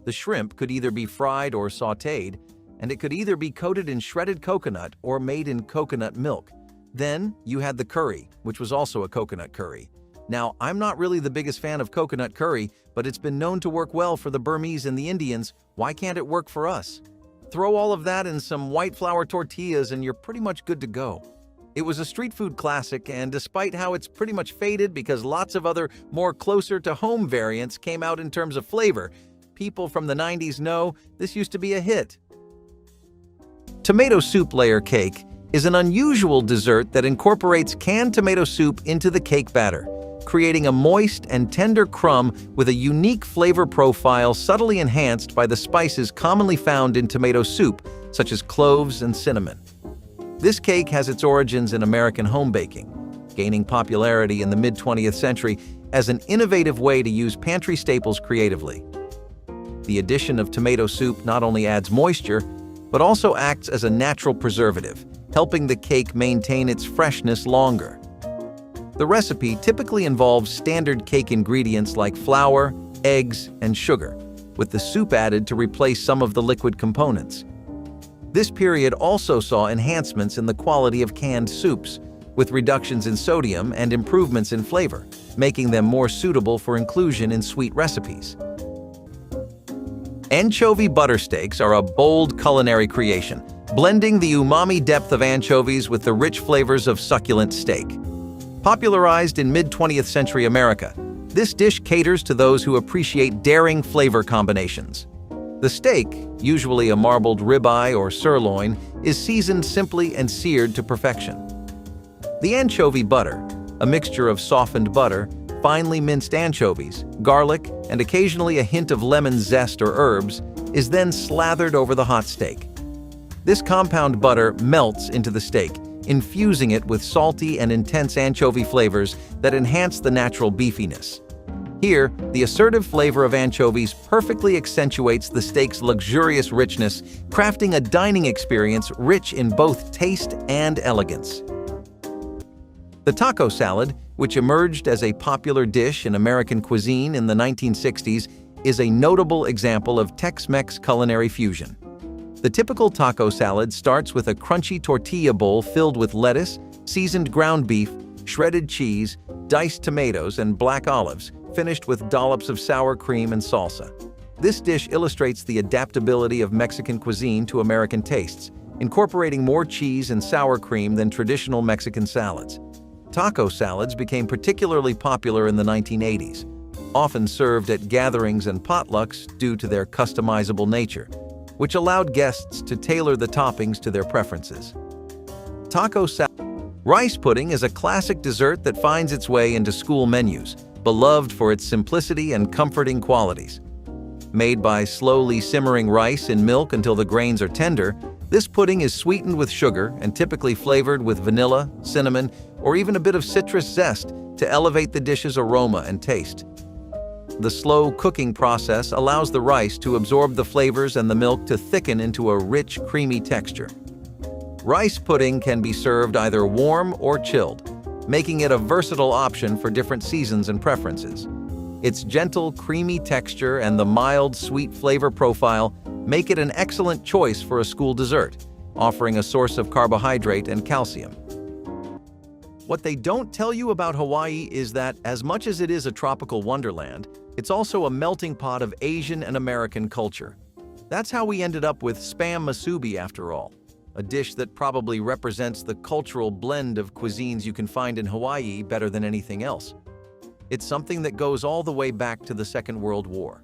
Speaker 1: The shrimp could either be fried or sautéed, and it could either be coated in shredded coconut or made in coconut milk. Then, you had the curry, which was also a coconut curry. Now, I'm not really the biggest fan of coconut curry, but it's been known to work well for the Burmese and the Indians. Why can't it work for us? Throw all of that in some white flour tortillas and you're pretty much good to go. It was a street food classic, and despite how it's pretty much faded because lots of other more closer to home variants came out in terms of flavor, people from the 90s know this used to be a hit. Tomato soup layer cake is an unusual dessert that incorporates canned tomato soup into the cake batter, creating a moist and tender crumb with a unique flavor profile subtly enhanced by the spices commonly found in tomato soup, such as cloves and cinnamon. This cake has its origins in American home baking, gaining popularity in the mid-20th century as an innovative way to use pantry staples creatively. The addition of tomato soup not only adds moisture, but also acts as a natural preservative, helping the cake maintain its freshness longer. The recipe typically involves standard cake ingredients like flour, eggs, and sugar, with the soup added to replace some of the liquid components. This period also saw enhancements in the quality of canned soups, with reductions in sodium and improvements in flavor, making them more suitable for inclusion in sweet recipes. Anchovy butter steaks are a bold culinary creation, blending the umami depth of anchovies with the rich flavors of succulent steak. Popularized in mid-20th century America, this dish caters to those who appreciate daring flavor combinations. The steak, usually a marbled ribeye or sirloin, is seasoned simply and seared to perfection. The anchovy butter, a mixture of softened butter, finely minced anchovies, garlic, and occasionally a hint of lemon zest or herbs, is then slathered over the hot steak. This compound butter melts into the steak, infusing it with salty and intense anchovy flavors that enhance the natural beefiness. Here, the assertive flavor of anchovies perfectly accentuates the steak's luxurious richness, crafting a dining experience rich in both taste and elegance. The taco salad, which emerged as a popular dish in American cuisine in the 1960s, is a notable example of Tex-Mex culinary fusion. The typical taco salad starts with a crunchy tortilla bowl filled with lettuce, seasoned ground beef, shredded cheese, diced tomatoes, and black olives, finished with dollops of sour cream and salsa. This dish illustrates the adaptability of Mexican cuisine to American tastes, incorporating more cheese and sour cream than traditional Mexican salads. Taco salads became particularly popular in the 1980s, often served at gatherings and potlucks due to their customizable nature, which allowed guests to tailor the toppings to their preferences. Taco salad. Rice pudding is a classic dessert that finds its way into school menus, beloved for its simplicity and comforting qualities. Made by slowly simmering rice in milk until the grains are tender, this pudding is sweetened with sugar and typically flavored with vanilla, cinnamon, or even a bit of citrus zest to elevate the dish's aroma and taste. The slow cooking process allows the rice to absorb the flavors and the milk to thicken into a rich, creamy texture. Rice pudding can be served either warm or chilled, making it a versatile option for different seasons and preferences. Its gentle, creamy texture and the mild, sweet flavor profile make it an excellent choice for a school dessert, offering a source of carbohydrate and calcium. What they don't tell you about Hawaii is that, as much as it is a tropical wonderland, it's also a melting pot of Asian and American culture. That's how we ended up with Spam Musubi after all, a dish that probably represents the cultural blend of cuisines you can find in Hawaii better than anything else. It's something that goes all the way back to the Second World War.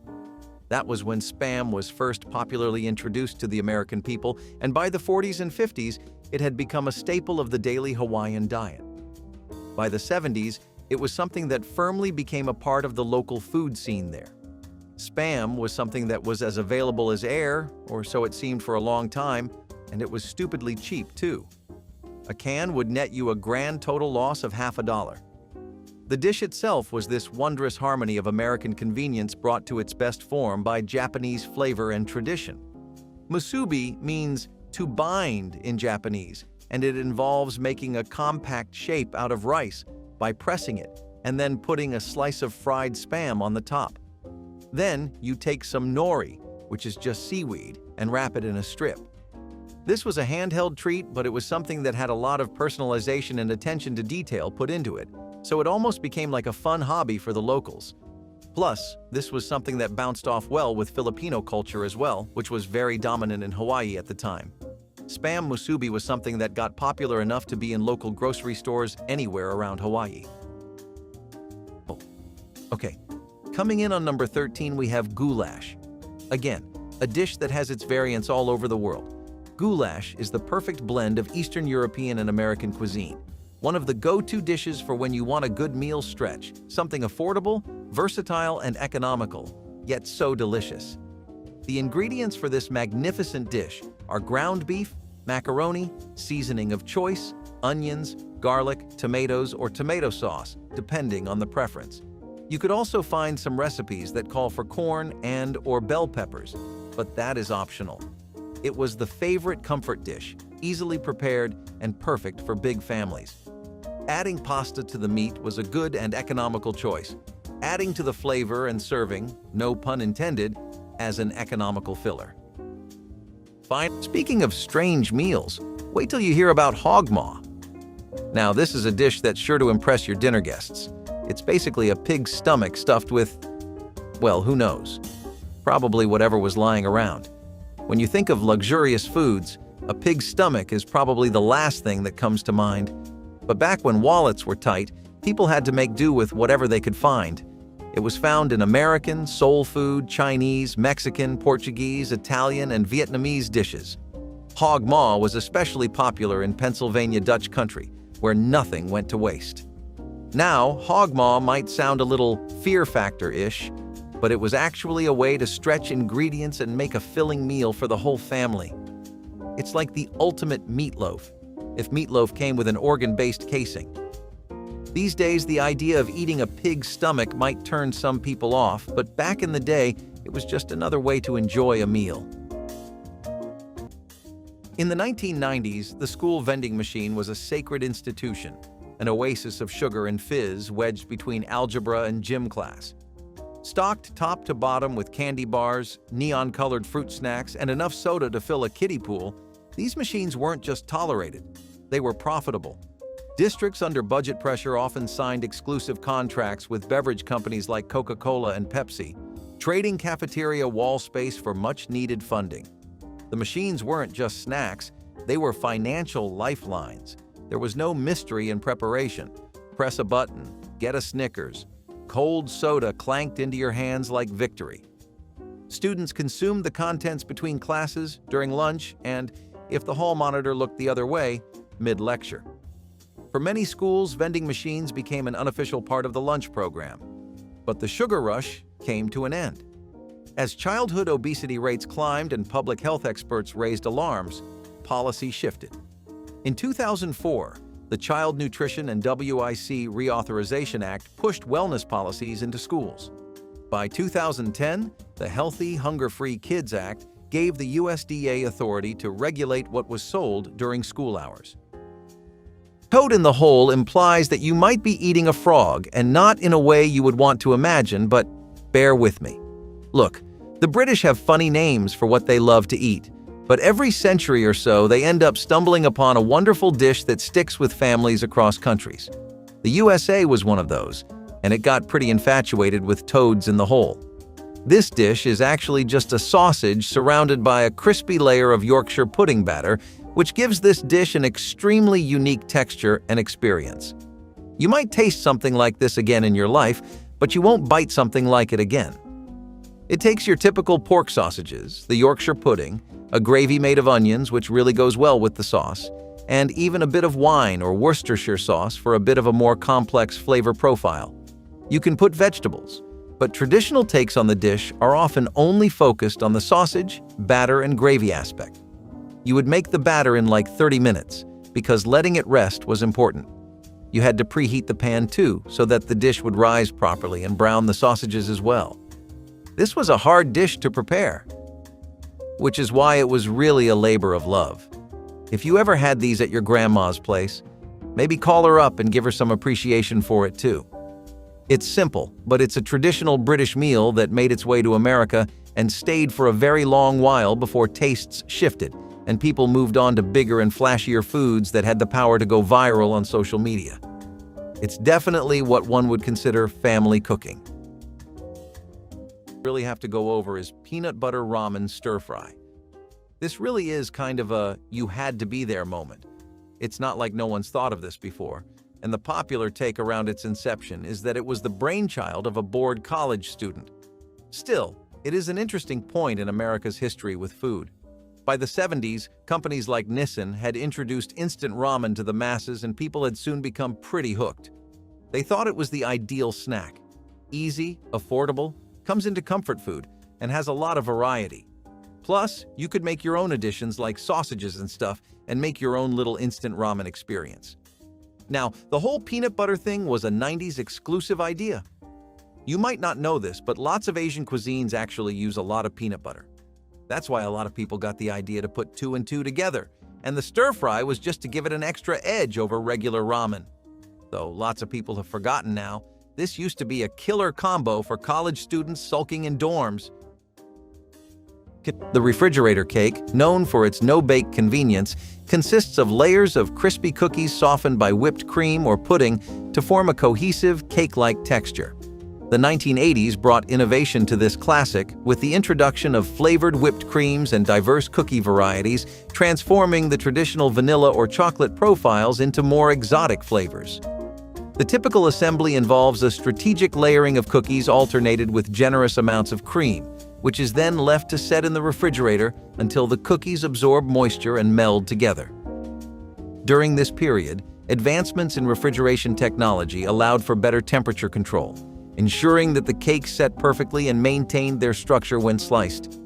Speaker 1: That was when Spam was first popularly introduced to the American people, and by the 40s and 50s, it had become a staple of the daily Hawaiian diet. By the 70s, it was something that firmly became a part of the local food scene there. Spam was something that was as available as air, or so it seemed for a long time, and it was stupidly cheap too. A can would net you a grand total loss of $50. The dish itself was this wondrous harmony of American convenience brought to its best form by Japanese flavor and tradition. Musubi means to bind in Japanese, and it involves making a compact shape out of rice by pressing it and then putting a slice of fried spam on the top. Then you take some nori, which is just seaweed, and wrap it in a strip. This was a handheld treat, but it was something that had a lot of personalization and attention to detail put into it, so it almost became like a fun hobby for the locals. Plus, this was something that bounced off well with Filipino culture as well, which was very dominant in Hawaii at the time. Spam musubi was something that got popular enough to be in local grocery stores anywhere around Hawaii. Okay, coming in on number 13 we have goulash. Again, a dish that has its variants all over the world. Goulash is the perfect blend of Eastern European and American cuisine. One of the go-to dishes for when you want a good meal stretch, something affordable, versatile, and economical, yet so delicious. The ingredients for this magnificent dish are ground beef, macaroni, seasoning of choice, onions, garlic, tomatoes, or tomato sauce, depending on the preference. You could also find some recipes that call for corn and/or bell peppers, but that is optional. It was the favorite comfort dish, easily prepared and perfect for big families. Adding pasta to the meat was a good and economical choice, adding to the flavor and serving, no pun intended, as an economical filler. Speaking of strange meals, wait till you hear about hog maw. Now, this is a dish that's sure to impress your dinner guests. It's basically a pig's stomach stuffed with, well, who knows? Probably whatever was lying around. When you think of luxurious foods, a pig's stomach is probably the last thing that comes to mind. But back when wallets were tight, people had to make do with whatever they could find. It was found in American, soul food, Chinese, Mexican, Portuguese, Italian, and Vietnamese dishes. Hog maw was especially popular in Pennsylvania Dutch country, where nothing went to waste. Now, hog maw might sound a little fear factor-ish, but it was actually a way to stretch ingredients and make a filling meal for the whole family. It's like the ultimate meatloaf, if meatloaf came with an organ-based casing. These days, the idea of eating a pig's stomach might turn some people off, but back in the day, it was just another way to enjoy a meal. In the 1990s, the school vending machine was a sacred institution, an oasis of sugar and fizz wedged between algebra and gym class. Stocked top to bottom with candy bars, neon-colored fruit snacks, and enough soda to fill a kiddie pool, these machines weren't just tolerated, they were profitable. Districts under budget pressure often signed exclusive contracts with beverage companies like Coca-Cola and Pepsi, trading cafeteria wall space for much-needed funding. The machines weren't just snacks, they were financial lifelines. There was no mystery in preparation. Press a button, get a Snickers. Cold soda clanked into your hands like victory. Students consumed the contents between classes, during lunch, and, if the hall monitor looked the other way, mid-lecture. For many schools, vending machines became an unofficial part of the lunch program. But the sugar rush came to an end. As childhood obesity rates climbed and public health experts raised alarms, policy shifted. In 2004, the Child Nutrition and WIC Reauthorization Act pushed wellness policies into schools. By 2010, the Healthy, Hunger-Free Kids Act gave the USDA authority to regulate what was sold during school hours. Toad in the hole implies that you might be eating a frog, and not in a way you would want to imagine, but bear with me. Look, the British have funny names for what they love to eat, but every century or so they end up stumbling upon a wonderful dish that sticks with families across countries. The USA was one of those, and it got pretty infatuated with toads in the hole. This dish is actually just a sausage surrounded by a crispy layer of Yorkshire pudding batter, which gives this dish an extremely unique texture and experience. You might taste something like this again in your life, but you won't bite something like it again. It takes your typical pork sausages, the Yorkshire pudding, a gravy made of onions, which really goes well with the sauce, and even a bit of wine or Worcestershire sauce for a bit of a more complex flavor profile. You can put vegetables, but traditional takes on the dish are often only focused on the sausage, batter, and gravy aspect. You would make the batter in like 30 minutes, because letting it rest was important. You had to preheat the pan too, so that the dish would rise properly and brown the sausages as well. This was a hard dish to prepare. which is why it was really a labor of love. If you ever had these at your grandma's place, maybe call her up and give her some appreciation for it too. It's simple, but it's a traditional British meal that made its way to America and stayed for a very long while before tastes shifted and people moved on to bigger and flashier foods that had the power to go viral on social media. It's definitely what one would consider family cooking. Really have to go over is peanut butter ramen stir-fry. This really is kind of a you had to be there moment. It's not like no one's thought of this before, and the popular take around its inception is that it was the brainchild of a bored college student. Still, it is an interesting point in America's history with food. By the 70s, companies like Nissin had introduced instant ramen to the masses and people had soon become pretty hooked. They thought it was the ideal snack. Easy, affordable, comes into comfort food, and has a lot of variety. Plus, you could make your own additions like sausages and stuff and make your own little instant ramen experience. Now, the whole peanut butter thing was a 90s exclusive idea. You might not know this, but lots of Asian cuisines actually use a lot of peanut butter. That's why a lot of people got the idea to put two and two together, and the stir-fry was just to give it an extra edge over regular ramen. Though lots of people have forgotten now, this used to be a killer combo for college students sulking in dorms. The refrigerator cake, known for its no-bake convenience, consists of layers of crispy cookies softened by whipped cream or pudding to form a cohesive, cake-like texture. The 1980s brought innovation to this classic with the introduction of flavored whipped creams and diverse cookie varieties, transforming the traditional vanilla or chocolate profiles into more exotic flavors. The typical assembly involves a strategic layering of cookies alternated with generous amounts of cream, which is then left to set in the refrigerator until the cookies absorb moisture and meld together. During this period, advancements in refrigeration technology allowed for better temperature control, ensuring that the cakes set perfectly and maintained their structure when sliced.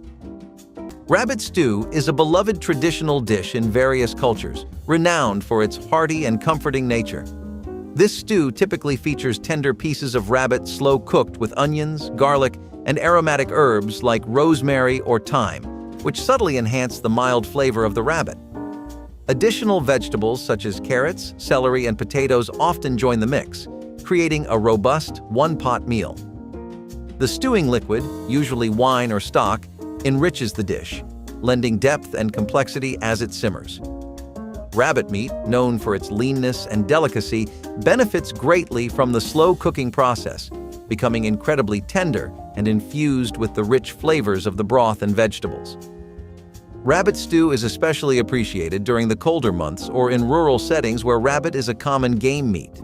Speaker 1: Rabbit stew is a beloved traditional dish in various cultures, renowned for its hearty and comforting nature. This stew typically features tender pieces of rabbit slow-cooked with onions, garlic, and aromatic herbs like rosemary or thyme, which subtly enhance the mild flavor of the rabbit. Additional vegetables such as carrots, celery, and potatoes often join the mix, creating a robust, one-pot meal. The stewing liquid, usually wine or stock, enriches the dish, lending depth and complexity as it simmers. Rabbit meat, known for its leanness and delicacy, benefits greatly from the slow cooking process, becoming incredibly tender and infused with the rich flavors of the broth and vegetables. Rabbit stew is especially appreciated during the colder months or in rural settings where rabbit is a common game meat.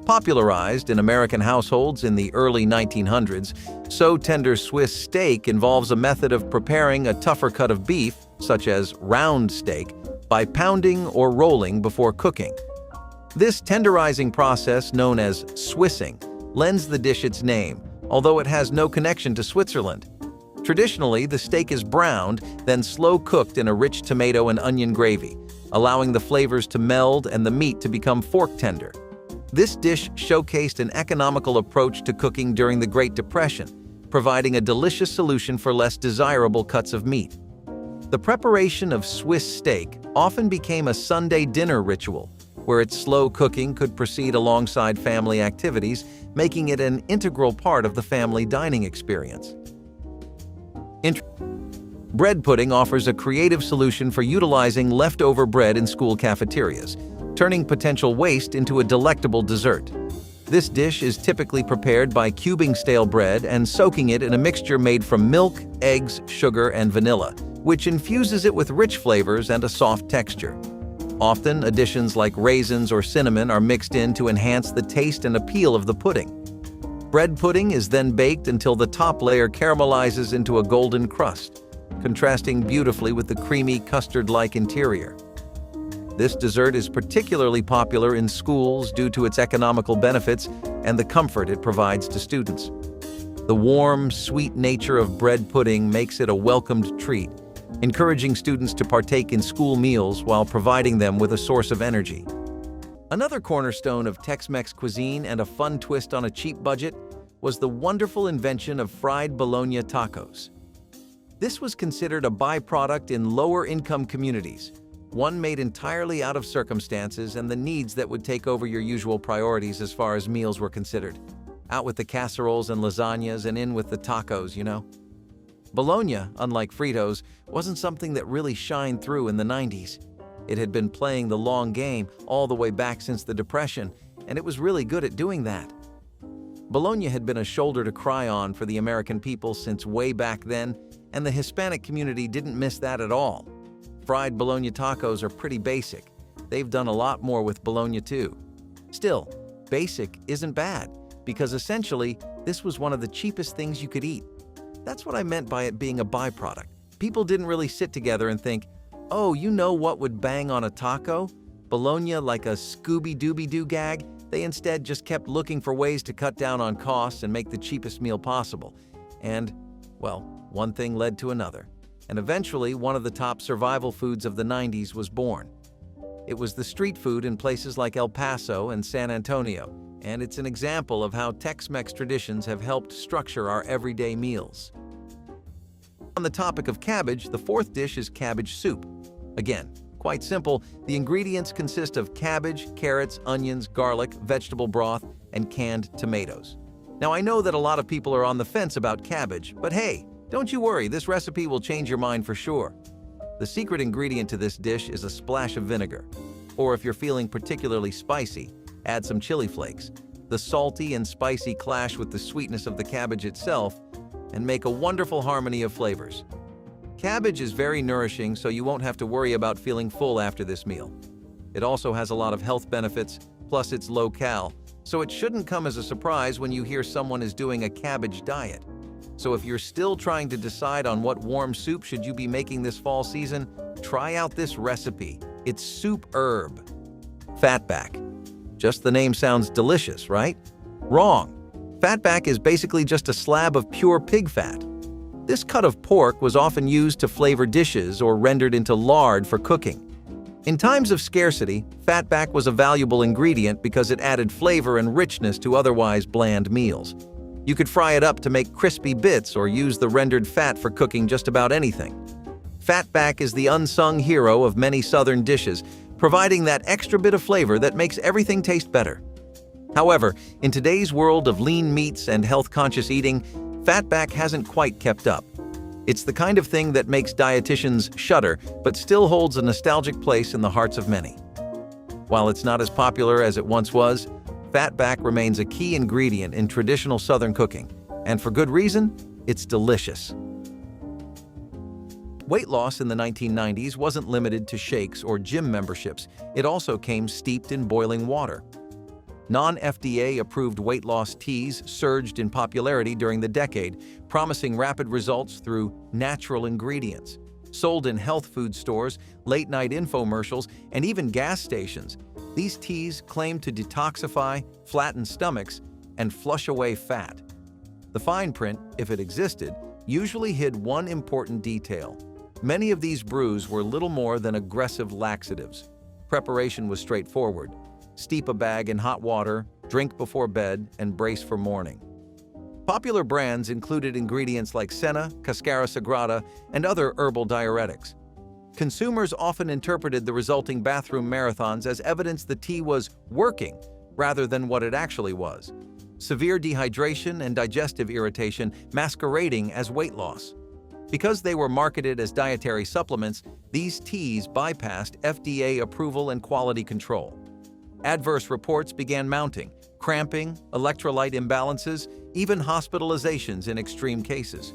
Speaker 1: Popularized in American households in the early 1900s, so tender Swiss steak involves a method of preparing a tougher cut of beef, such as round steak, by pounding or rolling before cooking. This tenderizing process, known as Swissing, lends the dish its name, although it has no connection to Switzerland. Traditionally, the steak is browned, then slow cooked in a rich tomato and onion gravy, allowing the flavors to meld and the meat to become fork tender. This dish showcased an economical approach to cooking during the Great Depression, providing a delicious solution for less desirable cuts of meat. The preparation of Swiss steak often became a Sunday dinner ritual, where its slow cooking could proceed alongside family activities, making it an integral part of the family dining experience. Bread pudding offers a creative solution for utilizing leftover bread in school cafeterias, turning potential waste into a delectable dessert. This dish is typically prepared by cubing stale bread and soaking it in a mixture made from milk, eggs, sugar, and vanilla, which infuses it with rich flavors and a soft texture. Often, additions like raisins or cinnamon are mixed in to enhance the taste and appeal of the pudding. Bread pudding is then baked until the top layer caramelizes into a golden crust, contrasting beautifully with the creamy custard-like interior. This dessert is particularly popular in schools due to its economical benefits and the comfort it provides to students. The warm, sweet nature of bread pudding makes it a welcomed treat, encouraging students to partake in school meals while providing them with a source of energy. Another cornerstone of Tex-Mex cuisine and a fun twist on a cheap budget was the wonderful invention of fried bologna tacos. This was considered a byproduct in lower-income communities, one made entirely out of circumstances and the needs that would take over your usual priorities as far as meals were considered. Out with the casseroles and lasagnas and in with the tacos, you know? Bologna, unlike Fritos, wasn't something that really shined through in the 90s. It had been playing the long game all the way back since the Depression, and it was really good at doing that. Bologna had been a shoulder to cry on for the American people since way back then, and the Hispanic community didn't miss that at all. Fried Bologna tacos are pretty basic. They've done a lot more with Bologna too. Still, basic isn't bad, because essentially, this was one of the cheapest things you could eat. That's what I meant by it being a byproduct. People didn't really sit together and think, oh, you know what would bang on a taco? Bologna like a Scooby-Dooby-Doo gag? They instead just kept looking for ways to cut down on costs and make the cheapest meal possible. And, well, one thing led to another. And eventually, one of the top survival foods of the 90s was born. It was the street food in places like El Paso and San Antonio, and it's an example of how Tex-Mex traditions have helped structure our everyday meals. On the topic of cabbage, the fourth dish is cabbage soup. Again, quite simple, the ingredients consist of cabbage, carrots, onions, garlic, vegetable broth, and canned tomatoes. Now, I know that a lot of people are on the fence about cabbage, but hey, don't you worry, this recipe will change your mind for sure. The secret ingredient to this dish is a splash of vinegar. Or if you're feeling particularly spicy, add some chili flakes. The salty and spicy clash with the sweetness of the cabbage itself and make a wonderful harmony of flavors. Cabbage is very nourishing, so you won't have to worry about feeling full after this meal. It also has a lot of health benefits, plus it's low-cal, so it shouldn't come as a surprise when you hear someone is doing a cabbage diet. So if you're still trying to decide on what warm soup should you be making this fall season, try out this recipe. It's soup herb. Fatback. Just the name sounds delicious, right? Wrong. Fatback is basically just a slab of pure pig fat. This cut of pork was often used to flavor dishes or rendered into lard for cooking. In times of scarcity, fatback was a valuable ingredient because it added flavor and richness to otherwise bland meals. You could fry it up to make crispy bits or use the rendered fat for cooking just about anything. Fatback is the unsung hero of many Southern dishes, providing that extra bit of flavor that makes everything taste better. However, in today's world of lean meats and health-conscious eating, fatback hasn't quite kept up. It's the kind of thing that makes dietitians shudder, but still holds a nostalgic place in the hearts of many. While it's not as popular as it once was, fatback remains a key ingredient in traditional Southern cooking, and for good reason, it's delicious. Weight loss in the 1990s wasn't limited to shakes or gym memberships. It also came steeped in boiling water. Non-FDA-approved weight loss teas surged in popularity during the decade, promising rapid results through natural ingredients. Sold in health food stores, late-night infomercials, and even gas stations, these teas claimed to detoxify, flatten stomachs, and flush away fat. The fine print, if it existed, usually hid one important detail. Many of these brews were little more than aggressive laxatives. Preparation was straightforward. Steep a bag in hot water, drink before bed, and brace for morning. Popular brands included ingredients like senna, cascara sagrada, and other herbal diuretics. Consumers often interpreted the resulting bathroom marathons as evidence the tea was working rather than what it actually was. Severe dehydration and digestive irritation masquerading as weight loss. Because they were marketed as dietary supplements, these teas bypassed FDA approval and quality control. Adverse reports began mounting: cramping, electrolyte imbalances, even hospitalizations in extreme cases.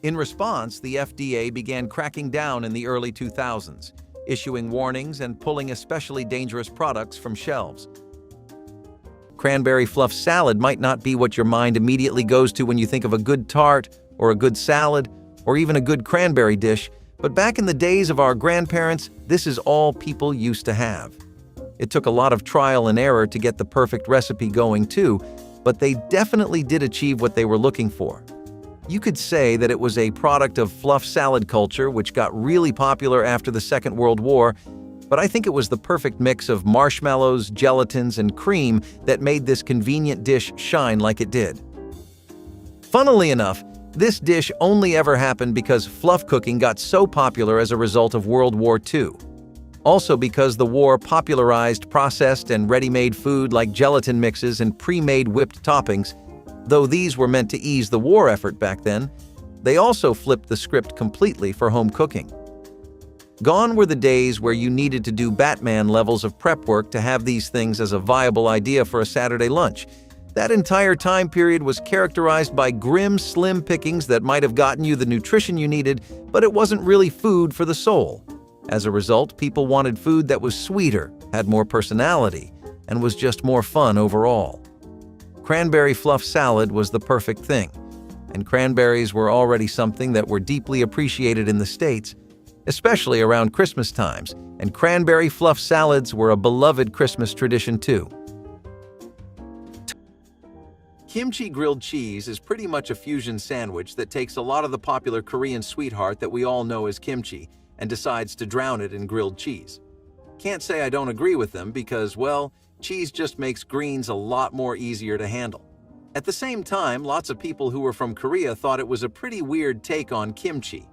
Speaker 1: In response, the FDA began cracking down in the early 2000s, issuing warnings and pulling especially dangerous products from shelves. Cranberry fluff salad might not be what your mind immediately goes to when you think of a good tart, or a good salad, or even a good cranberry dish, but back in the days of our grandparents, this is all people used to have. It took a lot of trial and error to get the perfect recipe going too, but they definitely did achieve what they were looking for. You could say that it was a product of fluff salad culture, which got really popular after the Second World War, but I think it was the perfect mix of marshmallows, gelatins, and cream that made this convenient dish shine like it did. Funnily enough, This dish only ever happened because fluff cooking got so popular as a result of World War II. Also because the war popularized processed and ready-made food like gelatin mixes and pre-made whipped toppings. Though these were meant to ease the war effort back then, they also flipped the script completely for home cooking. Gone were the days where you needed to do Batman levels of prep work to have these things as a viable idea for a Saturday lunch. That entire time period was characterized by grim, slim pickings that might have gotten you the nutrition you needed, but it wasn't really food for the soul. As a result, people wanted food that was sweeter, had more personality, and was just more fun overall. Cranberry fluff salad was the perfect thing, and cranberries were already something that were deeply appreciated in the States, especially around Christmas times, and cranberry fluff salads were a beloved Christmas tradition too. Kimchi grilled cheese is pretty much a fusion sandwich that takes a lot of the popular Korean sweetheart that we all know as kimchi and decides to drown it in grilled cheese. Can't say I don't agree with them because, well, cheese just makes greens a lot more easier to handle. At the same time, lots of people who were from Korea thought it was a pretty weird take on kimchi.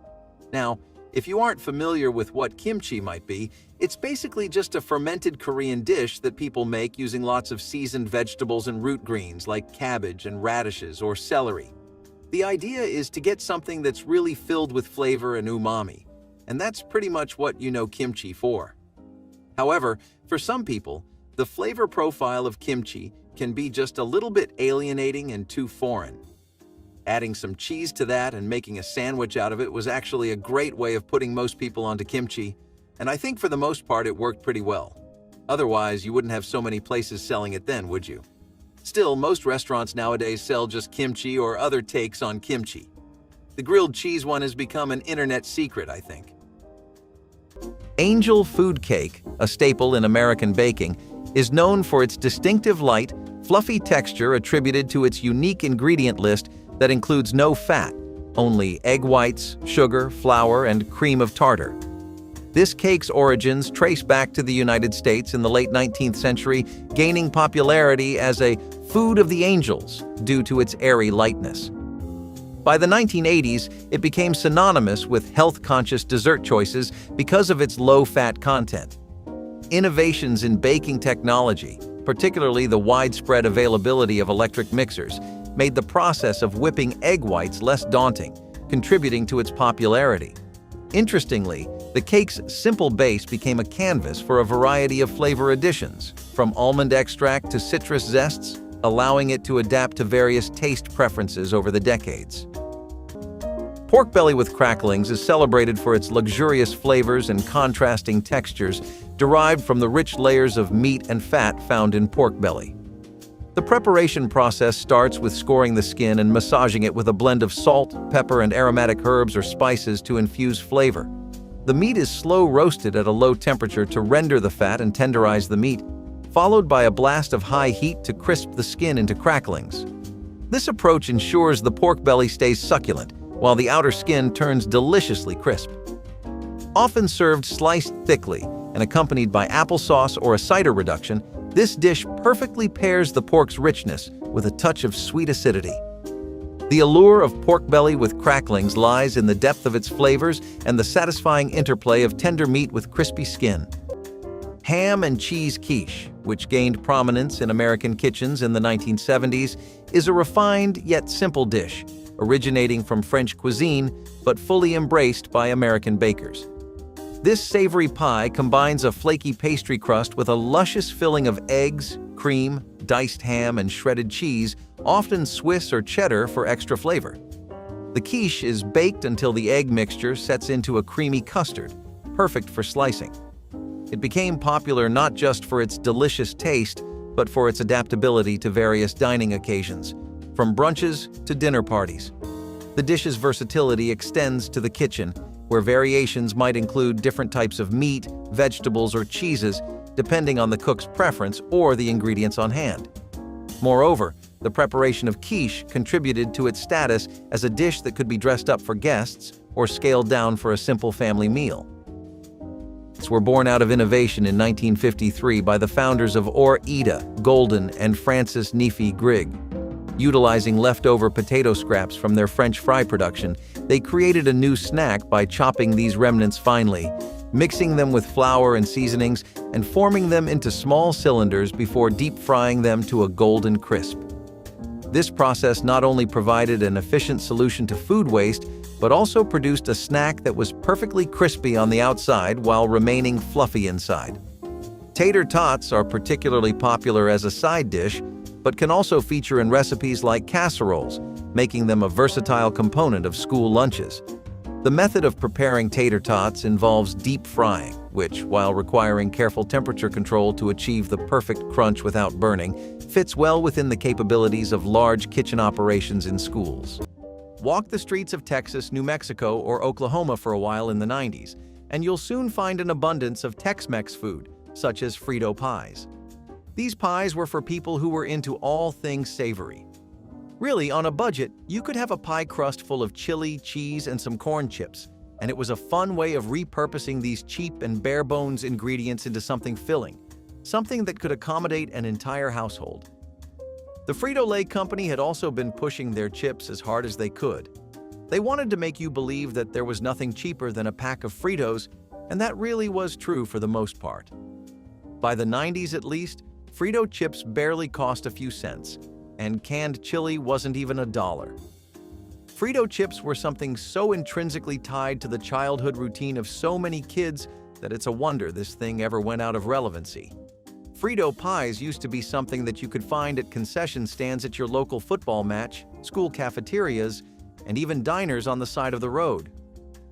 Speaker 1: Now, if you aren't familiar with what kimchi might be, it's basically just a fermented Korean dish that people make using lots of seasoned vegetables and root greens like cabbage and radishes or celery. The idea is to get something that's really filled with flavor and umami, and that's pretty much what you know kimchi for. However, for some people, the flavor profile of kimchi can be just a little bit alienating and too foreign. Adding some cheese to that and making a sandwich out of it was actually a great way of putting most people onto kimchi, and I think for the most part it worked pretty well. Otherwise, you wouldn't have so many places selling it then, would you? Still, most restaurants nowadays sell just kimchi or other takes on kimchi. The grilled cheese one has become an internet secret, I think. Angel food cake, a staple in American baking, is known for its distinctive light, fluffy texture attributed to its unique ingredient list that includes no fat, only egg whites, sugar, flour, and cream of tartar. This cake's origins trace back to the United States in the late 19th century, gaining popularity as a food of the angels due to its airy lightness. By the 1980s, it became synonymous with health-conscious dessert choices because of its low-fat content. Innovations in baking technology, particularly the widespread availability of electric mixers, made the process of whipping egg whites less daunting, contributing to its popularity. Interestingly, the cake's simple base became a canvas for a variety of flavor additions, from almond extract to citrus zests, allowing it to adapt to various taste preferences over the decades. Pork belly with cracklings is celebrated for its luxurious flavors and contrasting textures derived from the rich layers of meat and fat found in pork belly. The preparation process starts with scoring the skin and massaging it with a blend of salt, pepper, and aromatic herbs or spices to infuse flavor. The meat is slow roasted at a low temperature to render the fat and tenderize the meat, followed by a blast of high heat to crisp the skin into cracklings. This approach ensures the pork belly stays succulent, while the outer skin turns deliciously crisp. Often served sliced thickly and accompanied by applesauce or a cider reduction, this dish perfectly pairs the pork's richness with a touch of sweet acidity. The allure of pork belly with cracklings lies in the depth of its flavors and the satisfying interplay of tender meat with crispy skin. Ham and cheese quiche, which gained prominence in American kitchens in the 1970s, is a refined yet simple dish, originating from French cuisine but fully embraced by American bakers. This savory pie combines a flaky pastry crust with a luscious filling of eggs, cream, diced ham, and shredded cheese, often Swiss or cheddar for extra flavor. The quiche is baked until the egg mixture sets into a creamy custard, perfect for slicing. It became popular not just for its delicious taste, but for its adaptability to various dining occasions, from brunches to dinner parties. The dish's versatility extends to the kitchen, where variations might include different types of meat, vegetables, or cheeses, depending on the cook's preference or the ingredients on hand. Moreover, the preparation of quiche contributed to its status as a dish that could be dressed up for guests or scaled down for a simple family meal. These were born out of innovation in 1953 by the founders of Or Ida, Golden, and Francis Neefe Grigg. Utilizing leftover potato scraps from their French fry production, they created a new snack by chopping these remnants finely, mixing them with flour and seasonings, and forming them into small cylinders before deep frying them to a golden crisp. This process not only provided an efficient solution to food waste, but also produced a snack that was perfectly crispy on the outside while remaining fluffy inside. Tater tots are particularly popular as a side dish, but can also feature in recipes like casseroles, making them a versatile component of school lunches. The method of preparing tater tots involves deep frying, which, while requiring careful temperature control to achieve the perfect crunch without burning, fits well within the capabilities of large kitchen operations in schools. Walk the streets of Texas, New Mexico, or Oklahoma for a while in the 90s, and you'll soon find an abundance of Tex-Mex food, such as Frito pies. These pies were for people who were into all things savory. Really, on a budget, you could have a pie crust full of chili, cheese, and some corn chips, and it was a fun way of repurposing these cheap and bare-bones ingredients into something filling, something that could accommodate an entire household. The Frito-Lay company had also been pushing their chips as hard as they could. They wanted to make you believe that there was nothing cheaper than a pack of Fritos, and that really was true for the most part. By the 90s at least, Frito chips barely cost a few cents, and canned chili wasn't even $1. Frito chips were something so intrinsically tied to the childhood routine of so many kids that it's a wonder this thing ever went out of relevancy. Frito pies used to be something that you could find at concession stands at your local football match, school cafeterias, and even diners on the side of the road.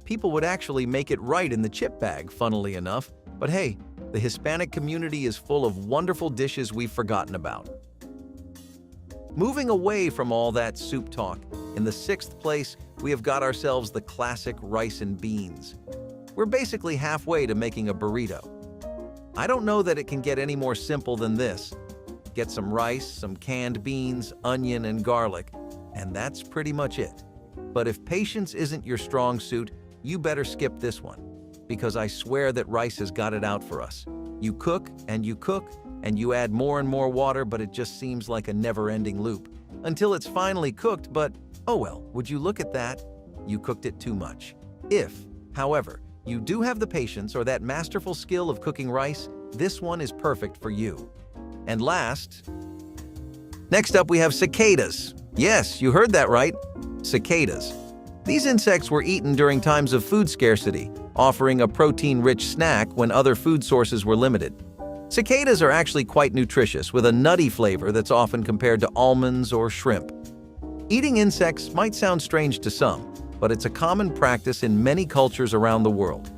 Speaker 1: People would actually make it right in the chip bag, funnily enough, but hey, the Hispanic community is full of wonderful dishes we've forgotten about. Moving away from all that soup talk, in the 6th place, we have got ourselves the classic rice and beans. We're basically halfway to making a burrito. I don't know that it can get any more simple than this. Get some rice, some canned beans, onion, and garlic, and that's pretty much it. But if patience isn't your strong suit, you better skip this one, because I swear that rice has got it out for us. You cook, and you add more and more water, but it just seems like a never-ending loop. Until it's finally cooked, but oh well, would you look at that? You cooked it too much. If, however, you do have the patience or that masterful skill of cooking rice, this one is perfect for you. And next up we have cicadas. Yes, you heard that right. Cicadas. These insects were eaten during times of food scarcity, offering a protein-rich snack when other food sources were limited. Cicadas are actually quite nutritious, with a nutty flavor that's often compared to almonds or shrimp. Eating insects might sound strange to some, but it's a common practice in many cultures around the world.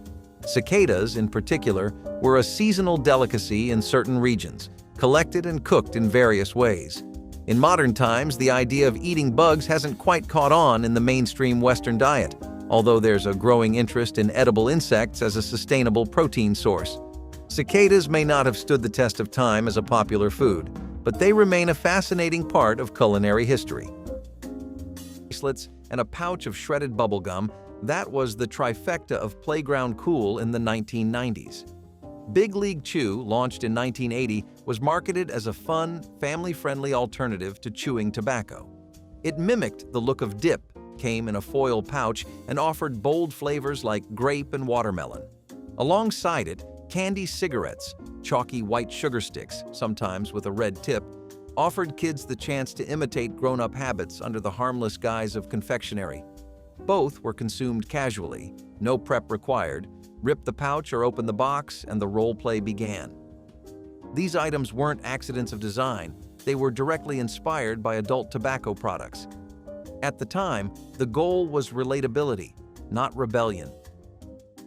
Speaker 1: Cicadas, in particular, were a seasonal delicacy in certain regions, collected and cooked in various ways. In modern times, the idea of eating bugs hasn't quite caught on in the mainstream Western diet, although there's a growing interest in edible insects as a sustainable protein source. Cicadas may not have stood the test of time as a popular food, but they remain a fascinating part of culinary history. Bracelets and a pouch of shredded bubblegum, that was the trifecta of playground cool in the 1990s. Big League Chew, launched in 1980, was marketed as a fun, family-friendly alternative to chewing tobacco. It mimicked the look of dip, came in a foil pouch, and offered bold flavors like grape and watermelon. Alongside it, candy cigarettes, chalky white sugar sticks, sometimes with a red tip, offered kids the chance to imitate grown-up habits under the harmless guise of confectionery. Both were consumed casually, no prep required. Rip the pouch or open the box, and the role play began. These items weren't accidents of design, they were directly inspired by adult tobacco products. At the time, the goal was relatability, not rebellion.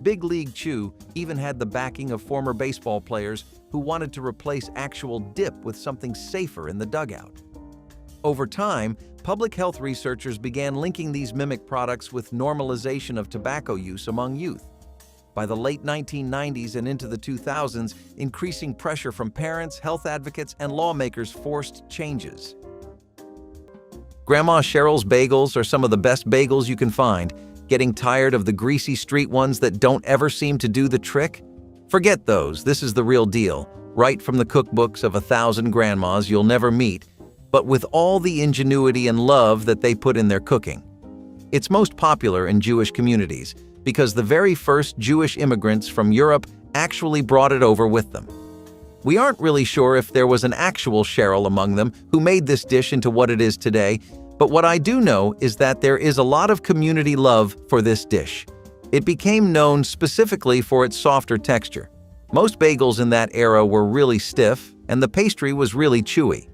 Speaker 1: Big League Chew even had the backing of former baseball players who wanted to replace actual dip with something safer in the dugout. Over time, public health researchers began linking these mimic products with normalization of tobacco use among youth. By the late 1990s and into the 2000s, increasing pressure from parents, health advocates, and lawmakers forced changes. Grandma Cheryl's bagels are some of the best bagels you can find. Getting tired of the greasy street ones that don't ever seem to do the trick? Forget those, this is the real deal, right from the cookbooks of 1,000 grandmas you'll never meet. but with all the ingenuity and love that they put in their cooking. It's most popular in Jewish communities because the very first Jewish immigrants from Europe actually brought it over with them. We aren't really sure if there was an actual Cheryl among them who made this dish into what it is today, but what I do know is that there is a lot of community love for this dish. It became known specifically for its softer texture. Most bagels in that era were really stiff, and the pastry was really chewy.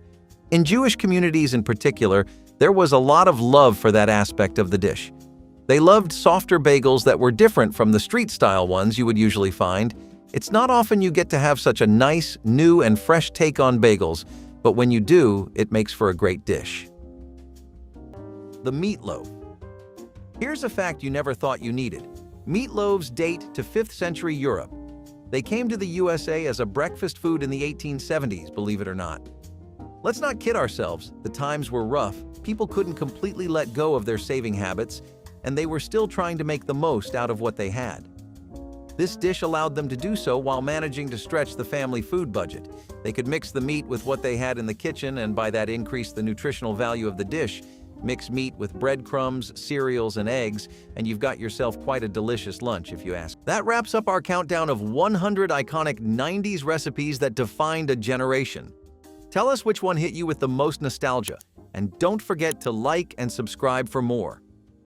Speaker 1: In Jewish communities in particular, there was a lot of love for that aspect of the dish. They loved softer bagels that were different from the street-style ones you would usually find. It's not often you get to have such a nice, new, and fresh take on bagels, but when you do, it makes for a great dish. The meatloaf. Here's a fact you never thought you needed. Meatloaves date to 5th century Europe. They came to the USA as a breakfast food in the 1870s, believe it or not. Let's not kid ourselves, the times were rough, people couldn't completely let go of their saving habits, and they were still trying to make the most out of what they had. This dish allowed them to do so while managing to stretch the family food budget. They could mix the meat with what they had in the kitchen and by that increase the nutritional value of the dish. Mix meat with breadcrumbs, cereals, and eggs, and you've got yourself quite a delicious lunch, if you ask. That wraps up our countdown of 100 iconic 90s recipes that defined a generation. Tell us which one hit you with the most nostalgia, and don't forget to like and subscribe for more.